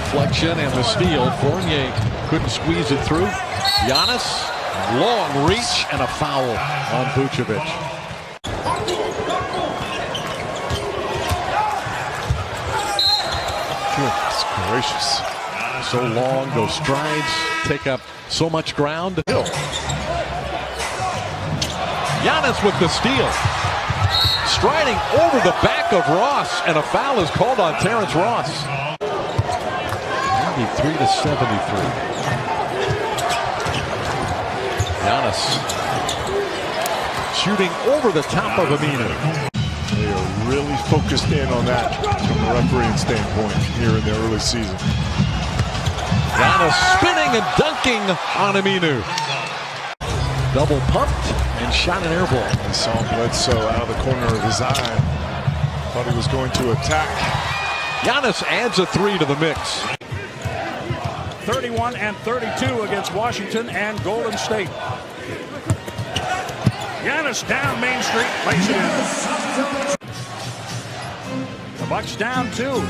Deflection and the steal. Fournier couldn't squeeze it through. Giannis, long reach and a foul on Vucevic. Goodness gracious. So long, those strides take up so much ground. Hill. Giannis with the steal. Striding over the back of Ross, and a foul is called on Terrence Ross. 93-73. Giannis shooting over the top of Aminu. They are really focused in on that from a refereeing standpoint here in the early season. Giannis spinning and dunking on Aminu. Double pumped and shot an air ball. I saw Bledsoe out of the corner of his eye. Thought he was going to attack. Giannis adds a 3 to the mix. 31-32 against Washington and Golden State. Giannis down Main Street, plays it in. The Bucks down 2.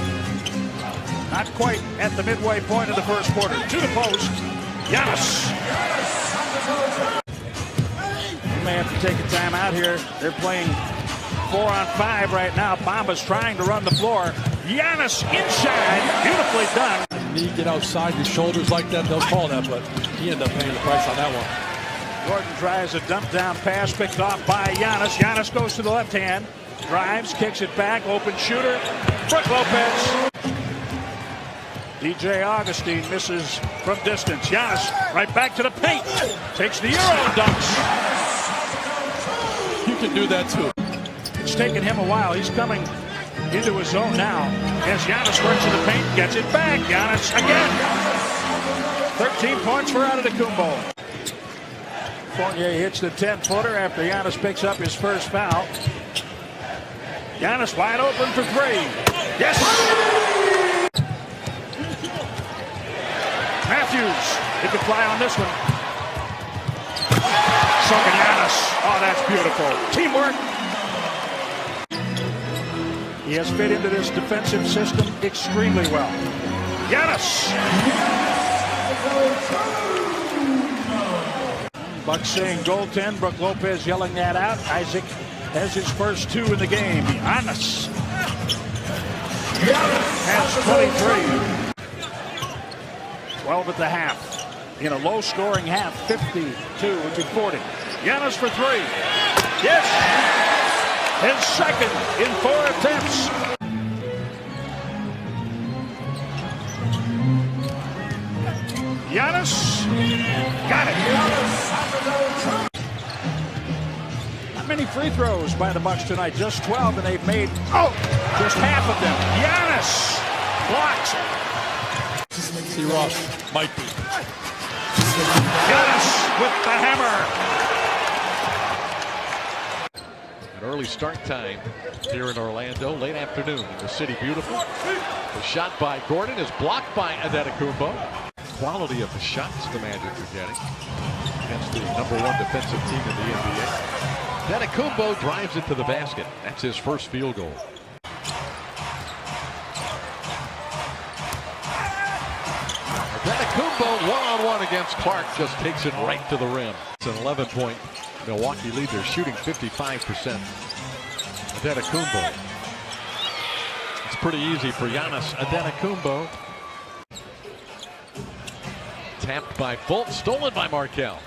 Not quite at the midway point of the first quarter. To the post, Giannis. You may have to take a time out here. They're playing 4-on-5 right now. Bamba's trying to run the floor. Giannis inside, beautifully done. Knee get outside his shoulders like that, they'll call that, but he ended up paying the price on that one. Gordon tries a dump down pass, picked off by Giannis. Giannis goes to the left hand, drives, kicks it back, open shooter. Brook Lopez. DJ Augustine misses from distance. Giannis right back to the paint. Takes the Euro and dunks. You can do that too. It's taken him a while. He's coming into his zone now. As Giannis works in the paint, gets it back. Giannis again. 13 points for Antetokounmpo. Fournier hits the 10-footer after Giannis picks up his first foul. Giannis wide open for 3. Yes! Matthews, he could fly on this one. Sunken Giannis. Oh, that's beautiful. Teamwork. He has fit into this defensive system extremely well. Giannis. Bucks saying goaltend. Brook Lopez yelling that out. Isaac has his first 2 in the game. Giannis. Giannis 23. 12 at the half. In a low-scoring half, 52 would be 40. Giannis for three. Yes! His second in 4 attempts. Giannis got it. Not many free throws by the Bucks tonight. Just 12, and they've made just half of them. Giannis blocks. See Ross might be. Giannis with the hammer. An early start time here in Orlando, late afternoon in the city beautiful. The shot by Gordon is blocked by Antetokounmpo. Quality of the shots the Magic are getting against the #1 defensive team in the NBA. Antetokounmpo drives it to the basket. That's his first field goal. Antetokounmpo one-on-one against Clark, just takes it right to the rim. It's an 11-point Milwaukee lead. They're shooting 55%. Antetokounmpo. It's pretty easy for Giannis Antetokounmpo. Tapped by Fultz, stolen by Markelle.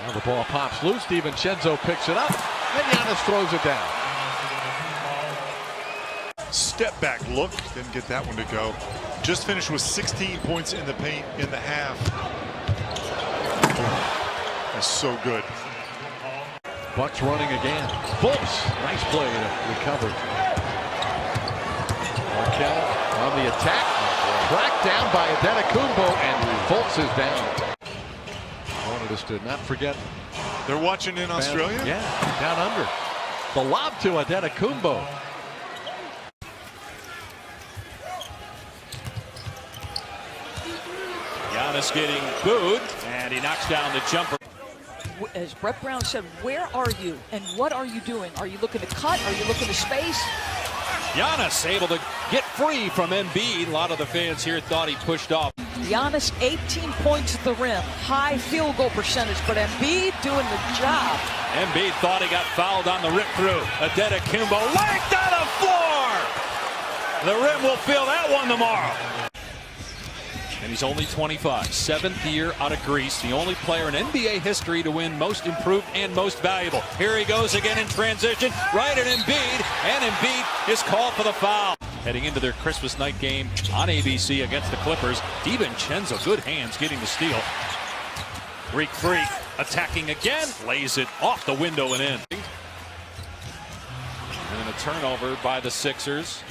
Now the ball pops loose. DiVincenzo picks it up, and Giannis throws it down. Step back look, didn't get that one to go. Just finished with 16 points in the paint in the half. That's so good. Bucks running again. Fultz, nice play to recover. Markelle on the attack. Tracked down by Antetokounmpo, and Fultz is down. I wanted us to not forget. They're watching in Australia? Yeah, down under. The lob to Antetokounmpo. Giannis getting booed, and he knocks down the jumper. As Brett Brown said, where are you and what are you doing? Are you looking to cut? Are you looking to space? Giannis able to get free from Embiid. A lot of the fans here thought he pushed off. Giannis 18 points at the rim, high field goal percentage, but Embiid doing the job. Embiid thought he got fouled on the rip through. Antetokounmpo lanked on the floor. The rim will feel that one tomorrow. And he's only 25, 7th year out of Greece, the only player in NBA history to win Most Improved and Most Valuable. Here he goes again in transition, right at Embiid, and Embiid is called for the foul. Heading into their Christmas night game on ABC against the Clippers, DiVincenzo, good hands getting the steal. Greek Freak attacking again, lays it off the window and in. And then a turnover by the Sixers.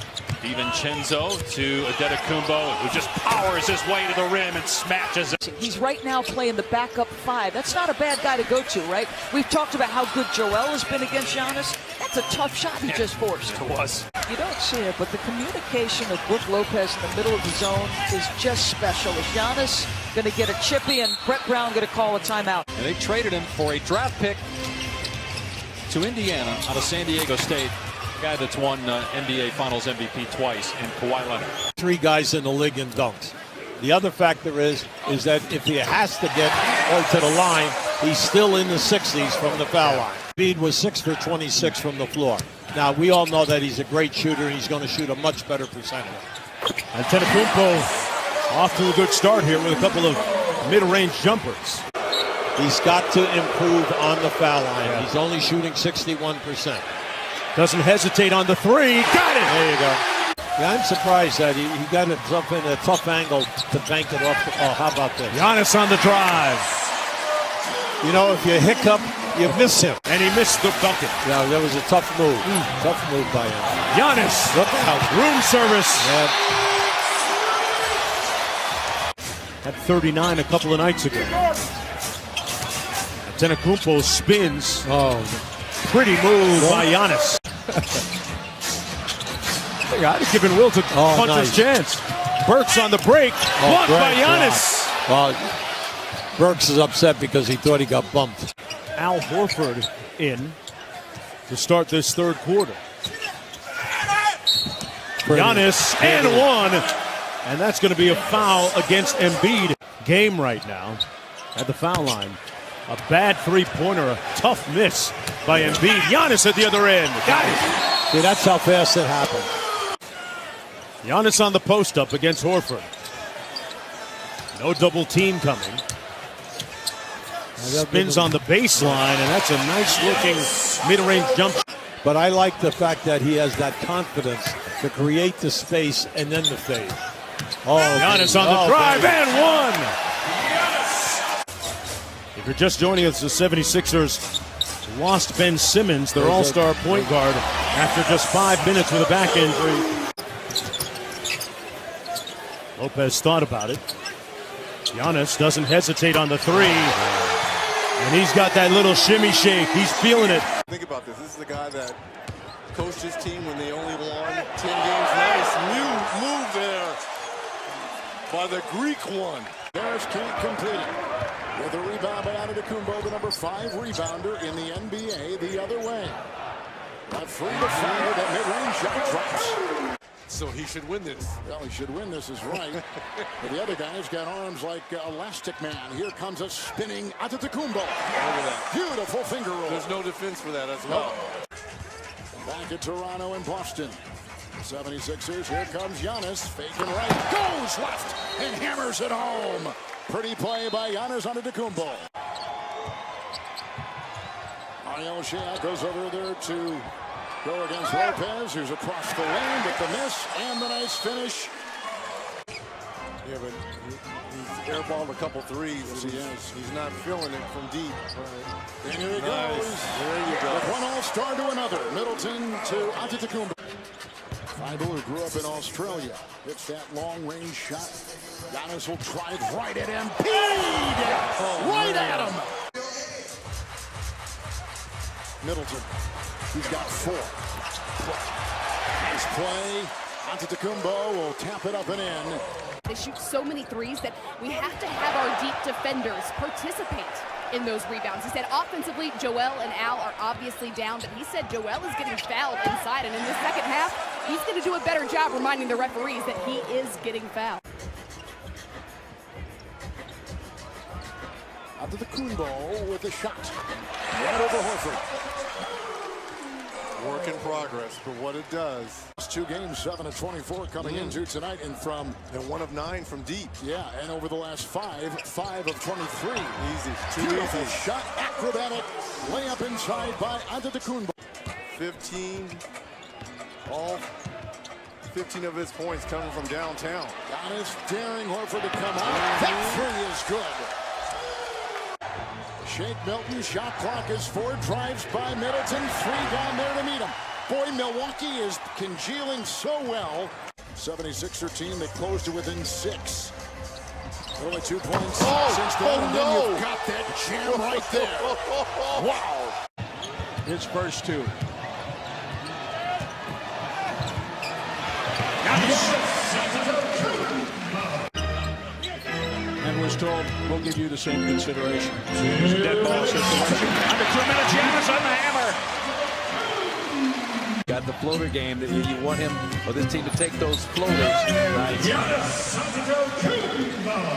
DiVincenzo to Antetokounmpo, who just powers his way to the rim and smashes it. He's right now playing the backup 5. That's not a bad guy to go to, right? We've talked about how good Joel has been against Giannis. That's a tough shot he just forced. It was. You don't see it, but the communication of Brook Lopez in the middle of the zone is just special. Is Giannis going to get a chippy and Brett Brown going to call a timeout? And they traded him for a draft pick to Indiana out of San Diego State. Guy that's won NBA Finals MVP twice in Kawhi Leonard. 3 guys in the league in dunks. The other factor is that if he has to get to the line, he's still in the 60s from the foul line. Embiid was 6 for 26 from the floor. Now, we all know that he's a great shooter, and he's going to shoot a much better percentage. Antetokounmpo off to a good start here with a couple of mid-range jumpers. He's got to improve on the foul line. Yeah. He's only shooting 61%. Doesn't hesitate on the 3. Got it! There you go. Yeah, I'm surprised that he got himself in a tough angle to bank it off. Oh, how about this? Giannis on the drive. You know, if you hiccup, you miss him. And he missed the bucket. Yeah, that was a tough move. Tough move by him. Giannis, look out. Room service. Yeah. Had 39 a couple of nights ago. Antetokounmpo spins. Oh, pretty move by Giannis. I'd have given Will to punch his chance. Burks on the break. Blocked by Giannis. Well, Burks is upset because he thought he got bumped. Al Horford in to start this third quarter. Giannis and 1. And that's going to be a foul against Embiid. Game right now at the foul line. A bad three-pointer, a tough miss by Embiid. Giannis at the other end. Got it. See, that's how fast it happened. Giannis on the post up against Horford. No double team coming. Spins on the baseline, and that's a nice looking mid-range jump. But I like the fact that he has that confidence to create the space and then the fade. Oh, Giannis on the drive and one. If you're just joining us, the 76ers lost Ben Simmons, their all-star point guard, after just 5 minutes with a back injury. Lopez thought about it. Giannis doesn't hesitate on the three. And he's got that little shimmy shake. He's feeling it. Think about this. This is the guy that coached his team when they only won 10 games. Nice move there by the Greek one. Harris can't complete it. With a rebound by Antetokounmpo, the number 5 rebounder in the NBA, the other way. Not free to fire, that mid-range shot drops. So he should win this. Well, he should win this is right. But the other guy's got arms like Elastic Man. Here comes a spinning Antetokounmpo. Look at that. Beautiful finger roll. There's no defense for that as well. Back at Toronto and Boston. The 76ers, here comes Giannis. Faking right, goes left, and hammers it home. Pretty play by Giannis Antetokounmpo. Ariel Shea goes over there to go against Lopez, who's across the lane with the miss and the nice finish. Yeah, but he's airballed a couple threes. Yes, he is. He's not feeling it from deep. And here he goes. There you go. With one all-star to another. Middleton to Antetokounmpo. Feibel, who grew up in Australia, hits that long-range shot. Giannis will drive right at Embiid. Right at him. Middleton. He's got 4. Nice play. Antetokounmpo will tap it up and in. They shoot so many threes that we have to have our deep defenders participate in those rebounds. He said offensively, Joel and Al are obviously down, but he said Joel is getting fouled inside, and in the second half, he's going to do a better job reminding the referees that he is getting fouled. Antetokounmpo with a shot. Right over Horford. Work in progress, but what it does. It's 2 games, 7 of 24 coming into tonight, and from and 1 of 9 from deep. Yeah, and over the last 5 of 23. Easy, too Beautiful easy. shot, acrobatic layup inside by Antetokounmpo. 15, all 15 of his points coming from downtown. Giannis daring Horford to come out. That three is good. Shake Milton, shot clock is 4, drives by Middleton, 3 down there to meet him. Boy, Milwaukee is congealing so well. 76er team that closed to within 6. Only 2 points since then, and then you've got that jam right there. Wow. His first 2. And was told, we'll give you the same consideration. It's a dead ball situation. Under 2 minutes, Giannis on the hammer. Got the floater game. That you want him or this team to take those floaters. Nice.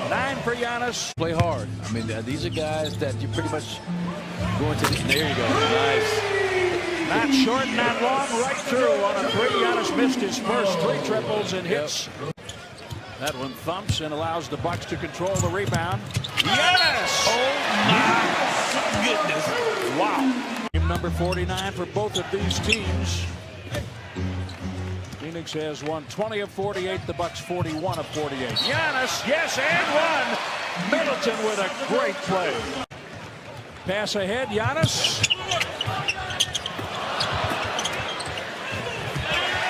9 for Giannis. Play hard. I mean, these are guys that you pretty much going to. There you go. Nice. Not short, not long, right through on a 3. Giannis missed his first 3 triples and hits. That one thumps and allows the Bucks to control the rebound. Giannis! Oh my goodness. Wow. Game number 49 for both of these teams. Phoenix has won 20 of 48, the Bucks 41 of 48. Giannis, yes, and 1. Middleton with a great play. Pass ahead, Giannis.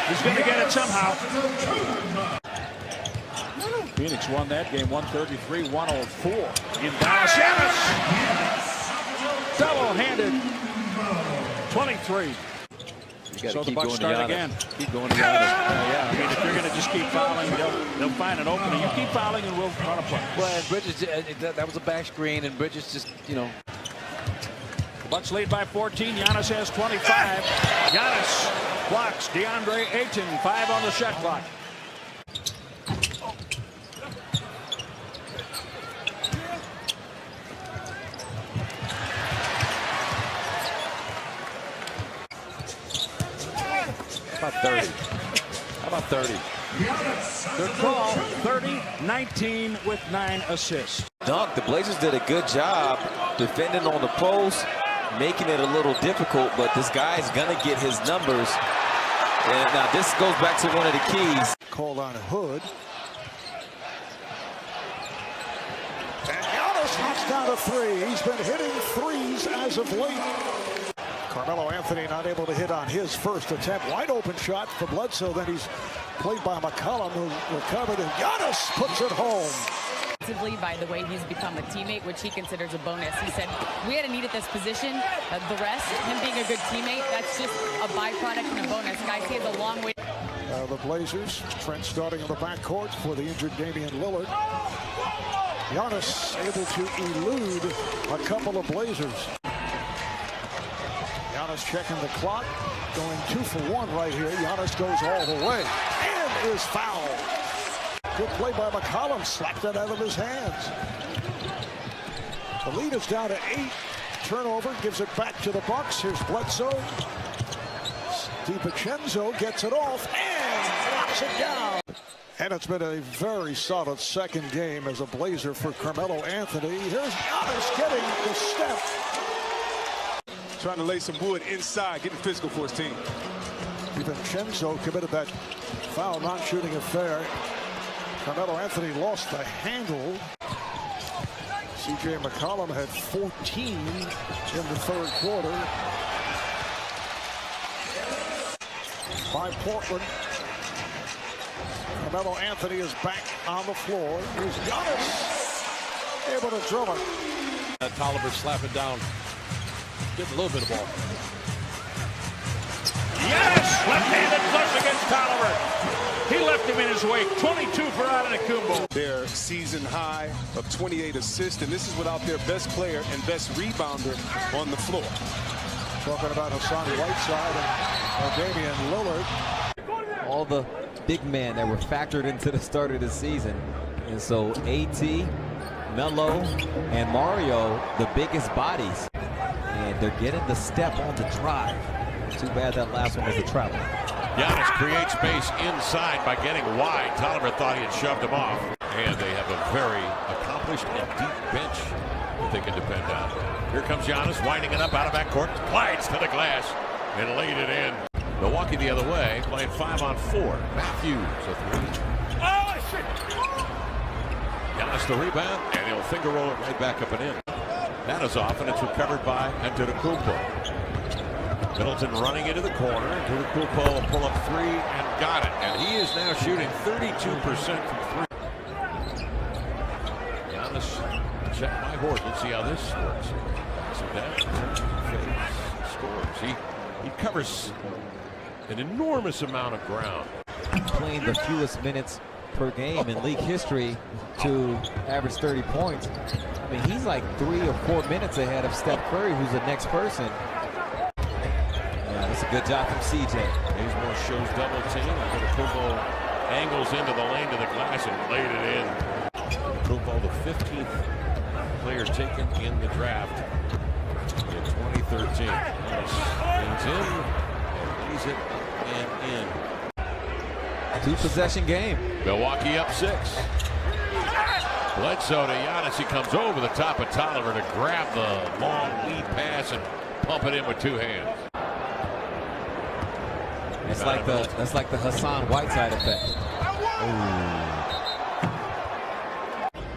He's going to get it somehow. Phoenix won that game 133-104 in Dallas. Giannis! Double-handed 23. So the Bucks start again. Keep going to Giannis. Yeah, I mean, if you're going to just keep fouling, they'll find an opening. You keep fouling and we'll run a play. Well, and Bridges, that was a back screen, and Bridges just, you know. The Bucks lead by 14. Giannis has 25. Giannis blocks DeAndre Ayton. 5 on the shot clock. About 30. How about 30? Good call. 30-19 with 9 assists. Dunk, the Blazers did a good job defending on the post, making it a little difficult, but this guy's going to get his numbers. And now this goes back to one of the keys. Called on Hood. And Giannis knocks down a three. He's been hitting threes as of late. Carmelo Anthony not able to hit on his first attempt. Wide open shot for Bledsoe. Then he's played by McCollum, who recovered, and Giannis puts it home. By the way he's become a teammate, which he considers a bonus. He said, we had a need at this position. The rest, him being a good teammate, that's just a byproduct and a bonus. Guys, he has a long way. The Blazers, Trent starting on the backcourt for the injured Damian Lillard. Giannis able to elude a couple of Blazers. Giannis checking the clock, going 2 for 1 right here. Giannis goes all the way and is fouled. Good play by McCollum, slapped that out of his hands. The lead is down to 8. Turnover gives it back to the Bucks. Here's Bledsoe. DiVincenzo gets it off and knocks it down. And it's been a very solid second game as a Blazer for Carmelo Anthony. Here's Giannis getting the step. Trying to lay some wood inside, getting physical for his team. DiVincenzo committed that foul, non-shooting affair. Carmelo Anthony lost the handle. C.J. McCollum had 14 in the third quarter. By Portland. Carmelo Anthony is back on the floor. Here's Giannis able to drill it. Tolliver slapping down. Getting a little bit of ball. Yes! Left-handed flush against Tolliver. He left him in his wake. 22 for Antetokounmpo. Their season high of 28 assists, and this is without their best player and best rebounder on the floor. Talking about Hassan Whiteside and Damian Lillard. All the big men that were factored into the start of the season. And so AT, Melo, and Mario, the biggest bodies. And they're getting the step on the drive. Too bad that last one was a travel. Giannis creates space inside by getting wide. Tolliver thought he had shoved him off. And they have a very accomplished and deep bench that they can depend on. Here comes Giannis, winding it up out of backcourt. Glides to the glass and laid it in. Milwaukee the other way, playing 5-on-4. Matthews a three. Oh, shit! Giannis the rebound, and he'll finger roll it right back up and in. That is off, and it's recovered by Antetokounmpo. Middleton running into the corner. Antetokounmpo will pull up three and got it. And he is now shooting 32% from three. Giannis, check my horse. Let's see how this works. So that scores. He covers an enormous amount of ground. Playing the fewest minutes per game in league history to average 30 points. I mean, he's like 3 or 4 minutes ahead of Steph Curry, who's the next person. Yeah, that's a good job from CJ. Bazemore shows double team. Antetokounmpo angles into the lane to the glass and laid it in. Antetokounmpo, the 15th player taken in the draft in 2013. Leans in and lays it and in. 2-possession game. Milwaukee up 6. Bledsoe to Giannis. He comes over the top of Tolliver to grab the long lead pass and pump it in with 2 hands. That's like the Hassan Whiteside effect.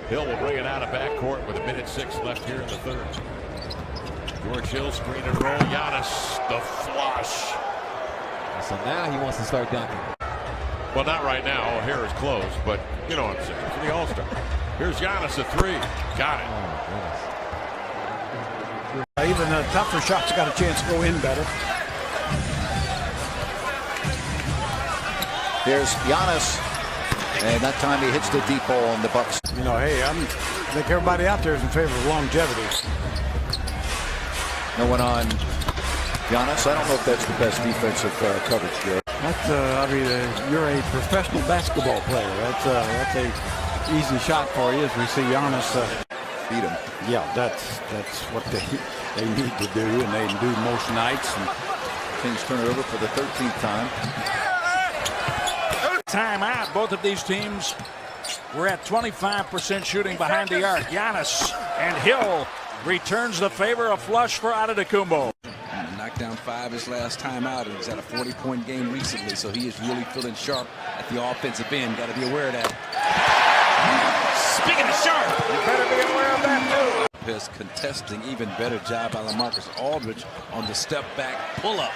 Hill will bring it out of backcourt with 1:06 left here in the third. George Hill screen and roll. Giannis the flush. So now he wants to start dunking. Well, not right now. Hair is closed, but you know what I'm saying. For the All-Star. Here's Giannis a 3. Got it. Even the tougher shots got a chance to go in better. Here's Giannis, and that time he hits the deep ball on the Bucks. You know, hey, I think everybody out there is in favor of longevity. No one on Giannis. I don't know if that's the best defensive coverage, Jerry. That's, I mean, you're a professional basketball player. That's a easy shot for you as we see Giannis beat him. Yeah, that's what they need to do, and they do most nights. And Kings turn it over for the 13th time. timeout. Both of these teams were at 25% shooting behind the arc. Giannis and Hill returns the favor. A flush for Antetokounmpo. Knocked down 5 his last time out, and he's had a 40-point game recently, so he is really feeling sharp at the offensive end. Got to be aware of that. Speaking of sharp, you better be aware of that too. His contesting, even better job by LaMarcus Aldridge on the step back pull-up.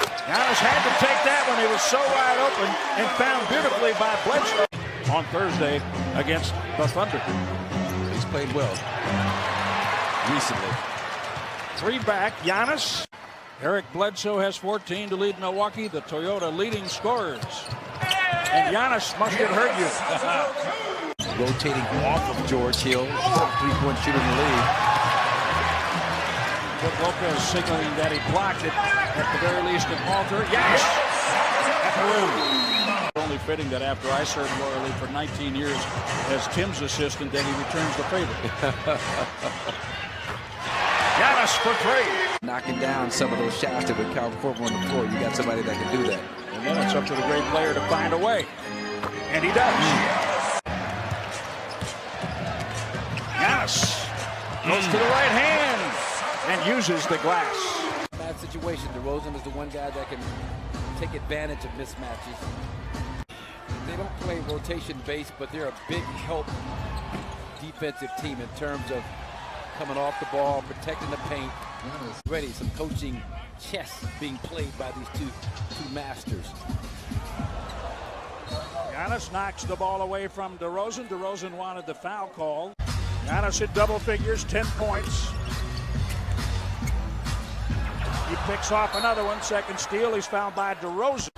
Giannis had to take that one. He was so wide open and found beautifully by Bledsoe on Thursday against the Thunder. He's played well recently. 3 back, Giannis. Eric Bledsoe has 14 to lead Milwaukee, the Toyota leading scorers. And Giannis must have heard you. Rotating off of George Hill, 3-point shooter in the league. Brook Lopez signaling that he blocked it at the very least at Walter. Yes! At the rim. Only fitting that after I served loyally for 19 years as Tim's assistant that he returns the favor. Giannis for 3. Knocking down some of those shots that with Cal Korver on the floor. You got somebody that can do that. And then it's up to the great player to find a way. And he does. Giannis goes to the right hand and uses the glass. Bad situation. DeRozan is the one guy that can take advantage of mismatches. They don't play rotation based, but they're a big help defensive team in terms of coming off the ball, protecting the paint. Ready, some coaching chess being played by these two masters. Giannis knocks the ball away from DeRozan. DeRozan wanted the foul call. Giannis hit double figures, 10 points. He picks off another one, second steal. He's fouled by DeRozan.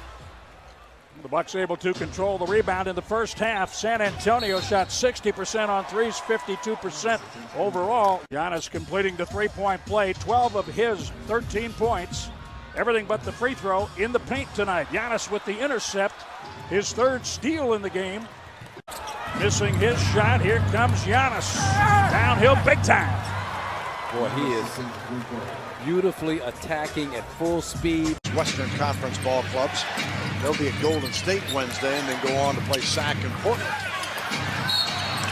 The Bucks able to control the rebound in the first half. San Antonio shot 60% on threes, 52% overall. Giannis completing the three-point play, 12 of his 13 points. Everything but the free throw in the paint tonight. Giannis with the intercept, his 3rd steal in the game. Missing his shot. Here comes Giannis. Downhill big time. Boy, he is beautifully attacking at full speed. Western Conference ball clubs. They'll be at Golden State Wednesday and then go on to play Sac in Portland.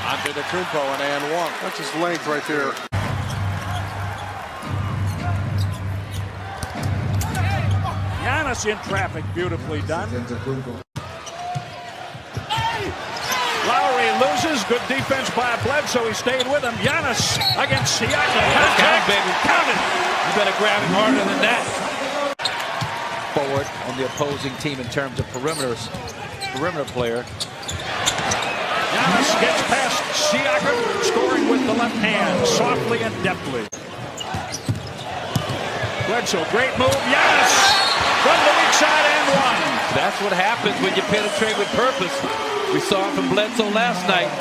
Antetokounmpo and 1. That's his length right there. Giannis in traffic, beautifully done. Lowry loses. Good defense by Bledsoe. He stayed with him. Giannis against Siakam. Contact. Count it. You better grab him harder than that. Forward on the opposing team in terms of perimeter player. Giannis gets past Siakam, scoring with the left hand, softly and deftly. Bledsoe, great move. Giannis from the weak side and 1. That's what happens when you penetrate with purpose. We saw it from Bledsoe last night.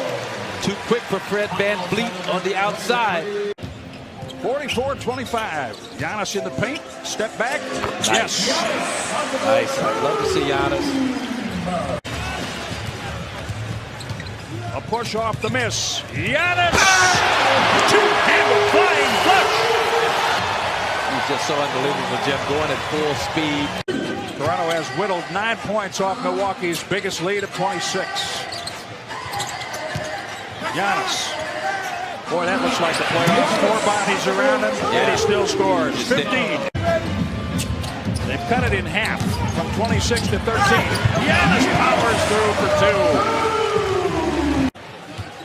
Too quick for Fred VanVleet on the outside. 44-25. Giannis in the paint. Step back. Nice. Yes. Nice. I'd love to see Giannis. A push off the miss. Giannis! Two-handed flying flush. He's just so unbelievable, Jim, going at full speed. Toronto has whittled 9 points off Milwaukee's biggest lead of 26. Giannis. Boy, that looks like the playoffs. 4 bodies around him, and he still scores. 15. They've cut it in half from 26 to 13. Giannis powers through for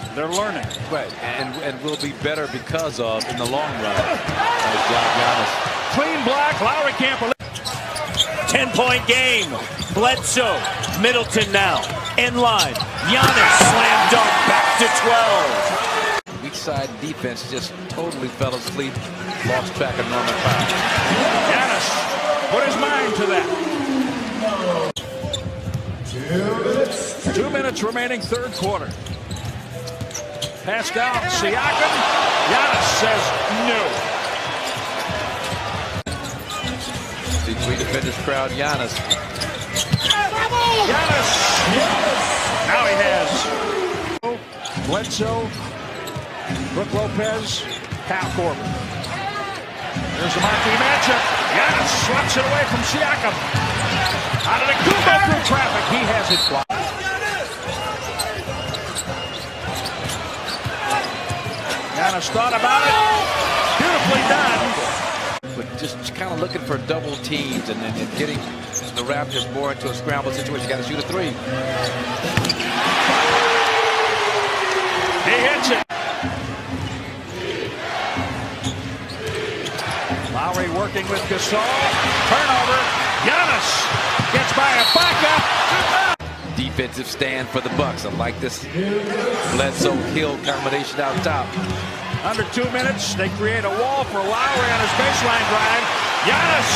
2. They're learning. Right, and will be better because of in the long run. Nice job, Giannis. Clean block. Lowry can't believe. 10-point game. Bledsoe, Middleton now. In line. Giannis slam dunk back to 12. Weak side defense just totally fell asleep. Lost track of Norman Powell. Giannis put his mind to that. 2 minutes remaining, third quarter. Pass down, Siakam. Giannis says no. The three defenders crowd Giannis. Giannis. Now he has Bledsoe, Brook Lopez, Cal Korver. There's a marquee matchup. Giannis swats it away from Siakam. Antetokounmpo through traffic. He has it blocked. Giannis thought about it. Beautifully done. But just kind of looking for double teams and then getting the Raptors more into a scramble situation. Got to shoot a three. He hits it. Lowry working with Gasol. Turnover. Giannis gets by Ibaka. Defensive stand for the Bucks. I like this Bledsoe Hill combination out top. Under 2 minutes, they create a wall for Lowry on his baseline drive. Giannis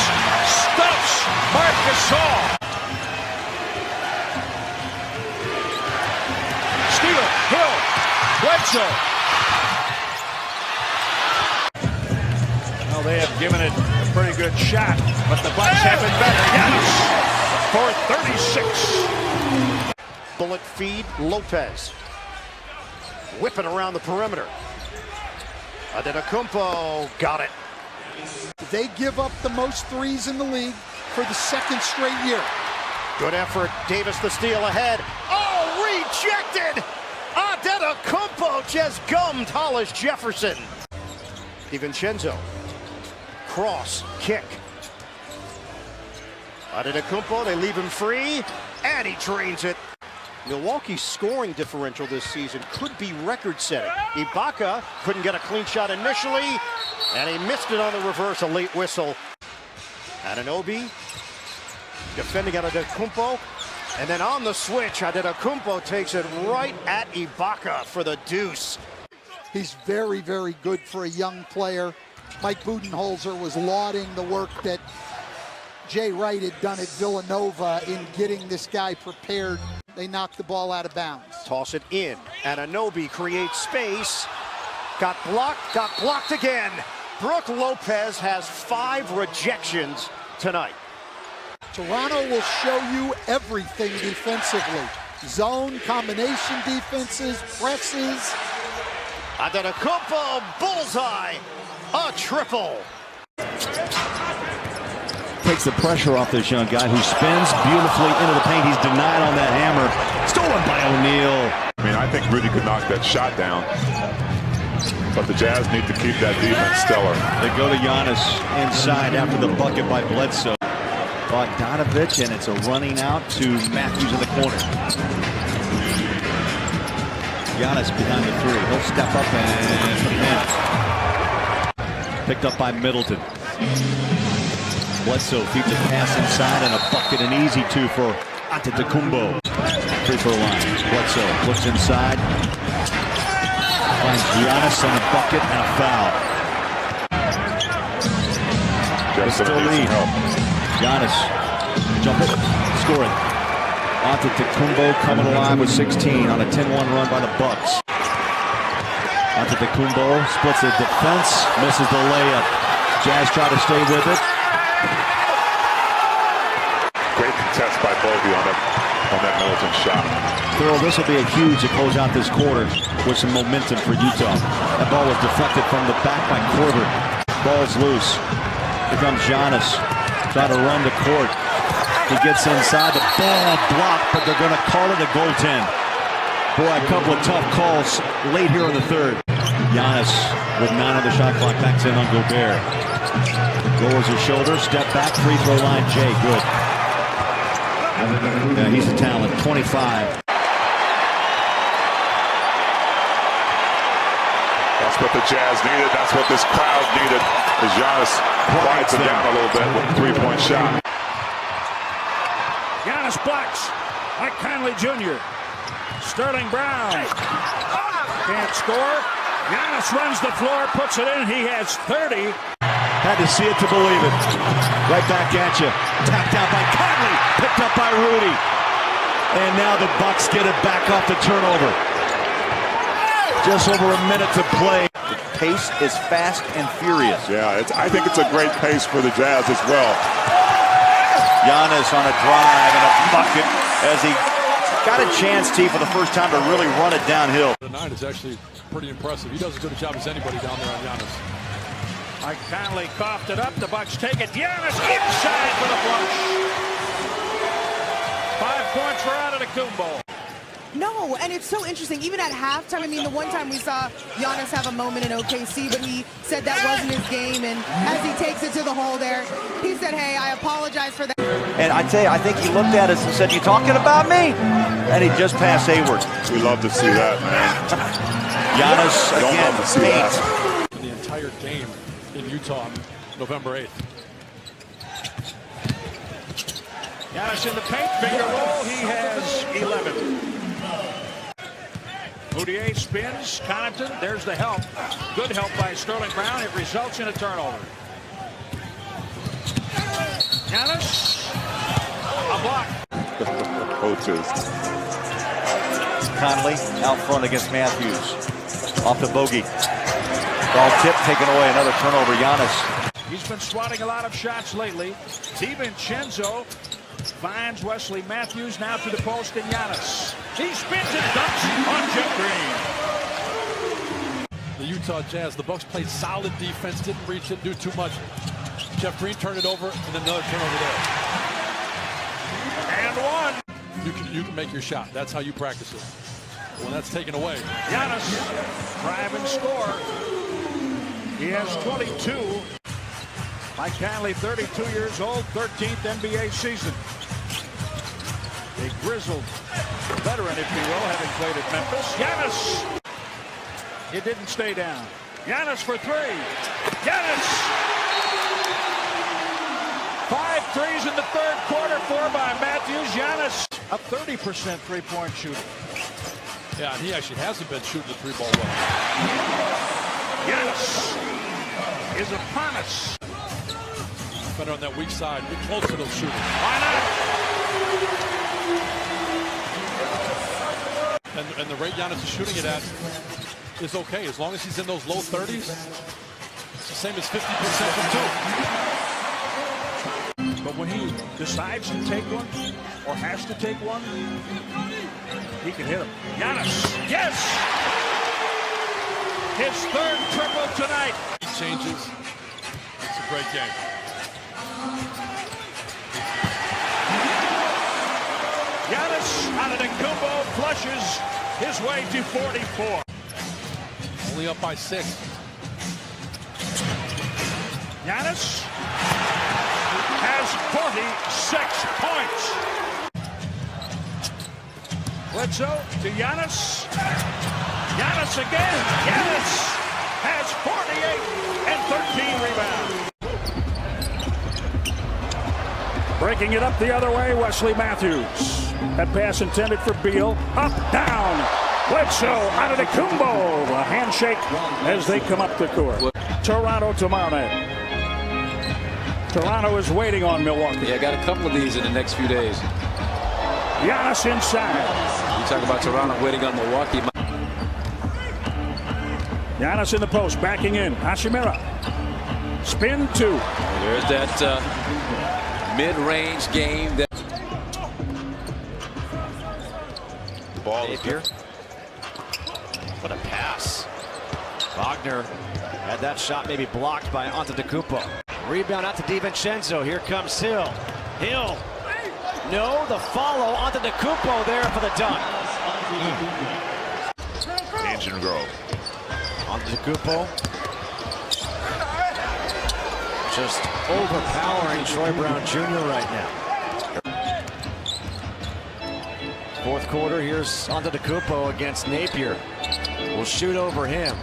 stuffs Marc Gasol. Steal, Hill, Bledsoe. Well, they have given it a pretty good shot, but the Bucks have been better. Giannis for 36. Bullet feed, Lopez. Whipping around the perimeter. Antetokounmpo got it. They give up the most threes in the league for the second straight year. Good effort. Davis the steal ahead. Oh, rejected! Antetokounmpo just gummed Hollis Jefferson. DiVincenzo. Cross, kick. Antetokounmpo, they leave him free, and he drains it. Milwaukee's scoring differential this season could be record-setting. Ibaka couldn't get a clean shot initially, and he missed it on the reverse, a late whistle. Anunoby defending Antetokounmpo, and then on the switch, Antetokounmpo takes it right at Ibaka for the deuce. He's very, very good for a young player. Mike Budenholzer was lauding the work that Jay Wright had done at Villanova in getting this guy prepared. They knocked the ball out of bounds. Toss it in. Anunoby creates space. Got blocked again. Brook Lopez has 5 rejections tonight. Toronto will show you everything defensively. Zone, combination defenses, presses. Antetokounmpo, bullseye, a triple. Takes the pressure off this young guy who spins beautifully into the paint. He's denied on that hammer. Stolen by O'Neal. I mean, I think Rudy could knock that shot down, but the Jazz need to keep that defense stellar. They go to Giannis inside after the bucket by Bledsoe. Bogdanovich, and it's a running out to Matthews in the corner. Giannis behind the three. He'll step up and put it in. Picked up by Middleton. Bledsoe feeds a pass inside and a bucket, an easy two for Antetokounmpo. Free throw line. Bledsoe looks inside. Finds Giannis and a bucket and a foul. Just still lead. Giannis jumping, scoring. Antetokounmpo coming alive with 16 on a 10-1 run by the Bucks. Antetokounmpo splits the defense, misses the layup. Jazz try to stay with it. Great contest by Bogey on that Middleton shot. Thurl, this will be a huge to close out this quarter with some momentum for Utah. That ball was deflected from the back by Korver. Ball's loose. Here comes Giannis. Try to run the court. He gets inside. The ball blocked, but they're going to call it a goaltend. Boy, a couple of tough calls late here in the third. Giannis with 9 on the shot clock. Backs in on Gobert. Lowers his shoulder. Step back. Free throw line. Jay, good. Yeah, he's a talent. 25. That's what the Jazz needed. That's what this crowd needed. As Giannis quiets it down a little bit with a 3-point shot. Giannis blocks. Mike Conley Jr. Sterling Brown can't score. Giannis runs the floor, puts it in. He has 30. Had to see it to believe it. Right back at you. Tapped out by Conley. Picked up by Rudy. And now the Bucks get it back off the turnover. Just over a minute to play. The pace is fast and furious. Yeah, I think it's a great pace for the Jazz as well. Giannis on a drive and a bucket as he got a chance, T, for the first time to really run it downhill. Tonight is actually pretty impressive. He does as good a job as anybody down there on Giannis. Mike Conley coughed it up. The Bucks take it. Giannis inside for the flush. 5 points for Antetokounmpo. No, and it's so interesting. Even at halftime, I mean, the one time we saw Giannis have a moment in OKC, but he said that wasn't his game. And as he takes it to the hole there, he said, hey, I apologize for that. And I tell you, I think he looked at us and said, you talking about me? And he just passed Hayward. We love to see that, man. Giannis again, to see that. The entire game in Utah, November 8th. Giannis in the paint, finger roll. He has 11. Moutier spins. Connaughton, there's the help. Good help by Sterling Brown. It results in a turnover. Giannis, a block. Coaches. Conley out front against Matthews. Off the bogey. Ball tip taken away. Another turnover. Giannis. He's been swatting a lot of shots lately. DiVincenzo finds Wesley Matthews now to the post and Giannis. He spins and dunks on Jeff Green. The Utah Jazz, the Bucks played solid defense, didn't reach it, do too much. Jeff Green turned it over, and another turnover there. And one. You can make your shot. That's how you practice it. When that's taken away. Giannis, drive and score. He has 22. Mike Conley, 32 years old, 13th NBA season. A grizzled veteran, if you will, having played at Memphis. Giannis. It didn't stay down. Giannis for three. Giannis. 5 threes in the third quarter, 4 by Matthews. Giannis, a 30% three-point shooter. Yeah, and he actually hasn't been shooting the three ball well. Giannis is a promise. Better on that weak side. Get close to those shooters. Why not? And the rate Giannis is shooting it at is okay. As long as he's in those low 30s, it's the same as 50% from two. But when he decides to take one or has to take one, he can hit him. Giannis, yes! His third triple tonight. He changes. It's a great game. Giannis Antetokounmpo flushes his way to 44. Only up by 6. Giannis has 46 points. Bledsoe to Giannis. Giannis again. Giannis has 48 and 13 rebounds. Breaking it up the other way, Wesley Matthews. That pass intended for Beal. Up, down. Bledsoe Antetokounmpo. A handshake as they come up the court. Toronto tomorrow night. Toronto is waiting on Milwaukee. Yeah, got a couple of these in the next few days. Giannis inside. You talk about Toronto waiting on Milwaukee. Giannis in the post, backing in. Hashimura. Spin 2. There's that mid-range game. That Ball is here. What a pass. Wagner had that shot maybe blocked by Antetokounmpo. Rebound out to DiVincenzo. Here comes Hill. Hill. No, the follow. Antetokounmpo there for the dunk. Engine Grove. Antetokounmpo. Just overpowering Troy Brown Jr. right now. Fourth quarter, here's Antetokounmpo against Napier. We'll shoot over him.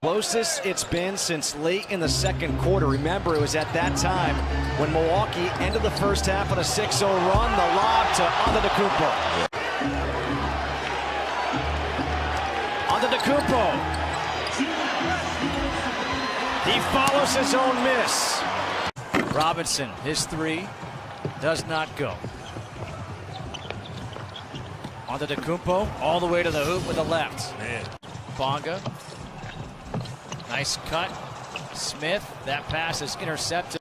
Closest it's been since late in the second quarter. Remember, it was at that time when Milwaukee ended the first half on a 6-0 run. The lob to Antetokounmpo. Antetokounmpo. He follows his own miss. Robinson, his three, does not go. Antetokounmpo all the way to the hoop with the left. Man. Bonga. Nice cut. Smith, that pass is intercepted.